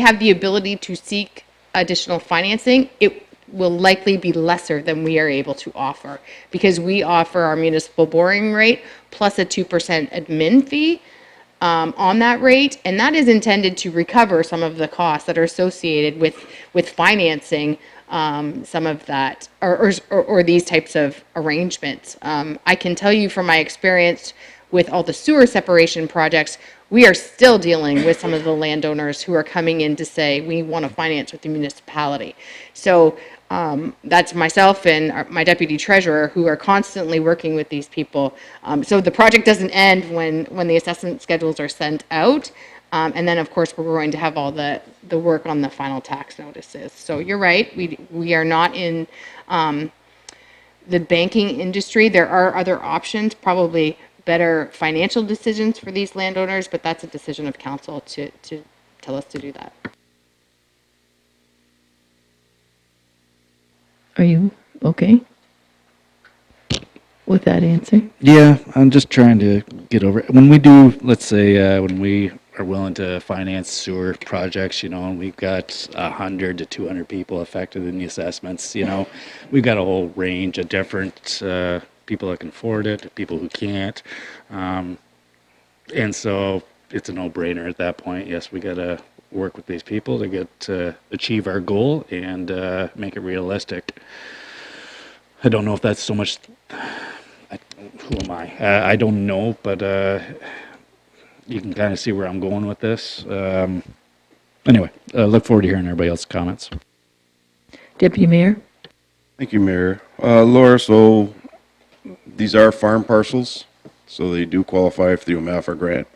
have the ability to seek additional financing, it will likely be lesser than we are able to offer, because we offer our municipal borrowing rate plus a 2% admin fee on that rate, and that is intended to recover some of the costs that are associated with financing some of that or these types of arrangements. I can tell you from my experience with all the sewer separation projects, we are still dealing with some of the landowners who are coming in to say, we want to finance with the municipality. So that's myself and my deputy treasurer who are constantly working with these people. So the project doesn't end when the assessment schedules are sent out. And then, of course, we're going to have all the work on the final tax notices. So you're right, we are not in the banking industry. There are other options, probably better financial decisions for these landowners, but that's a decision of council to tell us to do that. Are you okay with that answer? Yeah, I'm just trying to get over it. When we do, let's say, when we are willing to finance sewer projects, and we've got 100 to 200 people affected in the assessments, we've got a whole range of different people that can afford it, people who can't. And so it's a no-brainer at that point. Yes, we got to work with these people to achieve our goal and make it realistic. I don't know if that's so much. Who am I? I don't know, but you can kind of see where I'm going with this. Anyway, look forward to hearing everybody else's comments. Deputy Mayor? Thank you, Mayor. Laura, so these are farm parcels, so they do qualify for the OMAFRA grant.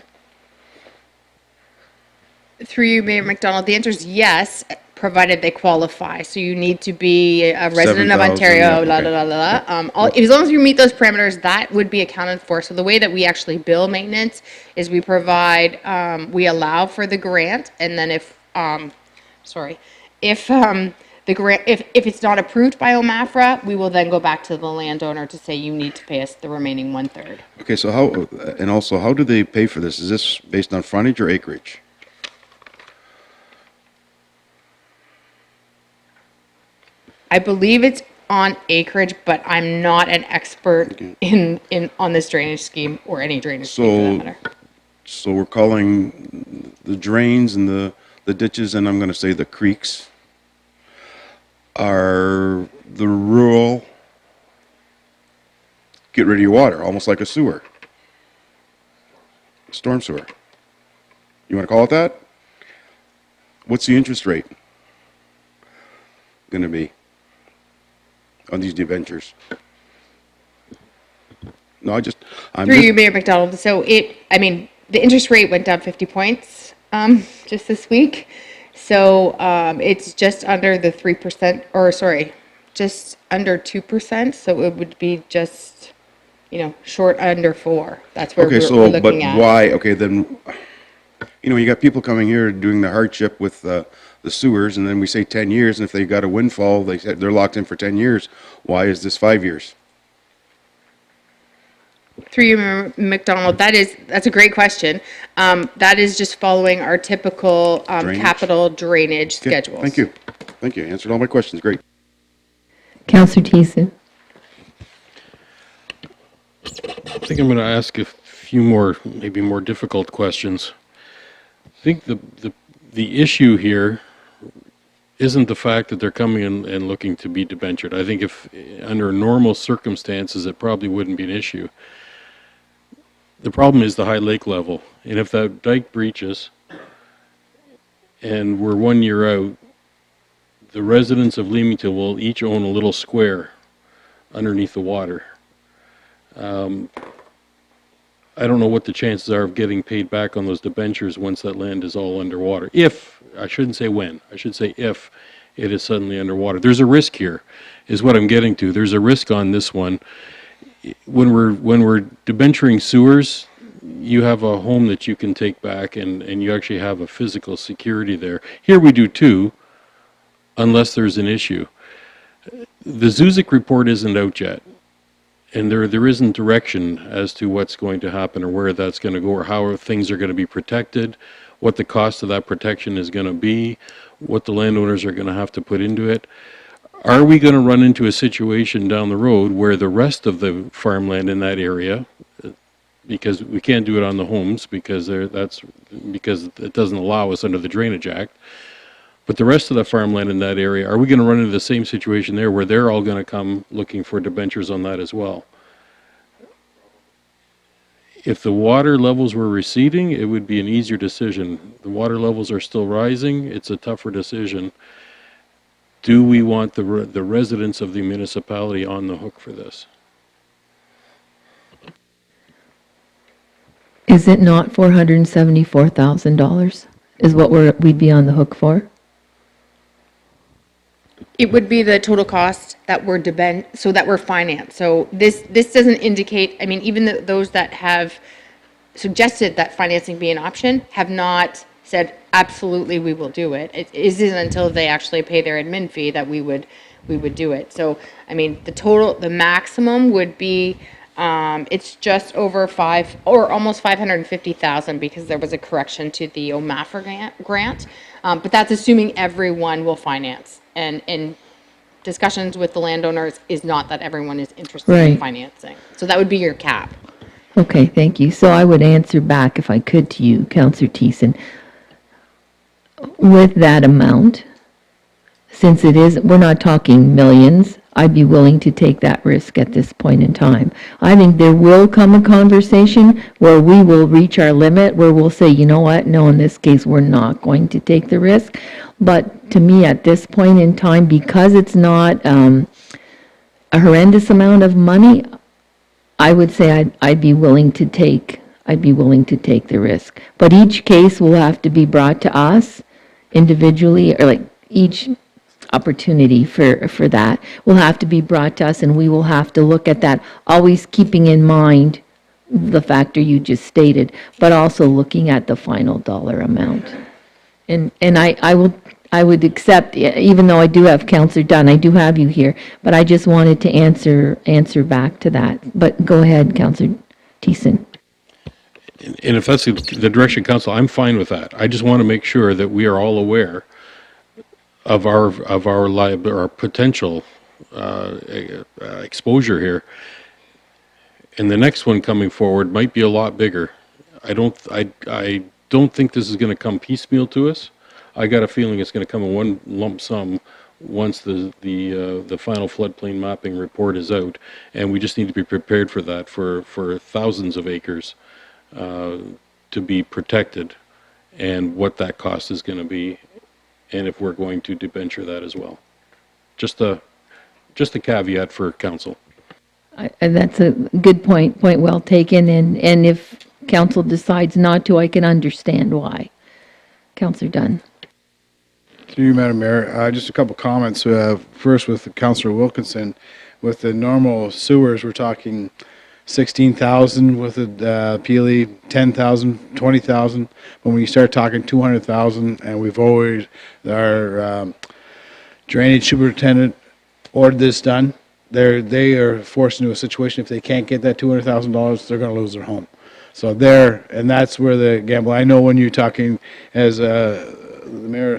Through you, Mayor McDonald, the answer is yes, provided they qualify. So you need to be a resident of 7,000, Ontario, yeah, la, okay. la, la, la. As long as you meet those parameters, that would be accounted for. So the way that we actually bill maintenance is we provide, we allow for the grant, and then if the grant, if it's not approved by OMAFRA, we will then go back to the landowner to say you need to pay us the remaining 1/3. Okay, so how do they pay for this? Is this based on frontage or acreage? I believe it's on acreage, but I'm not an expert in on this drainage scheme or any drainage scheme for that matter. So we're calling the drains and the ditches, and I'm going to say the creeks, are the rural get rid of your water, almost like a sewer, storm sewer. You want to call it that? What's the interest rate going to be on these debentures? No, I'm Through just, you, Mayor McDonald. So the interest rate went down 50 points just this week. So it's just under the 3%, or sorry, just under 2%. So it would be just, short under 4. That's where okay, we're looking at. why? Okay, then, you got people coming here doing the hardship with the sewers, and then we say 10 years, and if they got a windfall, they said they're locked in for 10 years. Why is this 5 years? Through you, Mayor McDonald, that's a great question. That is just following our typical Drainage? capital drainage Okay, schedules. Thank you. Thank you. Answered all my questions. Great. Councillor Thiessen? I think I'm going to ask a few more, maybe more difficult questions. I think the issue here isn't the fact that they're coming in and looking to be debentured. I think if under normal circumstances, it probably wouldn't be an issue. The problem is the high lake level. And if that dike breaches and we're 1 year out, the residents of Leamington will each own a little square underneath the water. I don't know what the chances are of getting paid back on those debentures once that land is all underwater. If, I shouldn't say when, I should say if it is suddenly underwater. There's a risk here, is what I'm getting to. There's a risk on this one. When we're debenturing sewers, you have a home that you can take back and you actually have a physical security there. Here we do too, unless there's an issue. The Zuzik report isn't out yet. And there isn't direction as to what's going to happen or where that's going to go or how things are going to be protected, what the cost of that protection is going to be, what the landowners are going to have to put into it. Are we going to run into a situation down the road where the rest of the farmland in that area, because we can't do it on the homes because it doesn't allow us under the Drainage Act, but the rest of the farmland in that area, are we going to run into the same situation there where they're all going to come looking for debentures on that as well? If the water levels were receding, it would be an easier decision. The water levels are still rising. It's a tougher decision. Do we want the residents of the municipality on the hook for this? Is it not $474,000 is what we'd be on the hook for? It would be the total cost that we're so that we're financed. So this doesn't indicate, even those that have suggested that financing be an option have not said, absolutely, we will do it. It isn't until they actually pay their admin fee that we would we would do it. So, I mean, the maximum would be, it's just over almost 550,000 because there was a correction to the OMAFR grant. But that's assuming everyone will finance. And in discussions with the landowners is not that everyone is interested in Right. financing. So that would be your cap. Okay, thank you. So I would answer back, if I could, to you, Counselor Thiessen. With that amount, since we're not talking millions, I'd be willing to take that risk at this point in time. I think there will come a conversation where we will reach our limit, where we'll say, you know what, no, in this case, we're not going to take the risk. But to me, at this point in time, because it's not a horrendous amount of money, I would say I'd be willing to take the risk. But each case will have to be brought to us individually, or like each opportunity for that will have to be brought to us, and we will have to look at that, always keeping in mind the factor you just stated, but also looking at the final dollar amount. And I would accept, even though I do have Counselor Dunn, I do have you here, but I just wanted to answer back to that. But go ahead, Counselor Thiessen. And if that's the direction, council, I'm fine with that. I just want to make sure that we are all aware of our potential exposure here. And the next one coming forward might be a lot bigger. I don't think this is going to come piecemeal to us. I got a feeling it's going to come in one lump sum once the final floodplain mapping report is out, and we just need to be prepared for that, for thousands of acres to be protected, and what that cost is going to be, and if we're going to debenture that as well. Just a caveat for council. And that's a good point well taken, and if council decides not to, I can understand why. Counselor Dunn. Through you, Madam Mayor, just a couple comments. First, with Councillor Wilkinson, with the normal sewers, we're talking 16,000 with the Peely, 10,000, 20,000. But when you start talking 200,000, and we've always, our drainage superintendent ordered this done, they are forced into a situation, if they can't get that $200,000, they're going to lose their home. So and that's where the gamble. I know when you're talking, as the mayor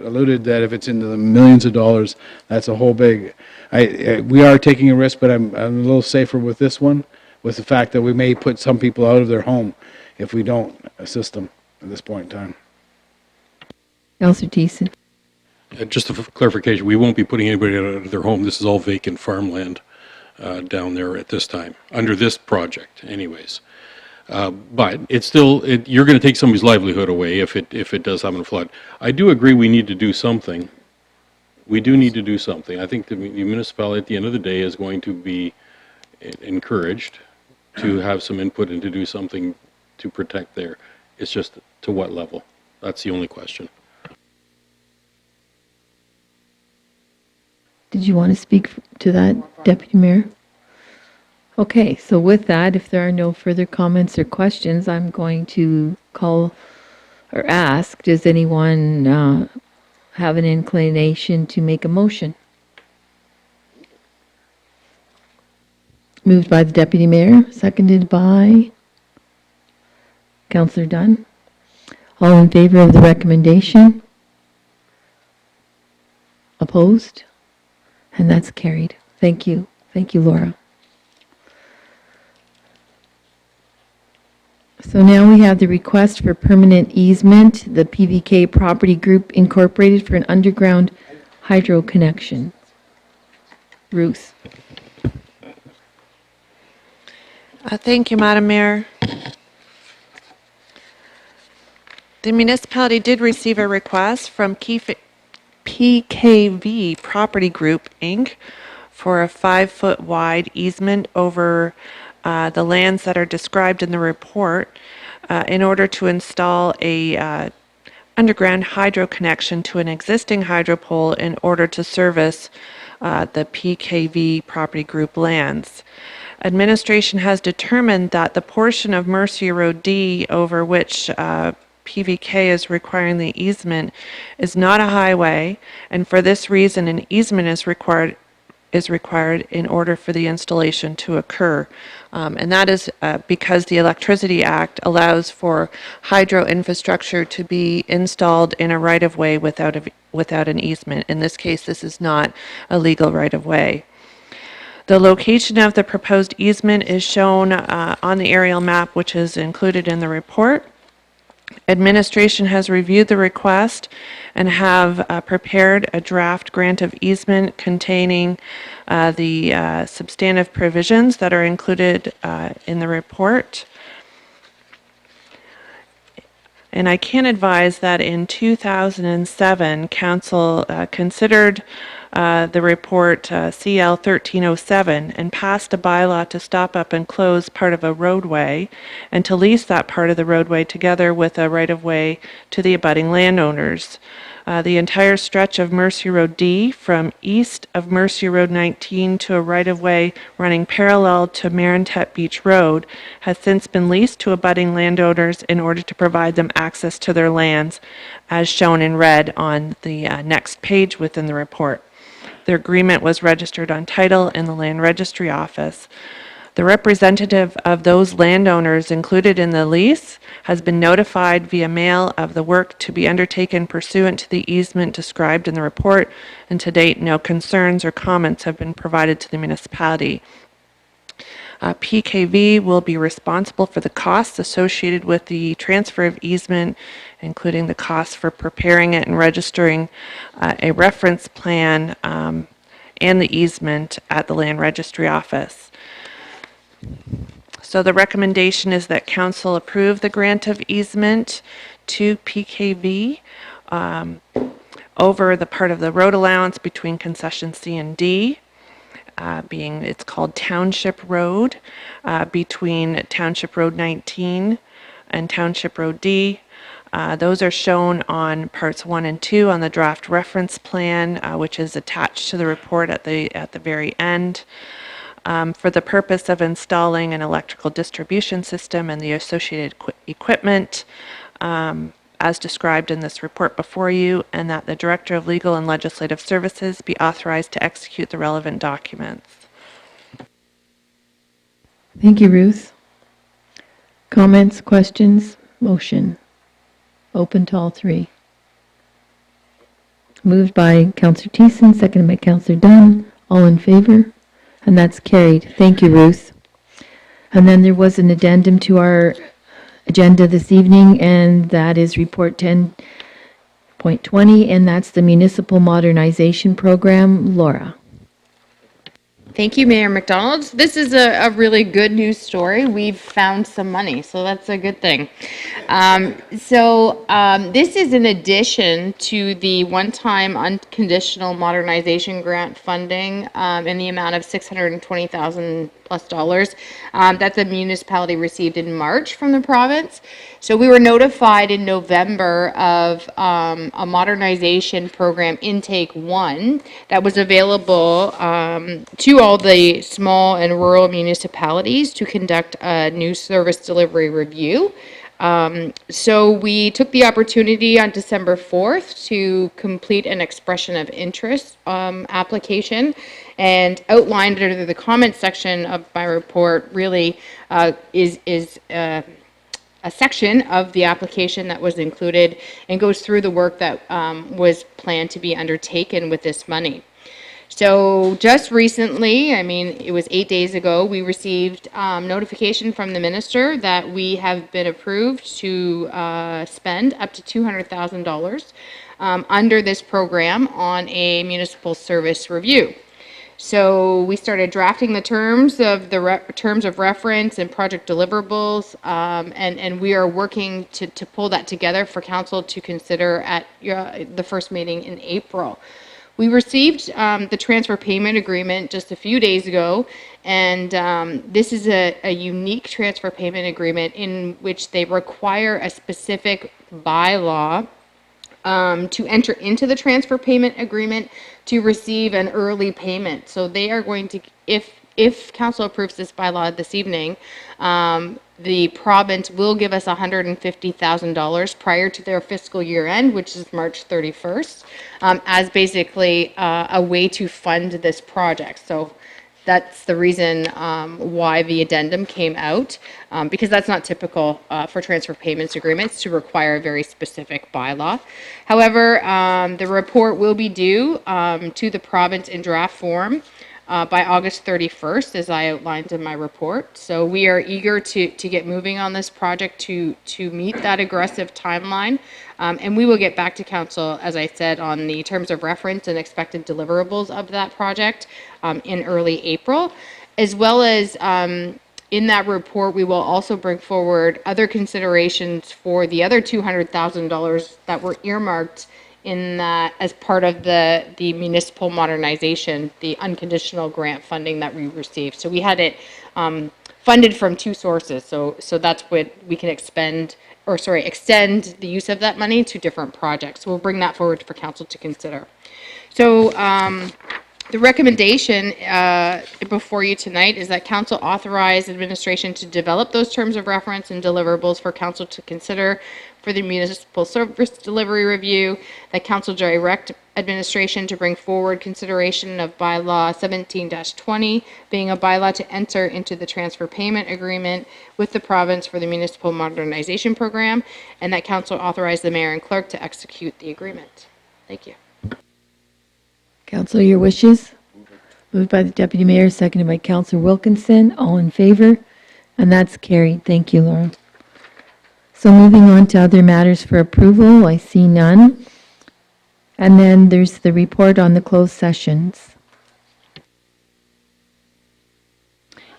alluded, that if it's into the millions of dollars, that's a whole big. We are taking a risk, but I'm a little safer with this one, with the fact that we may put some people out of their home if we don't assist them at this point in time. Councillor Thiessen. Just a clarification, we won't be putting anybody out of their home. This is all vacant farmland down there at this time, under this project anyways. But it's still, you're going to take somebody's livelihood away if it does happen to flood. I do agree we need to do something. We do need to do something. I think the municipality at the end of the day is going to be encouraged to have some input and to do something to protect there. It's just to what level? That's the only question. Did you want to speak to that, Deputy Mayor? Okay, so with that, if there are no further comments or questions, I'm going to call or ask, does anyone have an inclination to make a motion? Moved by the Deputy Mayor, seconded by Councillor Dunn. All in favor of the recommendation? Opposed? And that's carried. Thank you. Thank you, Laura. So now we have the request for permanent easement, the PVK Property Group Incorporated, for an underground hydro connection. Ruth. Thank you, Madam Mayor. The municipality did receive a request from PKV Property Group, Inc. for a 5-foot wide easement over the lands that are described in the report in order to install a underground hydro connection to an existing hydro pole in order to service the PKV Property Group lands. Administration has determined that the portion of Mercier Road D over which PVK is requiring the easement is not a highway, and for this reason, an easement is required in order for the installation to occur. And that is because the Electricity Act allows for hydro infrastructure to be installed in a right-of-way without an easement. In this case, this is not a legal right-of-way. The location of the proposed easement is shown on the aerial map, which is included in the report. Administration has reviewed the request and have prepared a draft grant of easement containing the substantive provisions that are included in the report. And I can advise that in 2007, Council considered the report CL 1307 and passed a bylaw to stop up and close part of a roadway and to lease that part of the roadway together with a right-of-way to the abutting landowners. The entire stretch of Mercy Road D from east of Mercy Road 19 to a right-of-way running parallel to Marintet Beach Road has since been leased to abutting landowners in order to provide them access to their lands, as shown in red on the next page within the report. The agreement was registered on title in the Land Registry Office. The representative of those landowners included in the lease has been notified via mail of the work to be undertaken pursuant to the easement described in the report, and to date, no concerns or comments have been provided to the municipality. PKV will be responsible for the costs associated with the transfer of easement, including the costs for preparing it and registering a reference plan and the easement at the Land Registry Office. So the recommendation is that council approve the grant of easement to PKV over the part of the road allowance between concession C and D, it's called Township Road, between Township Road 19 and Township Road D. Those are shown on parts 1 and 2 on the draft reference plan, which is attached to the report at the very end. For the purpose of installing an electrical distribution system and the associated equipment, as described in this report before you, and that the Director of Legal and Legislative Services be authorized to execute the relevant documents. Thank you, Ruth. Comments, questions, motion? Open to all three. Moved by Councillor Thiessen, seconded by Councillor Dunn. All in favor? And that's carried. Thank you, Ruth. And then there was an addendum to our agenda this evening, and that is Report 10.20, and that's the Municipal Modernization Program. Laura. Thank you, Mayor McDonald. This is a really good news story. We've found some money, so that's a good thing. This is in addition to the one-time unconditional modernization grant funding in the amount of $620,000 plus that the municipality received in March from the province. So we were notified in November of a modernization program intake 1 that was available to all the small and rural municipalities to conduct a new service delivery review. So we took the opportunity on December 4th to complete an expression of interest application, and outlined under the comment section of my report really is a section of the application that was included and goes through the work that was planned to be undertaken with this money. So just recently, I mean, it was 8 days ago, we received notification from the minister that we have been approved to spend up to $200,000 under this program on a municipal service review. So we started drafting the terms of terms of reference and project deliverables, and we are working to pull that together for council to consider at the first meeting in April. We received the transfer payment agreement just a few days ago, and this is a unique transfer payment agreement in which they require a specific bylaw to enter into the transfer payment agreement to receive an early payment. So they are going to, if if council approves this bylaw this evening, the province will give us $150,000 prior to their fiscal year end, which is March 31st, as basically a way to fund this project. So that's the reason why the addendum came out, because that's not typical for transfer payments agreements to require a very specific bylaw. However, the report will be due to the province in draft form by August 31st, as I outlined in my report. So we are eager to get moving on this project to meet that aggressive timeline. And we will get back to council, as I said, on the terms of reference and expected deliverables of that project in early April, as well as in that report, we will also bring forward other considerations for the other $200,000 that were earmarked in that as part of the municipal modernization, the unconditional grant funding that we received. So we had it funded from two sources. So that's what we can extend the use of that money to different projects. So we'll bring that forward for council to consider. So the recommendation before you tonight is that council authorize administration to develop those terms of reference and deliverables for council to consider for the municipal service delivery review, that council direct administration to bring forward consideration of bylaw 17-20 being a bylaw to enter into the transfer payment agreement with the province for the municipal modernization program, and that council authorize the mayor and clerk to execute the agreement. Thank you. Council, your wishes? Moved by the Deputy Mayor, seconded by Councillor Wilkinson. All in favor? And that's carried. Thank you, Laura. So moving on to other matters for approval, I see none. And then there's the report on the closed sessions.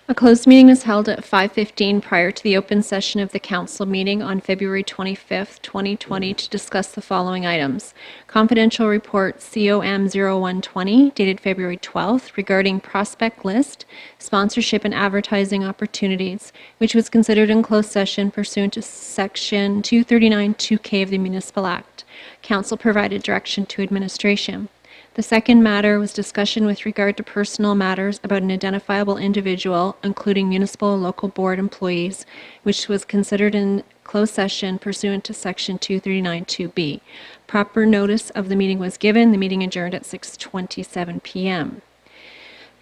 A closed meeting was held at 5:15 prior to the open session of the council meeting on February 25th, 2020 to discuss the following items. Confidential report COM 0120 dated February 12th regarding prospect list, sponsorship and advertising opportunities, which was considered in closed session pursuant to section 239(2)K of the Municipal Act. Council provided direction to administration. The second matter was discussion with regard to personal matters about an identifiable individual, including municipal and local board employees, which was considered in closed session pursuant to section 239(2)B. Proper notice of the meeting was given. The meeting adjourned at 6:27 p.m.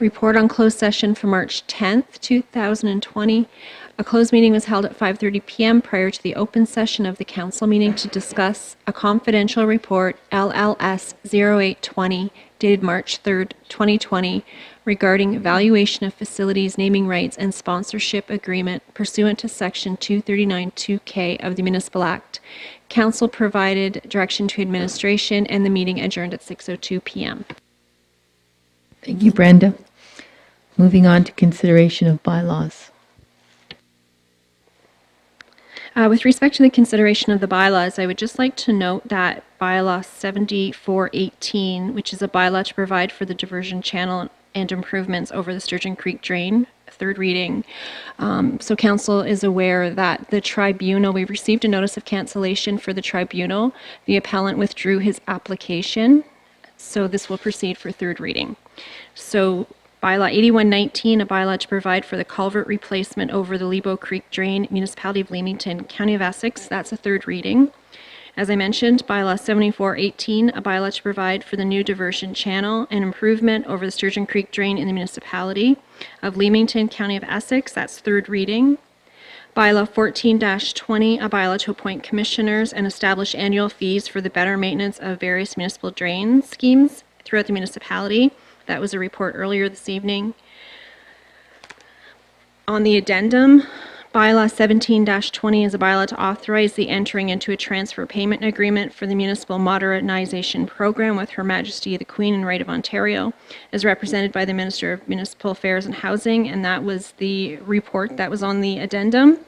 Report on closed session for March 10th, 2020. A closed meeting was held at 5:30 p.m. prior to the open session of the council meeting to discuss a confidential report LLS 0820 dated March 3rd, 2020 regarding evaluation of facilities naming rights and sponsorship agreement pursuant to section 239(2)K of the Municipal Act. Council provided direction to administration and the meeting adjourned at 6:02 p.m. Thank you, Brenda. Moving on to consideration of bylaws. With respect to the consideration of the bylaws, I would just like to note that bylaw 7418, which is a bylaw to provide for the diversion channel and improvements over the Sturgeon Creek Drain, third reading. So council is aware that the tribunal, we received a notice of cancellation for the tribunal. The appellant withdrew his application, so this will proceed for third reading. So bylaw 8119, a bylaw to provide for the culvert replacement over the Lebo Creek Drain, Municipality of Leamington, County of Essex. That's a third reading. As I mentioned, bylaw 7418, a bylaw to provide for the new diversion channel and improvement over the Sturgeon Creek Drain in the Municipality of Leamington, County of Essex. That's third reading. Bylaw 14-20, a bylaw to appoint commissioners and establish annual fees for the better maintenance of various municipal drain schemes throughout the municipality. That was a report earlier this evening. On the addendum, bylaw 17-20 is a bylaw to authorize the entering into a transfer payment agreement for the municipal modernization program with Her Majesty the Queen and Right of Ontario, as represented by the Minister of Municipal Affairs and Housing, and that was the report that was on the addendum.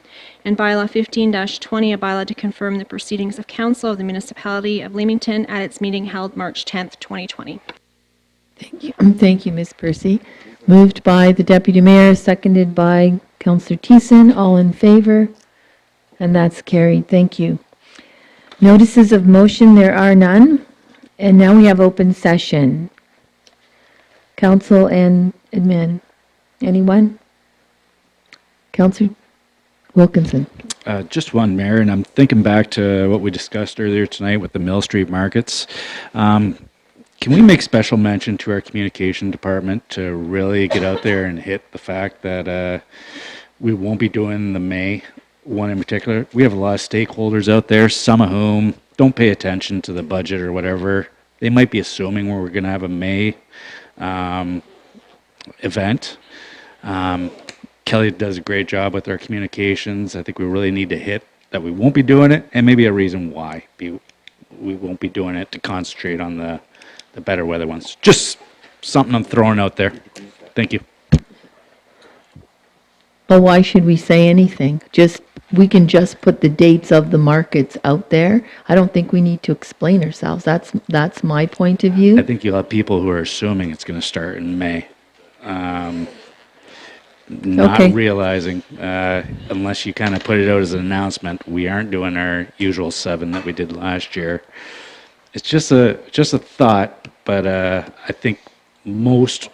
And bylaw 15-20, a bylaw to confirm the proceedings of council of the Municipality of Leamington at its meeting held March 10th, 2020. Thank you. Thank you, Ms. Percy. Moved by the Deputy Mayor, seconded by Councillor Thiessen. All in favor? And that's carried. Thank you. Notices of motion, there are none. And now we have open session. Council and admin. Anyone? Counselor Wilkinson. Just one, Mayor, and I'm thinking back to what we discussed earlier tonight with the Mill Street markets. Can we make special mention to our communication department to really get out there and hit the fact that we won't be doing the May one in particular? We have a lot of stakeholders out there, some of whom don't pay attention to the budget or whatever. They might be assuming we're going to have a May event. Kelly does a great job with our communications. I think we really need to hit that we won't be doing it, and maybe a reason why we won't be doing it to concentrate on the better weather ones. Just something I'm throwing out there. Thank you. Well, why should we say anything? We can just put the dates of the markets out there. I don't think we need to explain ourselves. That's my point of view. I think you'll have people who are assuming it's going to start in May. Not Okay. realizing, unless you kind of put it out as an announcement, we aren't doing our usual 7 that we did last year. It's just a thought, but I think most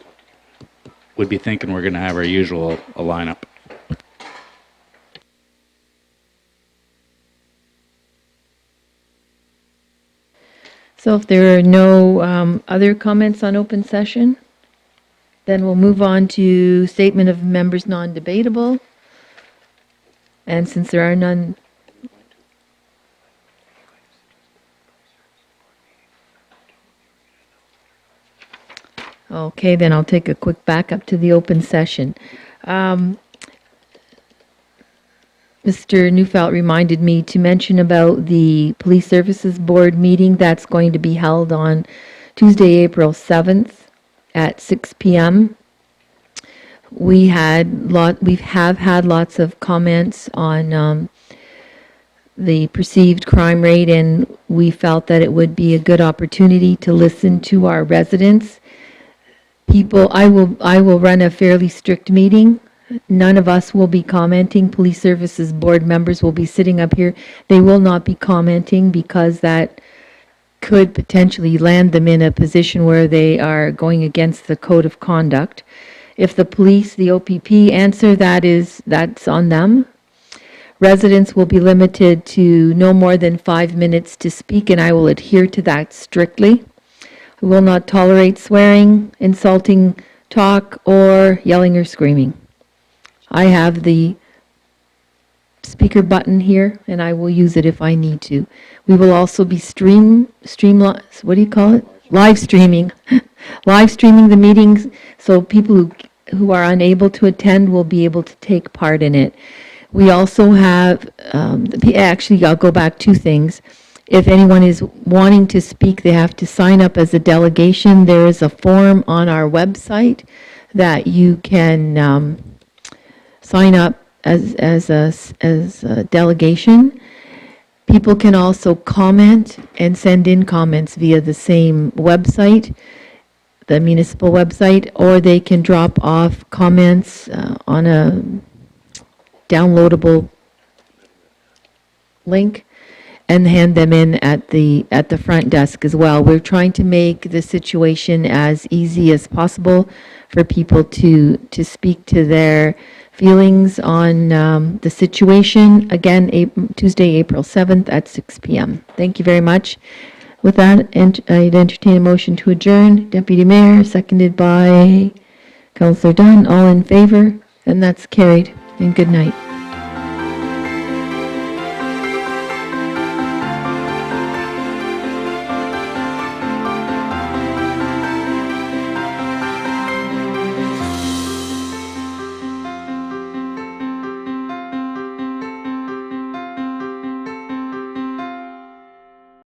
would be thinking we're going to have our usual lineup. So if there are no other comments on open session, then we'll move on to statement of members non-debatable. And since there are none, okay, then I'll take a quick backup to the open session. Mr. Neufeld reminded me to mention about the Police Services Board meeting that's going to be held on Tuesday, April 7th at 6 p.m. We have had lots of comments on the perceived crime rate, and we felt that it would be a good opportunity to listen to our residents. I will run a fairly strict meeting. None of us will be commenting. Police Services Board members will be sitting up here. They will not be commenting because that could potentially land them in a position where they are going against the code of conduct. If the police, the OPP answer, that's on them. Residents will be limited to no more than 5 minutes to speak, and I will adhere to that strictly. We will not tolerate swearing, insulting talk, or yelling or screaming. I have the speaker button here, and I will use it if I need to. We will also be what do you call it? Live streaming. Live streaming the meetings, so people who are unable to attend will be able to take part in it. We also have, actually, I'll go back 2 things. If anyone is wanting to speak, they have to sign up as a delegation. There is a form on our website that you can sign up as a delegation. People can also comment and send in comments via the same website, the municipal website, or they can drop off comments on a downloadable link and hand them in at the front desk as well. We're trying to make the situation as easy as possible for people to speak to their feelings on the situation. Again, Tuesday, April 7th at 6 p.m. Thank you very much. With that, I'd entertain a motion to adjourn. Deputy Mayor, seconded by Councillor Dunn. All in favor? And that's carried. And good night.